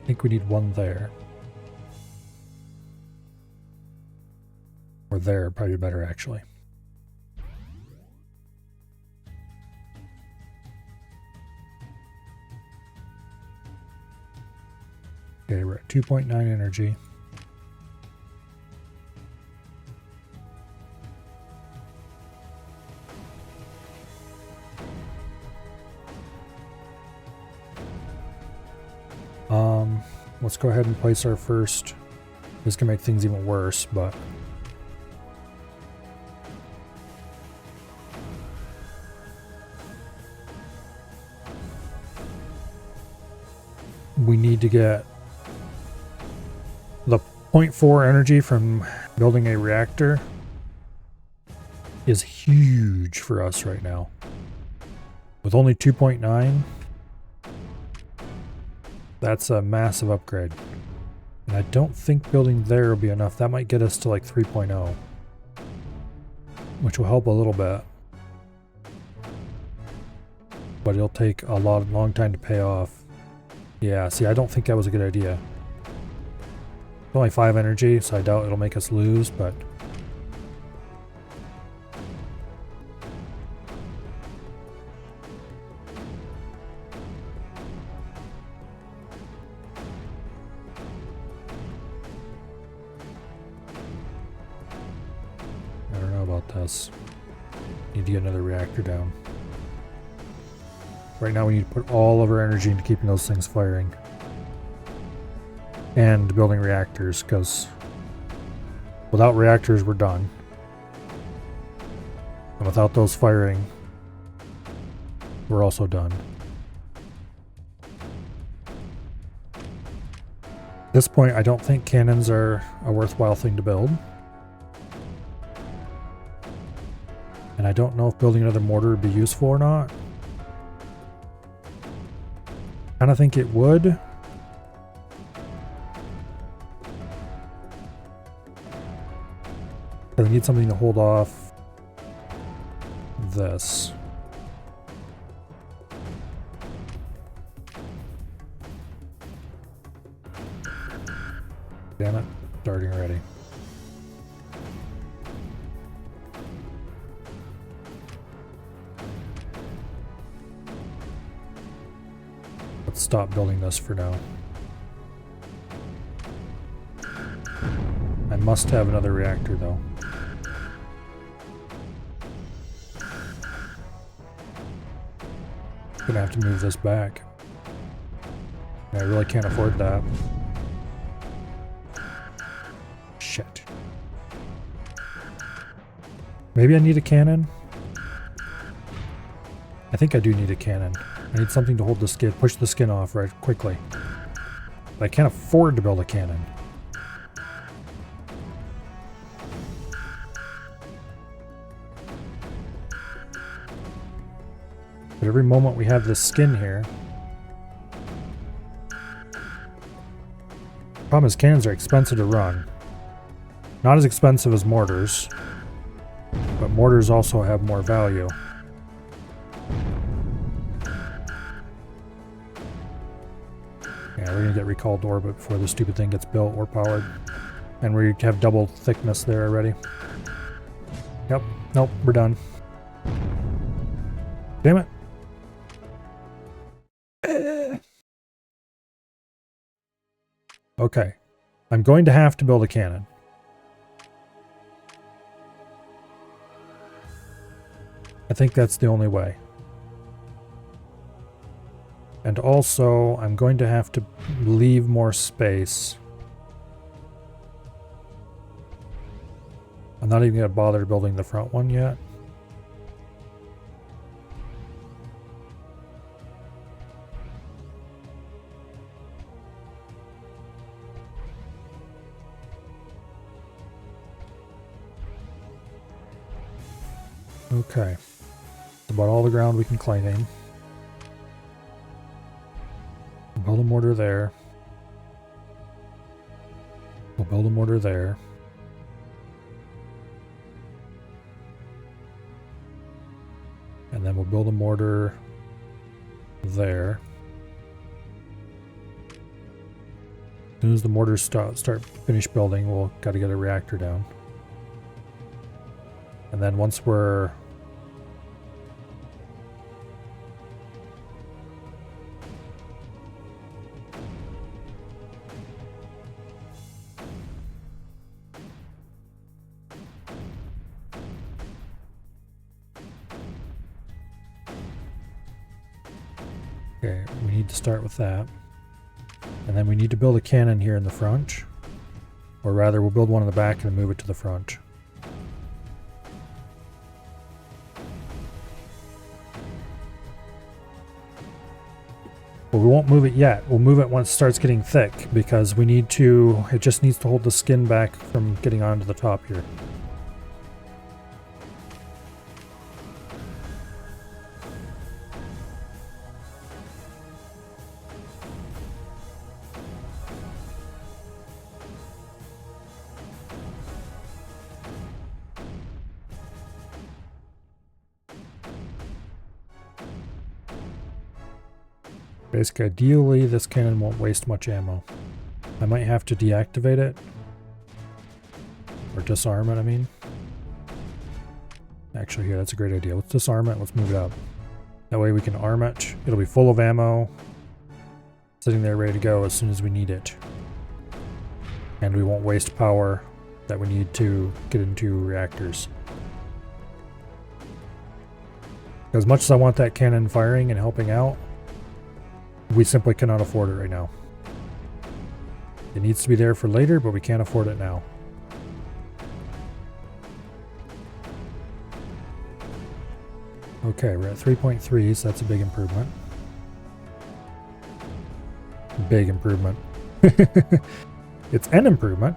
I think we need one there. Or there, probably better actually. Okay, we're at 2.9 energy. Let's go ahead and place our first. This can make things even worse, but we need to get the 0.4 energy from building a reactor is huge for us right now. With only 2.9, that's a massive upgrade. And I don't think building there will be enough. That might get us to like 3.0, which will help a little bit. But it'll take a long time to pay off. Yeah, see, I don't think that was a good idea. It's only 5 energy, so I doubt it'll make us lose, but I don't know about this. Need to get another reactor down. Right now we need to put all of our energy into keeping those things firing. And building reactors, because without reactors we're done. And without those firing, we're also done. At this point, I don't think cannons are a worthwhile thing to build. And I don't know if building another mortar would be useful or not. I kind of think it would. I need something to hold off this. Damn it, starting already. stop building this for now. I must have another reactor though. Gonna have to move this back. I really can't afford that. Shit. Maybe I need a cannon? I think I do need a cannon. I need something to hold the skin, push the skin off right quickly. But I can't afford to build a cannon. But every moment we have this skin here. Problem is cannons are expensive to run. Not as expensive as mortars, but mortars also have more value. Yeah, we're gonna get recalled to orbit before the stupid thing gets built or powered. And we have double thickness there already. Yep, nope, we're done. Damn it. Okay, I'm going to have to build a cannon. I think that's the only way. And also, I'm going to have to leave more space. I'm not even going to bother building the front one yet. Okay. That's about all the ground we can claim. Build a mortar there. We'll build a mortar there. And then we'll build a mortar there. As soon as the mortars finish building, we'll got to get a reactor down. And then once we're okay, we need to start with that. And then we need to build a cannon here in the front. Or rather, we'll build one in the back and move it to the front. But we won't move it yet. We'll move it once it starts getting thick because we need to, it just needs to hold the skin back from getting onto the top here. Basically, ideally, this cannon won't waste much ammo. I might have to deactivate it. Or disarm it, I mean. Actually, yeah, that's a great idea. Let's disarm it. Let's move it up. That way we can arm it. It'll be full of ammo. Sitting there ready to go as soon as we need it. And we won't waste power that we need to get into reactors. As much as I want that cannon firing and helping out, we simply cannot afford it right now. It needs to be there for later, but we can't afford it now. Okay, we're at 3.3, so that's a big improvement. Big improvement. It's an improvement.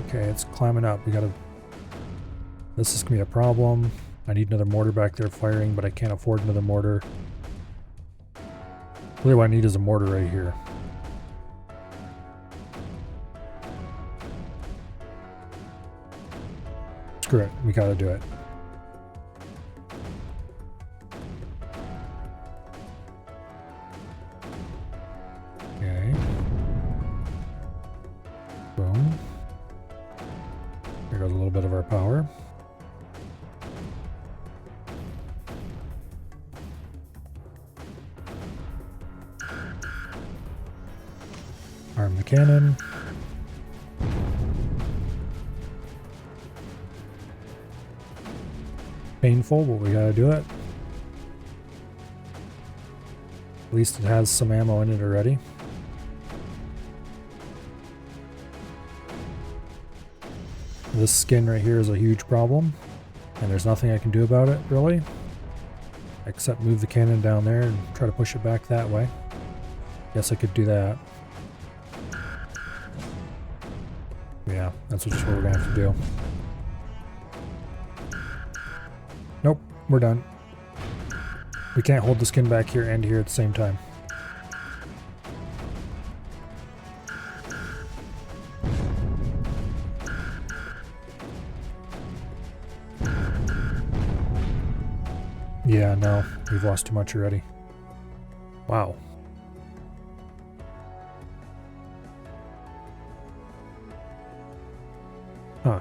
Okay, it's climbing up. We gotta... This is gonna be a problem. I need another mortar back there firing, but I can't afford another mortar. Really what I need is a mortar right here. Screw it, we gotta do it. Okay. Boom. There goes a little bit of our power. Arm the cannon. Painful, but we gotta do it. At least it has some ammo in it already. This skin right here is a huge problem, and there's nothing I can do about it, really. Except move the cannon down there and try to push it back that way. Guess I could do that. Yeah, that's just what we're gonna have to do. Nope, we're done. We can't hold the skin back here and here at the same time. Yeah, no, we've lost too much already. Wow. Huh.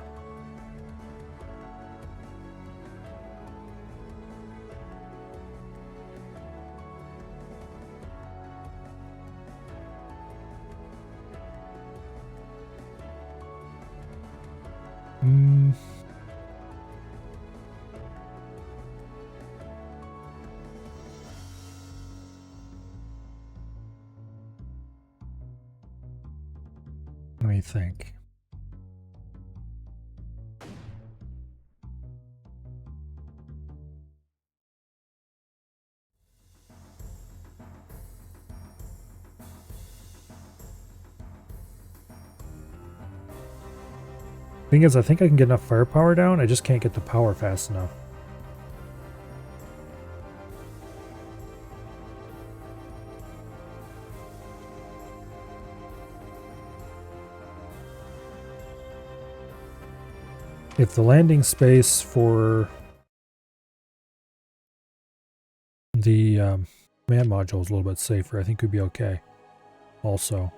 Let me think. Thing is, I think I can get enough firepower down, I just can't get the power fast enough. If the landing space for the command module is a little bit safer, I think we'd be okay. Also.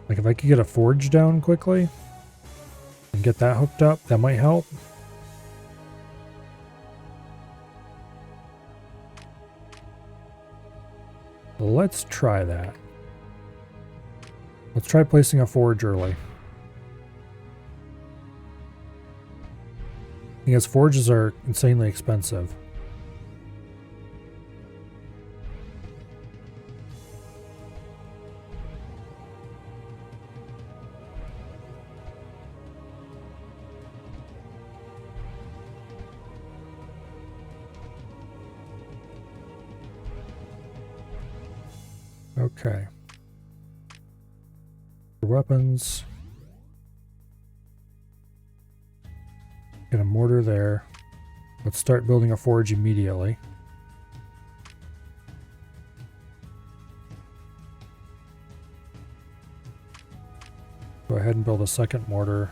Like if I could get a forge down quickly and get that hooked up, that might help. Let's try that. Let's try placing a forge early. Because forges are insanely expensive. Okay. For weapons. Get a mortar there. Let's start building a forge immediately. Go ahead and build a second mortar.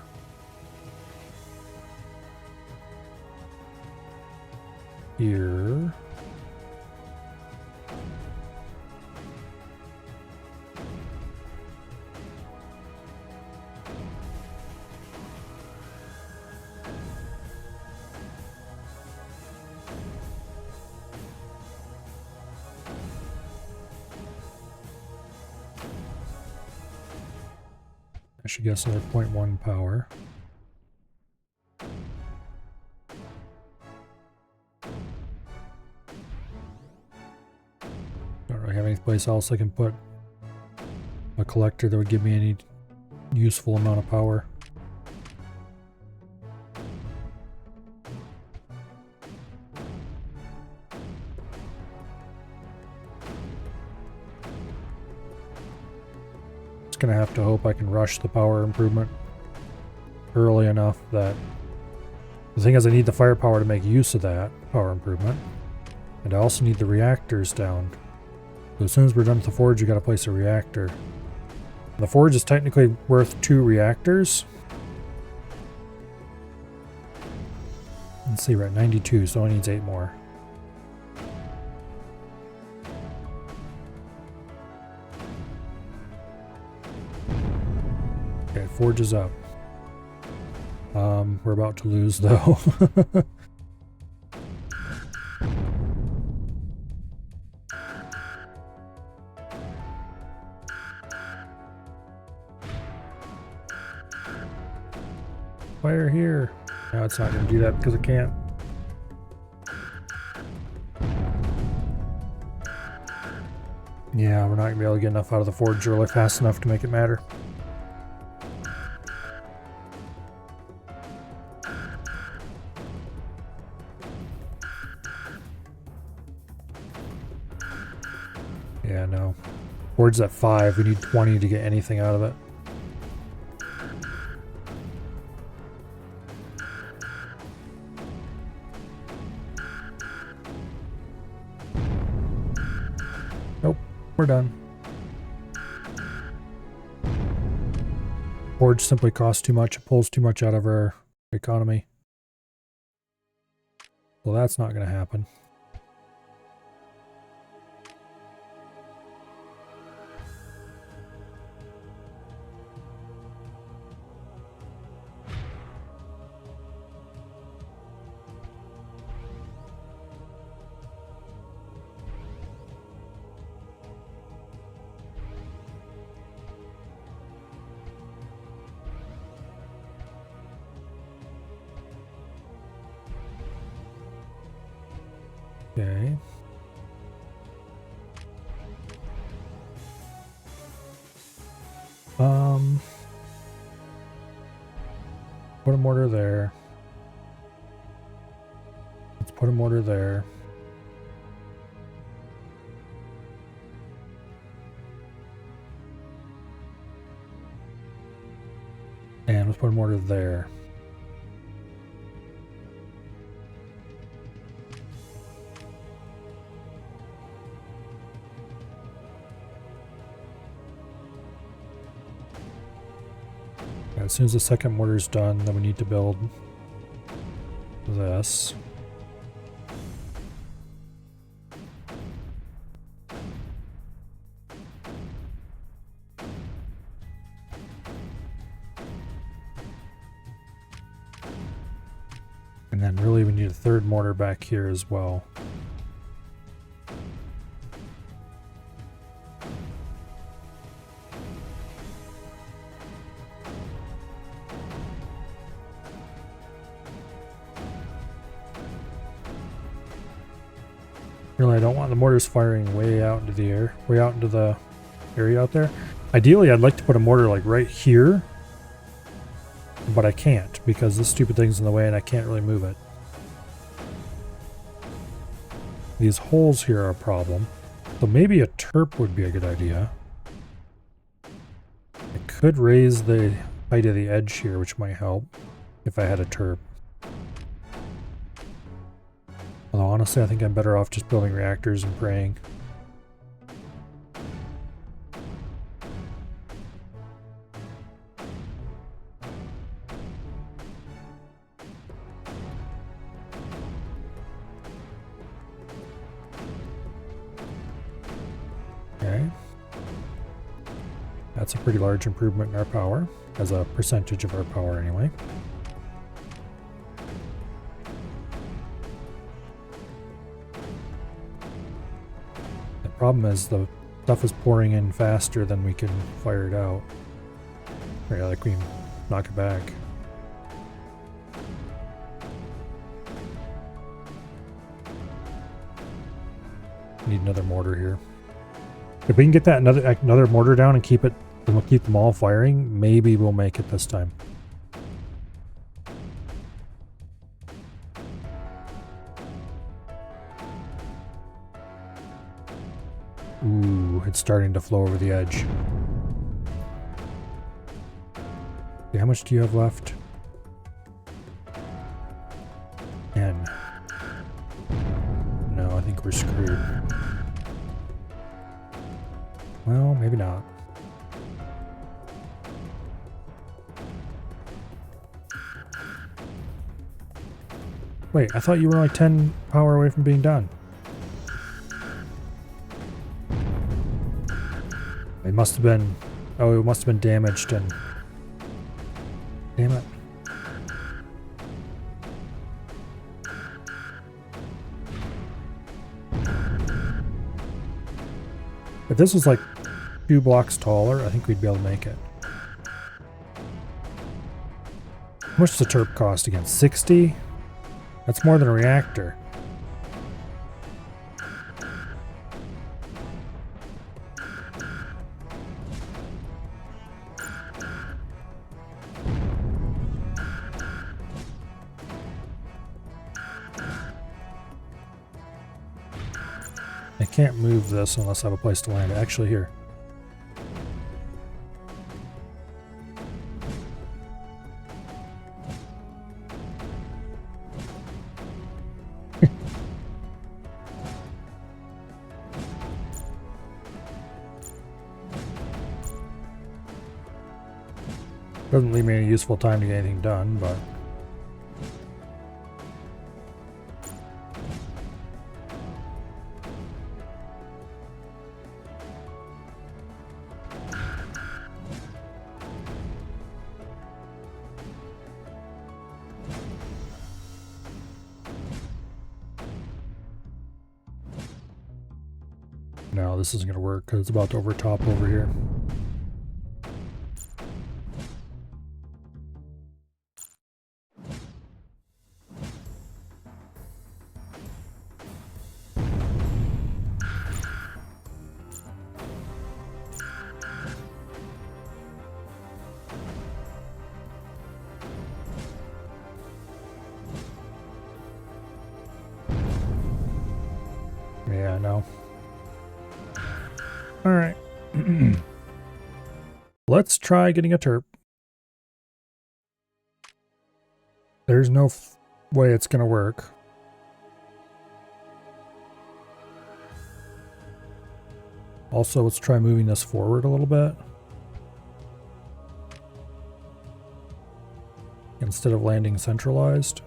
Here. I should guess another 0.1 power. Don't really have any place else I can put a collector that would give me any useful amount of power. Gonna have to hope I can rush the power improvement early enough that the thing is I need the firepower to make use of that power improvement, and I also need the reactors down. So as soon as we're done with the forge, you gotta place a reactor. The forge is technically worth 2 reactors. Let's see, we're at 92, so it needs 8 more. Okay, forge is up. We're about to lose though. Fire here. No, it's not going to do that because it can't. Yeah, we're not going to be able to get enough out of the forge really fast enough to make it matter. Yeah, no. Forge's at 5. We need 20 to get anything out of it. Nope, we're done. Forge simply costs too much. It pulls too much out of our economy. Well, that's not going to happen. Okay. Put a mortar there. Let's put a mortar there. And let's put a mortar there. As soon as the second mortar is done, then we need to build this. And then really we need a third mortar back here as well. Really, I don't want the mortars firing way out into the air, way out into the area out there. Ideally, I'd like to put a mortar like right here, but I can't because this stupid thing's in the way and I can't really move it. These holes here are a problem, so maybe a terp would be a good idea. I could raise the height of the edge here, which might help if I had a terp. Although honestly, I think I'm better off just building reactors and praying. Okay. That's a pretty large improvement in our power, as a percentage of our power anyway. Problem is the stuff is pouring in faster than we can fire it out. Right, like we can knock it back. Need another mortar here. If we can get that another mortar down and keep it, and we'll keep them all firing, maybe we'll make it this time. Ooh, it's starting to flow over the edge. Okay, how much do you have left? 10. No, I think we're screwed. Well, maybe not. Wait, I thought you were only 10 power away from being done. It must have been... Oh, it must have been damaged and... Damn it. If this was like 2 blocks taller, I think we'd be able to make it. How much does the turp cost again? 60? That's more than a reactor. I can't move this unless I have a place to land it. Actually, here. Doesn't leave me any useful time to get anything done, but... No, this isn't going to work because it's about to overtop over here. Yeah, no. Alright. Let's try getting a terp. There's no way it's going to work. Also, let's try moving this forward a little bit. Instead of landing centralized.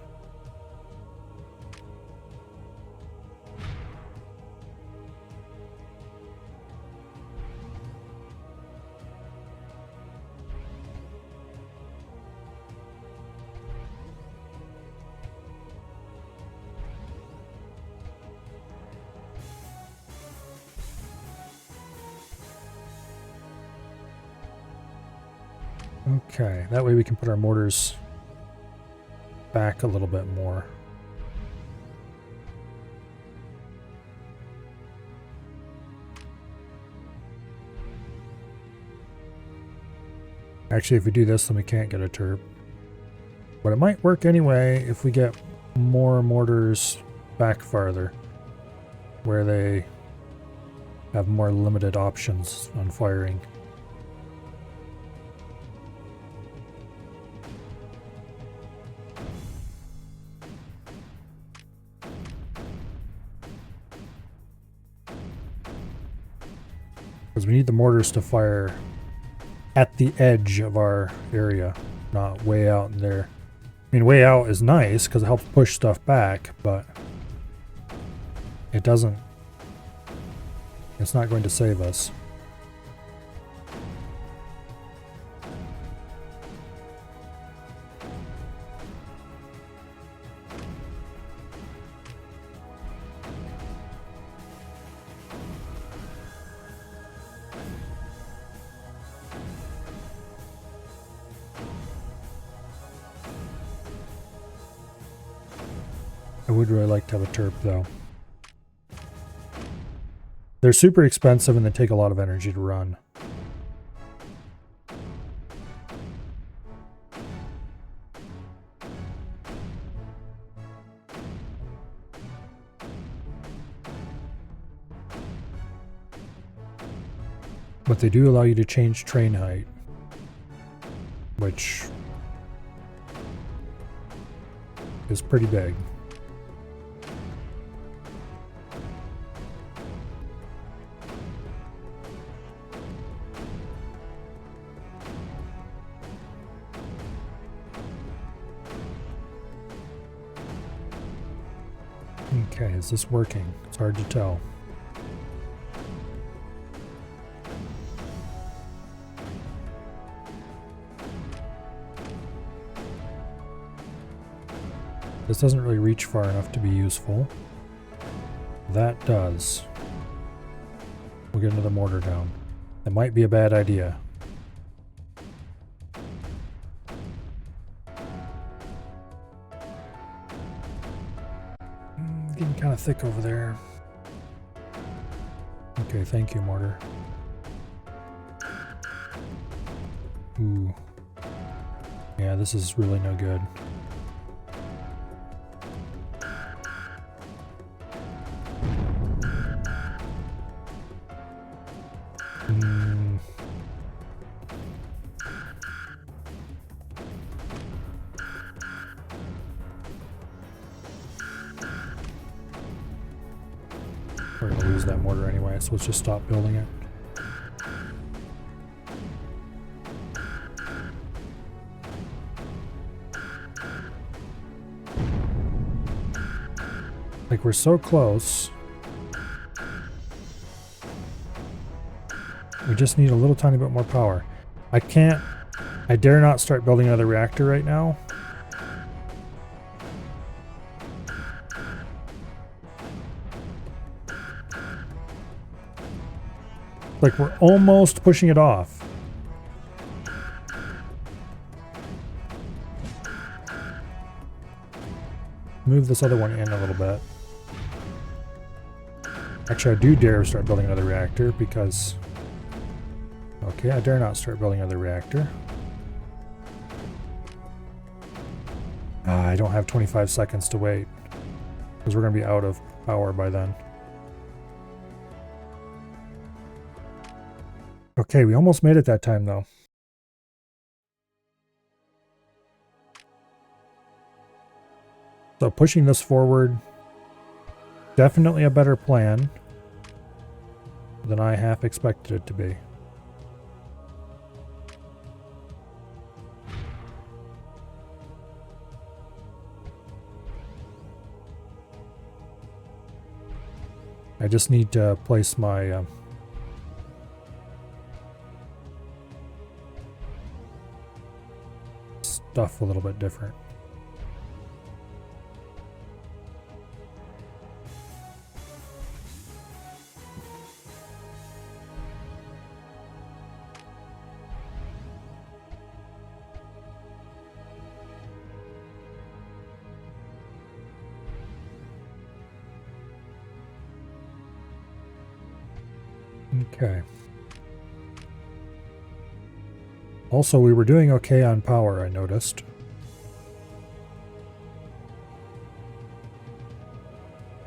Okay, that way we can put our mortars back a little bit more. Actually, if we do this, then we can't get a terp. But it might work anyway if we get more mortars back farther, where they have more limited options on firing. Because we need the mortars to fire at the edge of our area, not way out in there. I mean, way out is nice because it helps push stuff back, but it doesn't. It's not going to save us. I would really like to have a terp, though. They're super expensive and they take a lot of energy to run. But they do allow you to change train height, which is pretty big. Okay, is this working? It's hard to tell. This doesn't really reach far enough to be useful. That does. We'll get another mortar down. That might be a bad idea. Getting kind of thick over there. Okay, thank you, mortar. Ooh. Yeah, this is really no good. We're gonna lose that mortar anyway, so let's just stop building it. Like, we're so close. We just need a little tiny bit more power. I dare not start building another reactor right now. Like, we're almost pushing it off. Move this other one in a little bit. Actually, I do dare start building another reactor because... Okay, I dare not start building another reactor. I don't have 25 seconds to wait because we're going to be out of power by then. Okay, we almost made it that time though. So pushing this forward, definitely a better plan than I half expected it to be. I just need to place my stuff a little bit different. Okay. Also, we were doing okay on power, I noticed.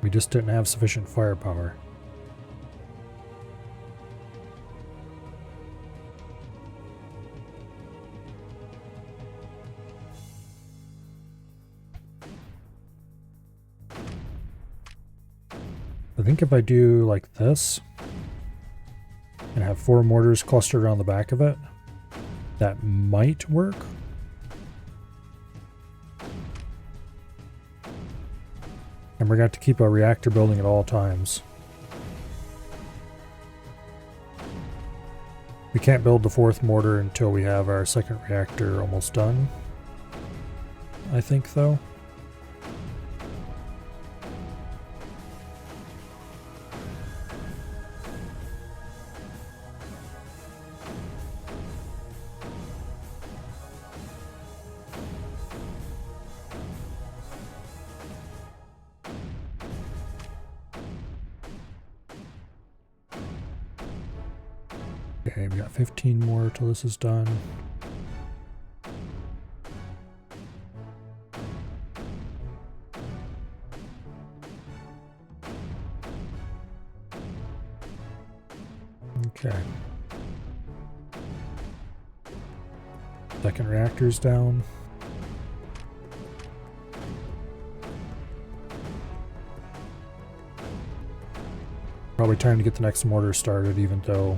We just didn't have sufficient firepower. I think if I do like this, and have 4 mortars clustered around the back of it, that might work. And we're going to have to keep a reactor building at all times. We can't build the 4th mortar until we have our 2nd reactor almost done, I think, though. Okay, we got 15 more till this is done. Okay. 2nd reactor's down. Probably time to get the next mortar started, even though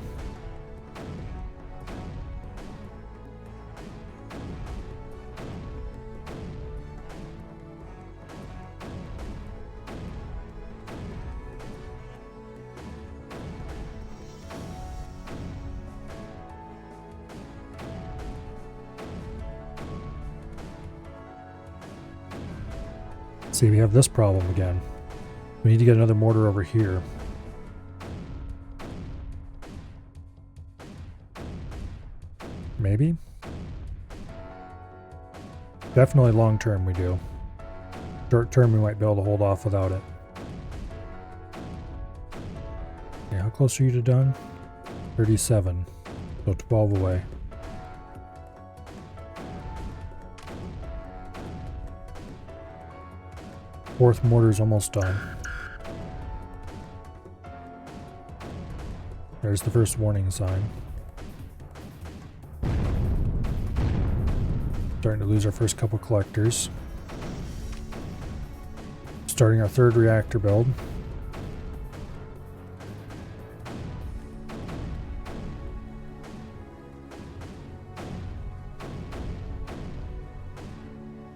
See, we have this problem again. We need to get another mortar over here. Maybe? Definitely long term we do. Short term we might be able to hold off without it. Yeah, how close are you to done? 37. So 12 away. Fourth mortar's almost done. There's the first warning sign. Starting to lose our first couple collectors. Starting our third reactor build.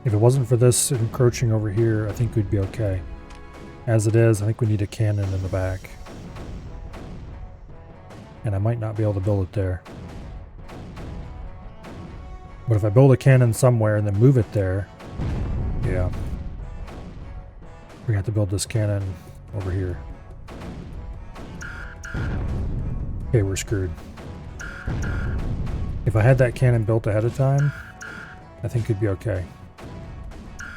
If it wasn't for this encroaching over here, I think we'd be okay. As it is, I think we need a cannon in the back. And I might not be able to build it there. But if I build a cannon somewhere and then move it there, yeah. We're gonna have to build this cannon over here. Okay, we're screwed. If I had that cannon built ahead of time, I think it'd be okay.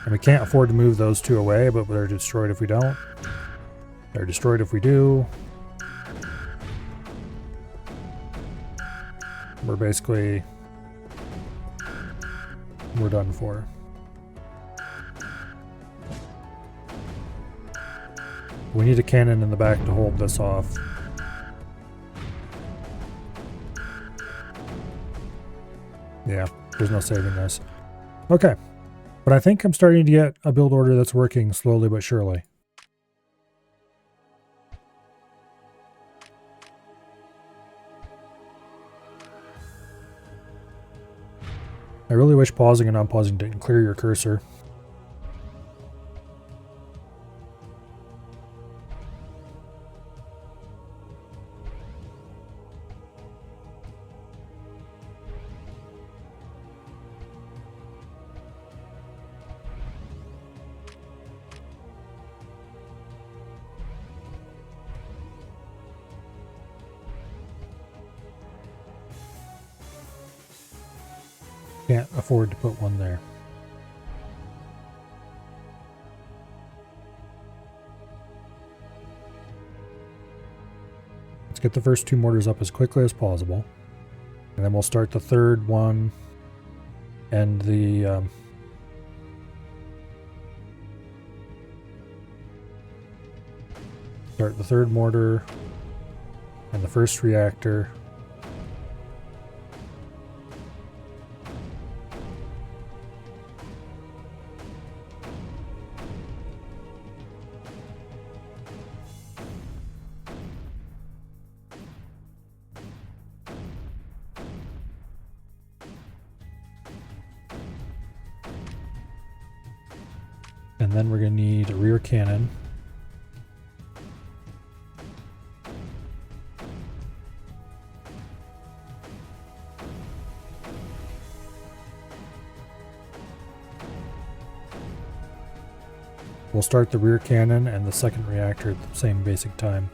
And we can't afford to move those two away, but they're destroyed if we don't. They're destroyed if we do. We're basically... we're done for. We need a cannon in the back to hold this off. Yeah, there's no saving this. Okay. But I think I'm starting to get a build order that's working slowly but surely. I really wish pausing and unpausing didn't clear your cursor. Can't afford to put one there. Let's get the first two mortars up as quickly as possible. And then we'll start the third one and the... start the third mortar and the first reactor. And then we're going to need a rear cannon. We'll start the rear cannon and the second reactor at the same basic time.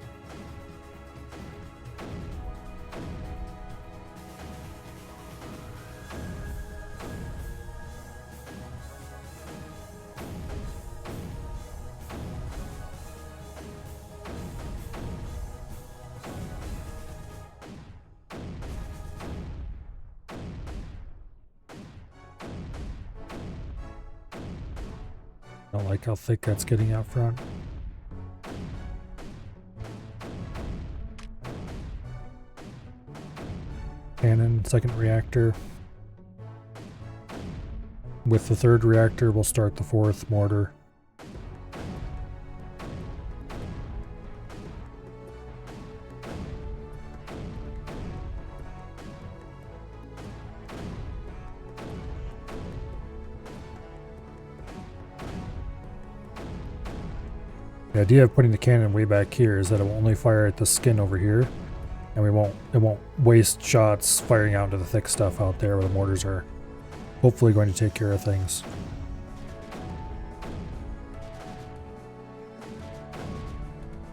I don't like how thick that's getting out front. Cannon, second reactor. With the third reactor, we'll start the fourth mortar. The idea of putting the cannon way back here is that it will only fire at the skin over here, and it won't waste shots firing out into the thick stuff out there where the mortars are hopefully going to take care of things.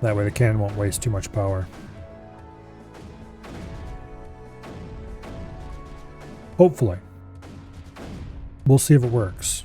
That way the cannon won't waste too much power. Hopefully. We'll see if it works.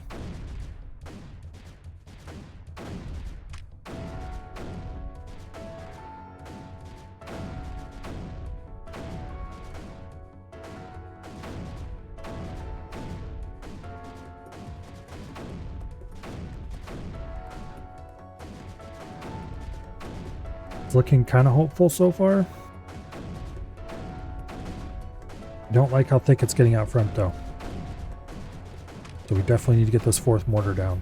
It's looking kind of hopeful so far. Don't like how thick it's getting out front though. So we definitely need to get this fourth mortar down.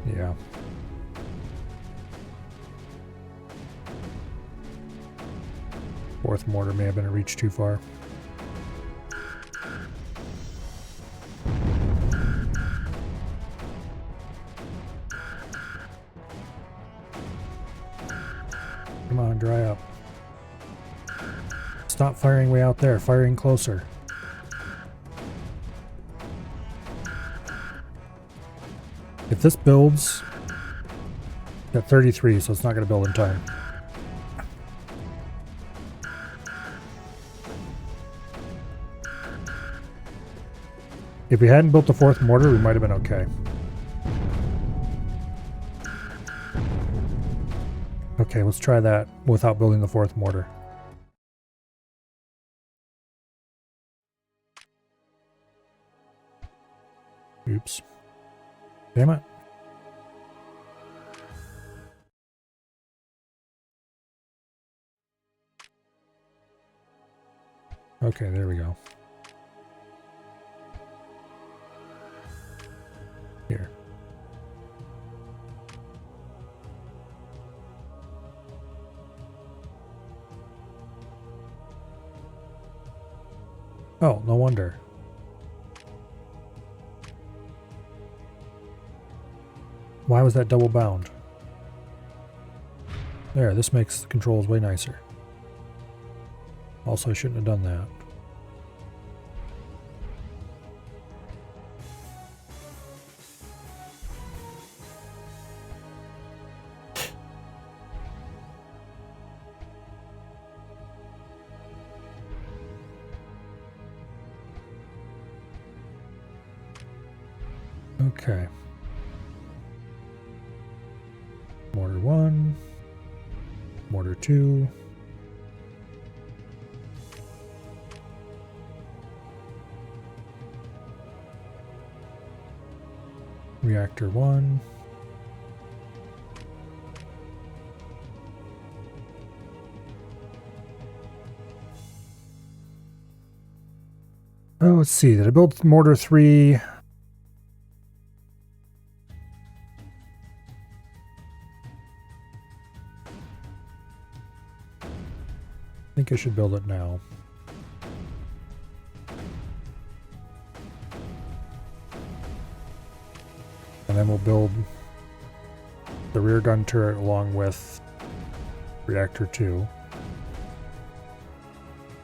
Yeah. Fourth mortar may have been a reach too far. Come on, dry up. Stop firing way out there, firing closer. If this builds at 33, so it's not going to build in time. If we hadn't built the fourth mortar, we might have been okay. Okay, let's try that without building the fourth mortar. Oops. Damn it. Okay, there we go. Here. Oh, no wonder. Why was that double bound? There, this makes the controls way nicer. Also, I shouldn't have done that. Okay. Mortar 1. Mortar 2. Reactor 1. Oh, let's see. Did I build mortar 3? I think I should build it now. And then we'll build the rear gun turret along with reactor 2.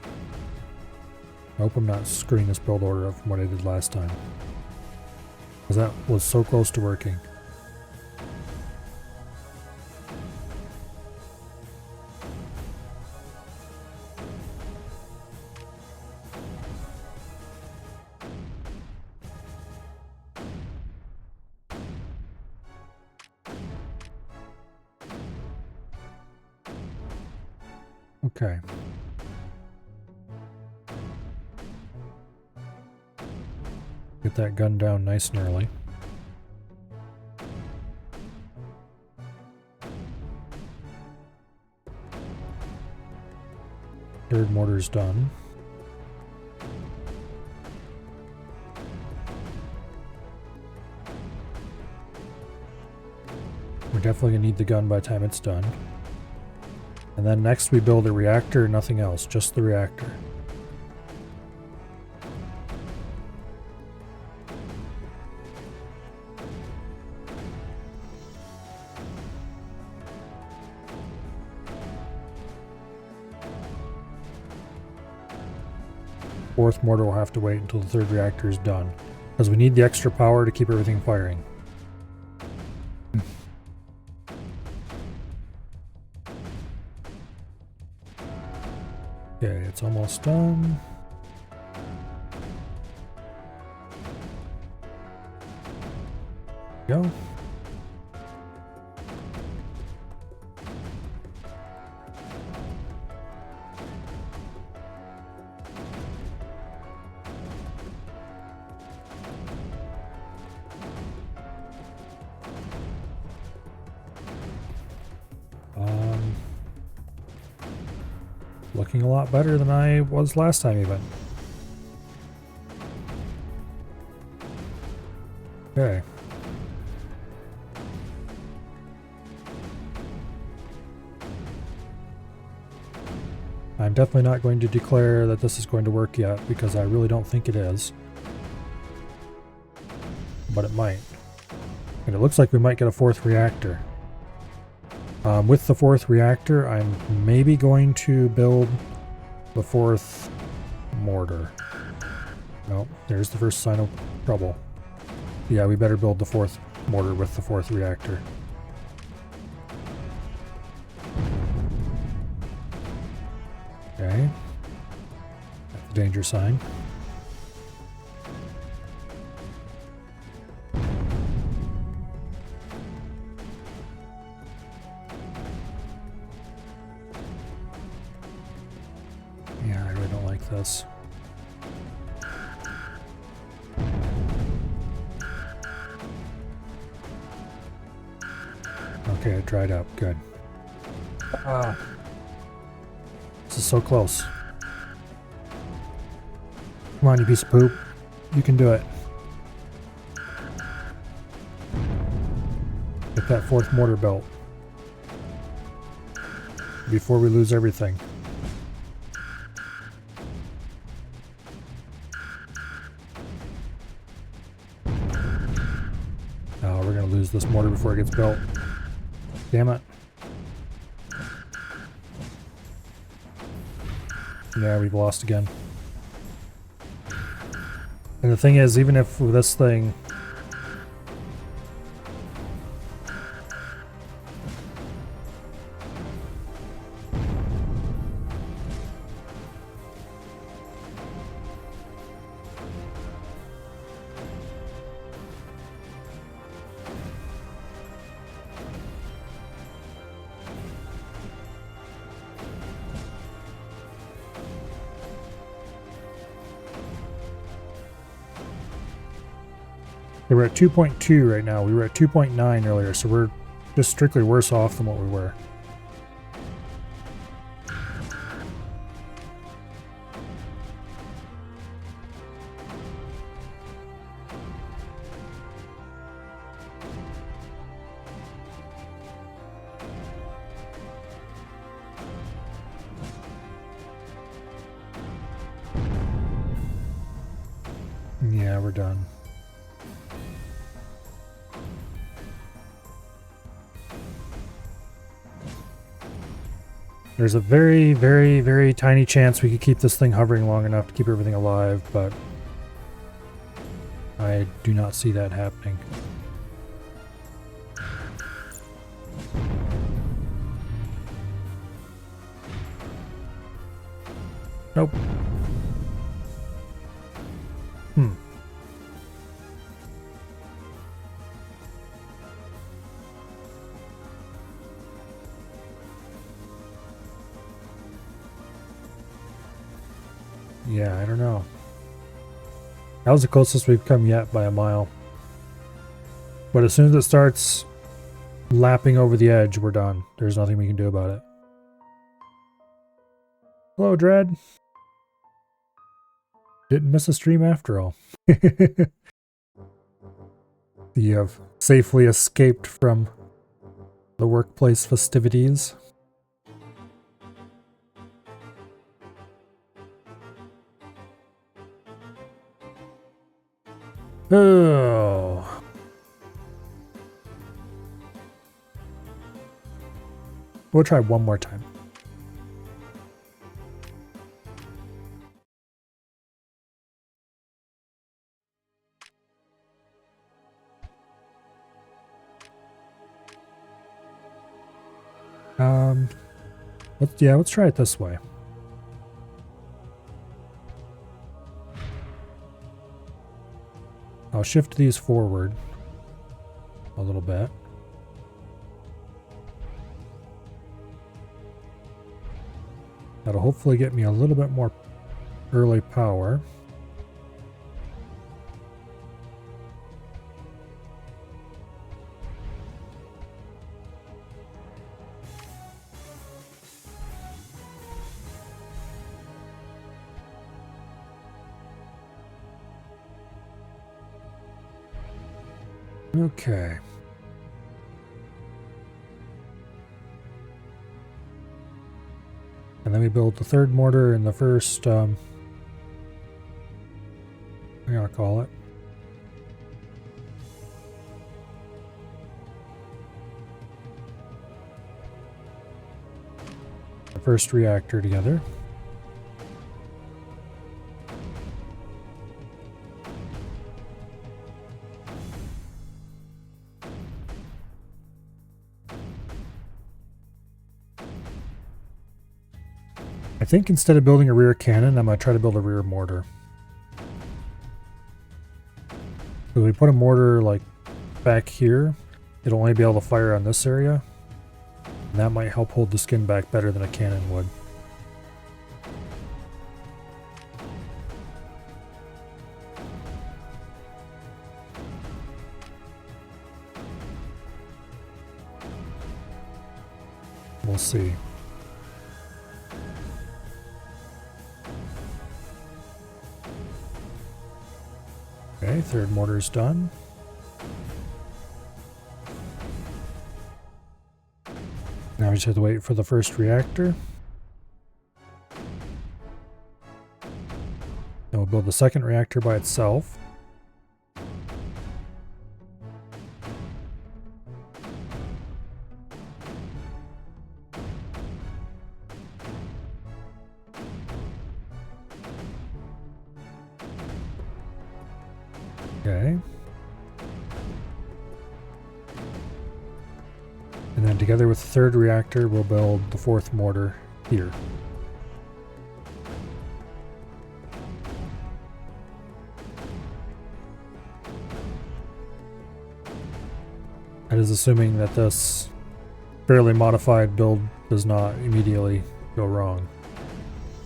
I hope I'm not screwing this build order up from what I did last time, because that was so close to working. Okay. Get that gun down nice and early. Third mortar's done. We're definitely gonna need the gun by the time it's done. And then next we build a reactor, nothing else, just the reactor. fourth mortar will have to wait until the third reactor is done. Because we need the extra power to keep everything firing. Okay, it's almost done. Go. Looking a lot better than I was last time even. Okay. I'm definitely not going to declare that this is going to work yet because I really don't think it is. But it might. And it looks like we might get a fourth reactor. With the fourth reactor, I'm maybe going to build the fourth mortar. Nope, there's the first sign of trouble. Yeah, we better build the fourth mortar with the fourth reactor. Okay. That's the danger sign. Yeah, I really don't like this. Okay, it dried up. Good. Ah. This is so close. Come on, you piece of poop. You can do it. Get that fourth mortar built before we lose everything. Oh, we're gonna lose this mortar before it gets built. Damn it. Yeah, we've lost again. And the thing is, even if this thing... Okay, we're at 2.2 right now. We were at 2.9 earlier, so we're just strictly worse off than what we were. Yeah, we're done. There's a very, very, very tiny chance we could keep this thing hovering long enough to keep everything alive, but I do not see that happening. Nope. Yeah, I don't know. That was the closest we've come yet by a mile. But as soon as it starts lapping over the edge, we're done. There's nothing we can do about it. Hello, Dread. Didn't miss a stream after all. You have safely escaped from the workplace festivities. Oh. We'll try one more time. Let's try it this way. I'll shift these forward a little bit. That'll hopefully get me a little bit more early power. Okay. And then we build the third mortar in the first, I'm gonna call it. The first reactor together. I think instead of building a rear cannon, I'm going to try to build a rear mortar. So we put a mortar like back here, it'll only be able to fire on this area. And that might help hold the skin back better than a cannon would. We'll see. Okay, third mortar's done. Now we just have to wait for the first reactor. Then we'll build the second reactor by itself. Okay. And then together with the third reactor, we'll build the fourth mortar here. That is assuming that this fairly modified build does not immediately go wrong.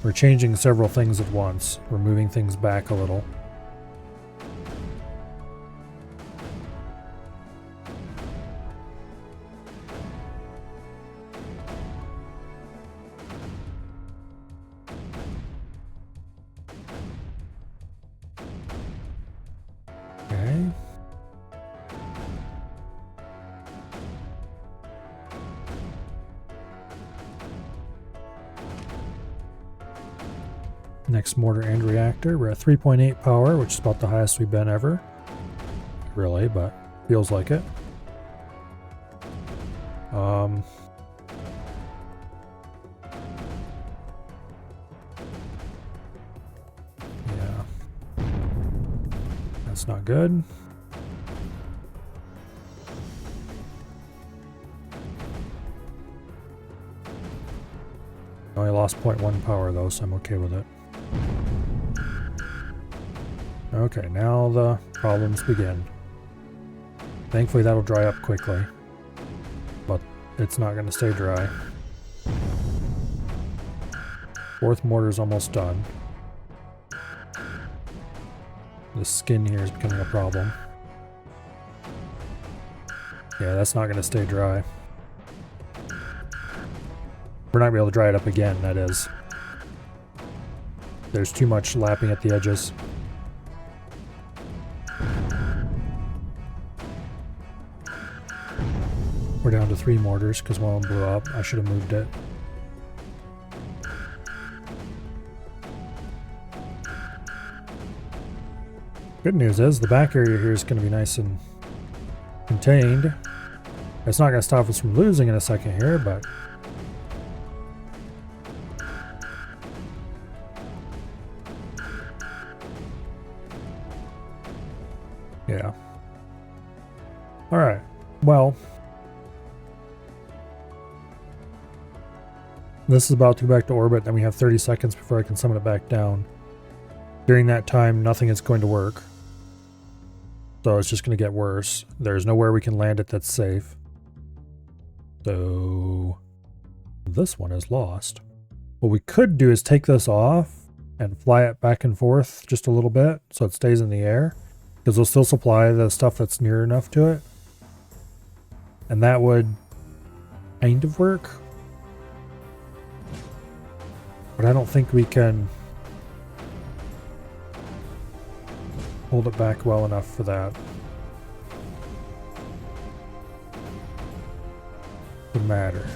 We're changing several things at once. We're moving things back a little. Okay. Next mortar and reactor. We're at 3.8 power, which is about the highest we've been ever. Really, but feels like it. Yeah. That's not good. I only lost 0.1 power though, so I'm okay with it. Okay, now the problems begin. Thankfully that'll dry up quickly, but it's not going to stay dry. Fourth mortar's almost done. The skin here is becoming a problem. Yeah, that's not going to stay dry. We're not going to be able to dry it up again, that is. There's too much lapping at the edges. We're down to 3 mortars because one of them blew up. I should have moved it. Good news is the back area here is going to be nice and contained. It's not going to stop us from losing in a second here, but yeah. All right. Well, This is about to go back to orbit, then we have 30 seconds before I can summon it back down. During that time, nothing is going to work. So it's just going to get worse. There's nowhere we can land it that's safe. So this one is lost. What we could do is take this off and fly it back and forth just a little bit so it stays in the air. Because we'll still supply the stuff that's near enough to it. And that would kind of work. But I don't think we can hold it back well enough for that. To matter.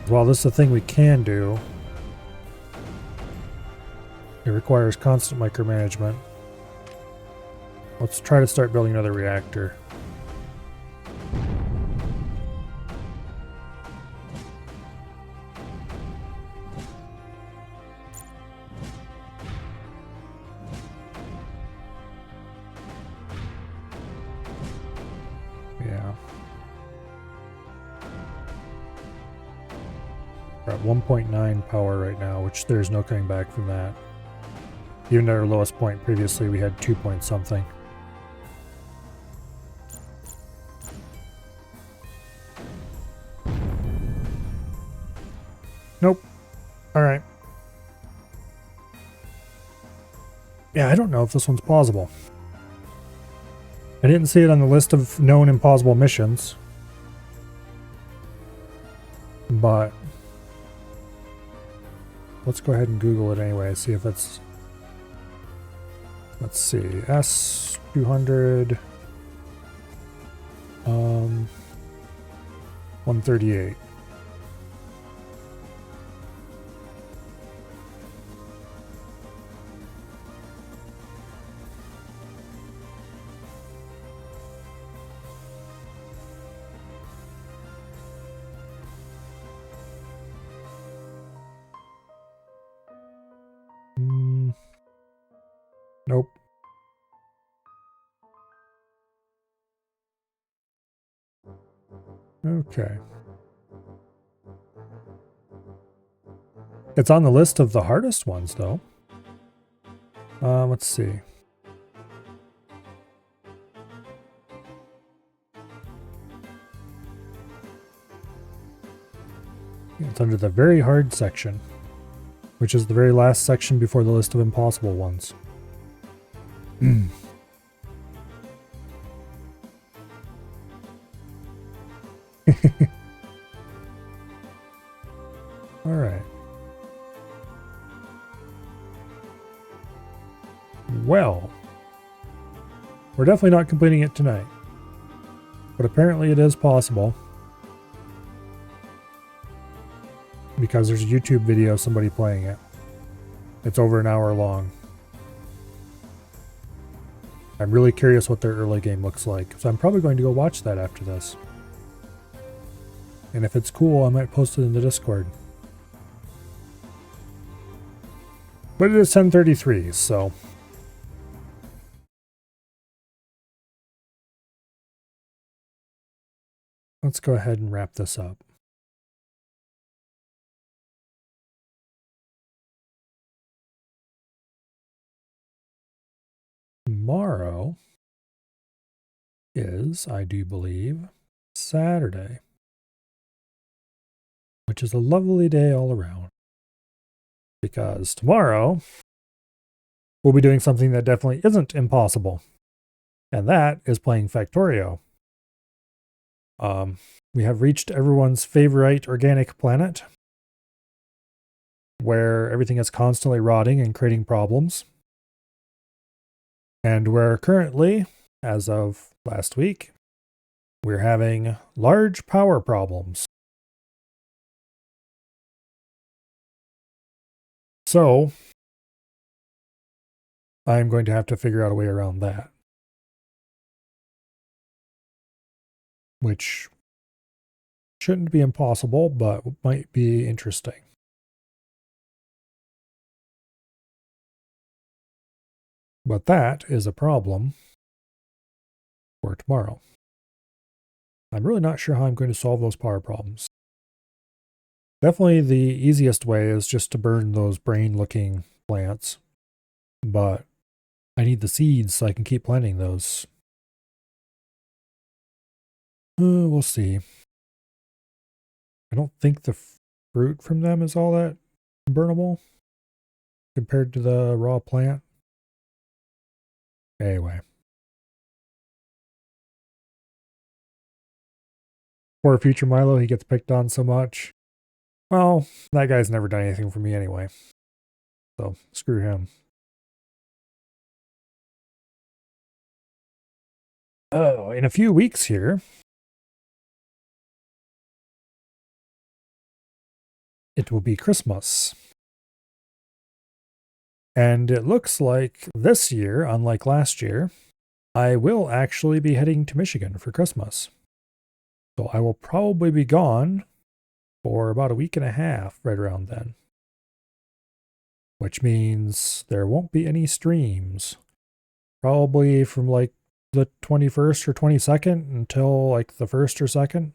While this is a thing we can do, it requires constant micromanagement. Let's try to start building another reactor. Yeah. We're at 1.9 power right now, which there's no coming back from that. Even at our lowest point previously, we had 2 point something. Nope. Alright. Yeah, I don't know if this one's plausible. I didn't see it on the list of known impossible missions. But let's go ahead and Google it anyway, see if it's... Let's see, S200... 138. Nope. Okay. It's on the list of the hardest ones, though. Let's see. It's under the very hard section, which is the very last section before the list of impossible ones. All right. Well, we're definitely not completing it tonight, but apparently it is possible because there's a YouTube video of somebody playing it. It's over an hour long. I'm really curious what their early game looks like, so I'm probably going to go watch that after this. And if it's cool, I might post it in the Discord. But it is 10:33, so... let's go ahead and wrap this up. Tomorrow is, I do believe, Saturday, which is a lovely day all around. Because tomorrow, we'll be doing something that definitely isn't impossible. And that is playing Factorio. We have reached everyone's favorite organic planet, where everything is constantly rotting and creating problems. And where currently, as of last week, we're having large power problems. So, I'm going to have to figure out a way around that. Which shouldn't be impossible, but might be interesting. But that is a problem for tomorrow. I'm really not sure how I'm going to solve those power problems. Definitely the easiest way is just to burn those brain-looking plants, but I need the seeds so I can keep planting those. We'll see. I don't think the fruit from them is all that burnable compared to the raw plant. Anyway. Poor future Milo, he gets picked on so much. Well, that guy's never done anything for me anyway. So, screw him. Oh, in a few weeks here, it will be Christmas. And it looks like this year, unlike last year, I will actually be heading to Michigan for Christmas. So I will probably be gone for about a week and a half right around then. Which means there won't be any streams. Probably from like the 21st or 22nd until like the 1st or 2nd.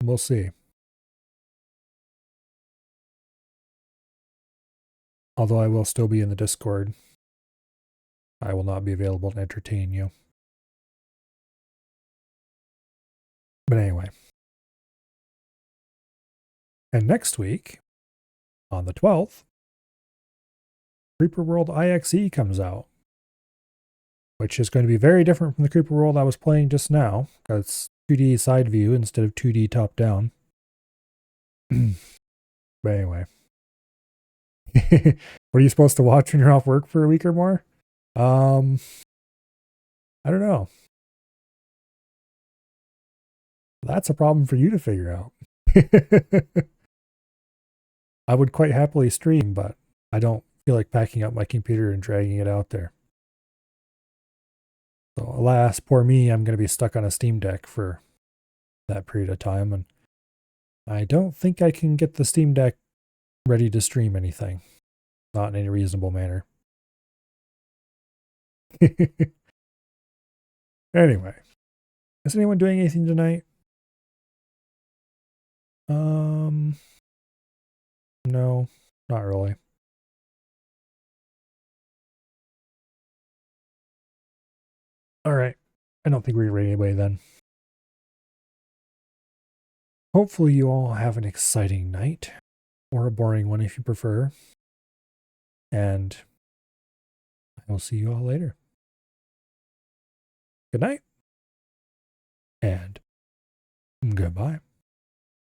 We'll see. Although I will still be in the Discord. I will not be available to entertain you. But anyway. And next week, on the 12th, Creeper World IXE comes out. Which is going to be very different from the Creeper World I was playing just now. Because it's 2D side view instead of 2D top down. But anyway. What are you supposed to watch when you're off work for a week or more? I don't know. That's a problem for you to figure out. I would quite happily stream, but I don't feel like packing up my computer and dragging it out there. So alas, poor me, I'm going to be stuck on a Steam Deck for that period of time, and I don't think I can get the Steam Deck ready to stream anything. Not in any reasonable manner. Anyway, is anyone doing anything tonight? No, not really. All right. I don't think we're ready anyway then. Hopefully you all have an exciting night, or a boring one if you prefer. And I will see you all later. Good night, and goodbye.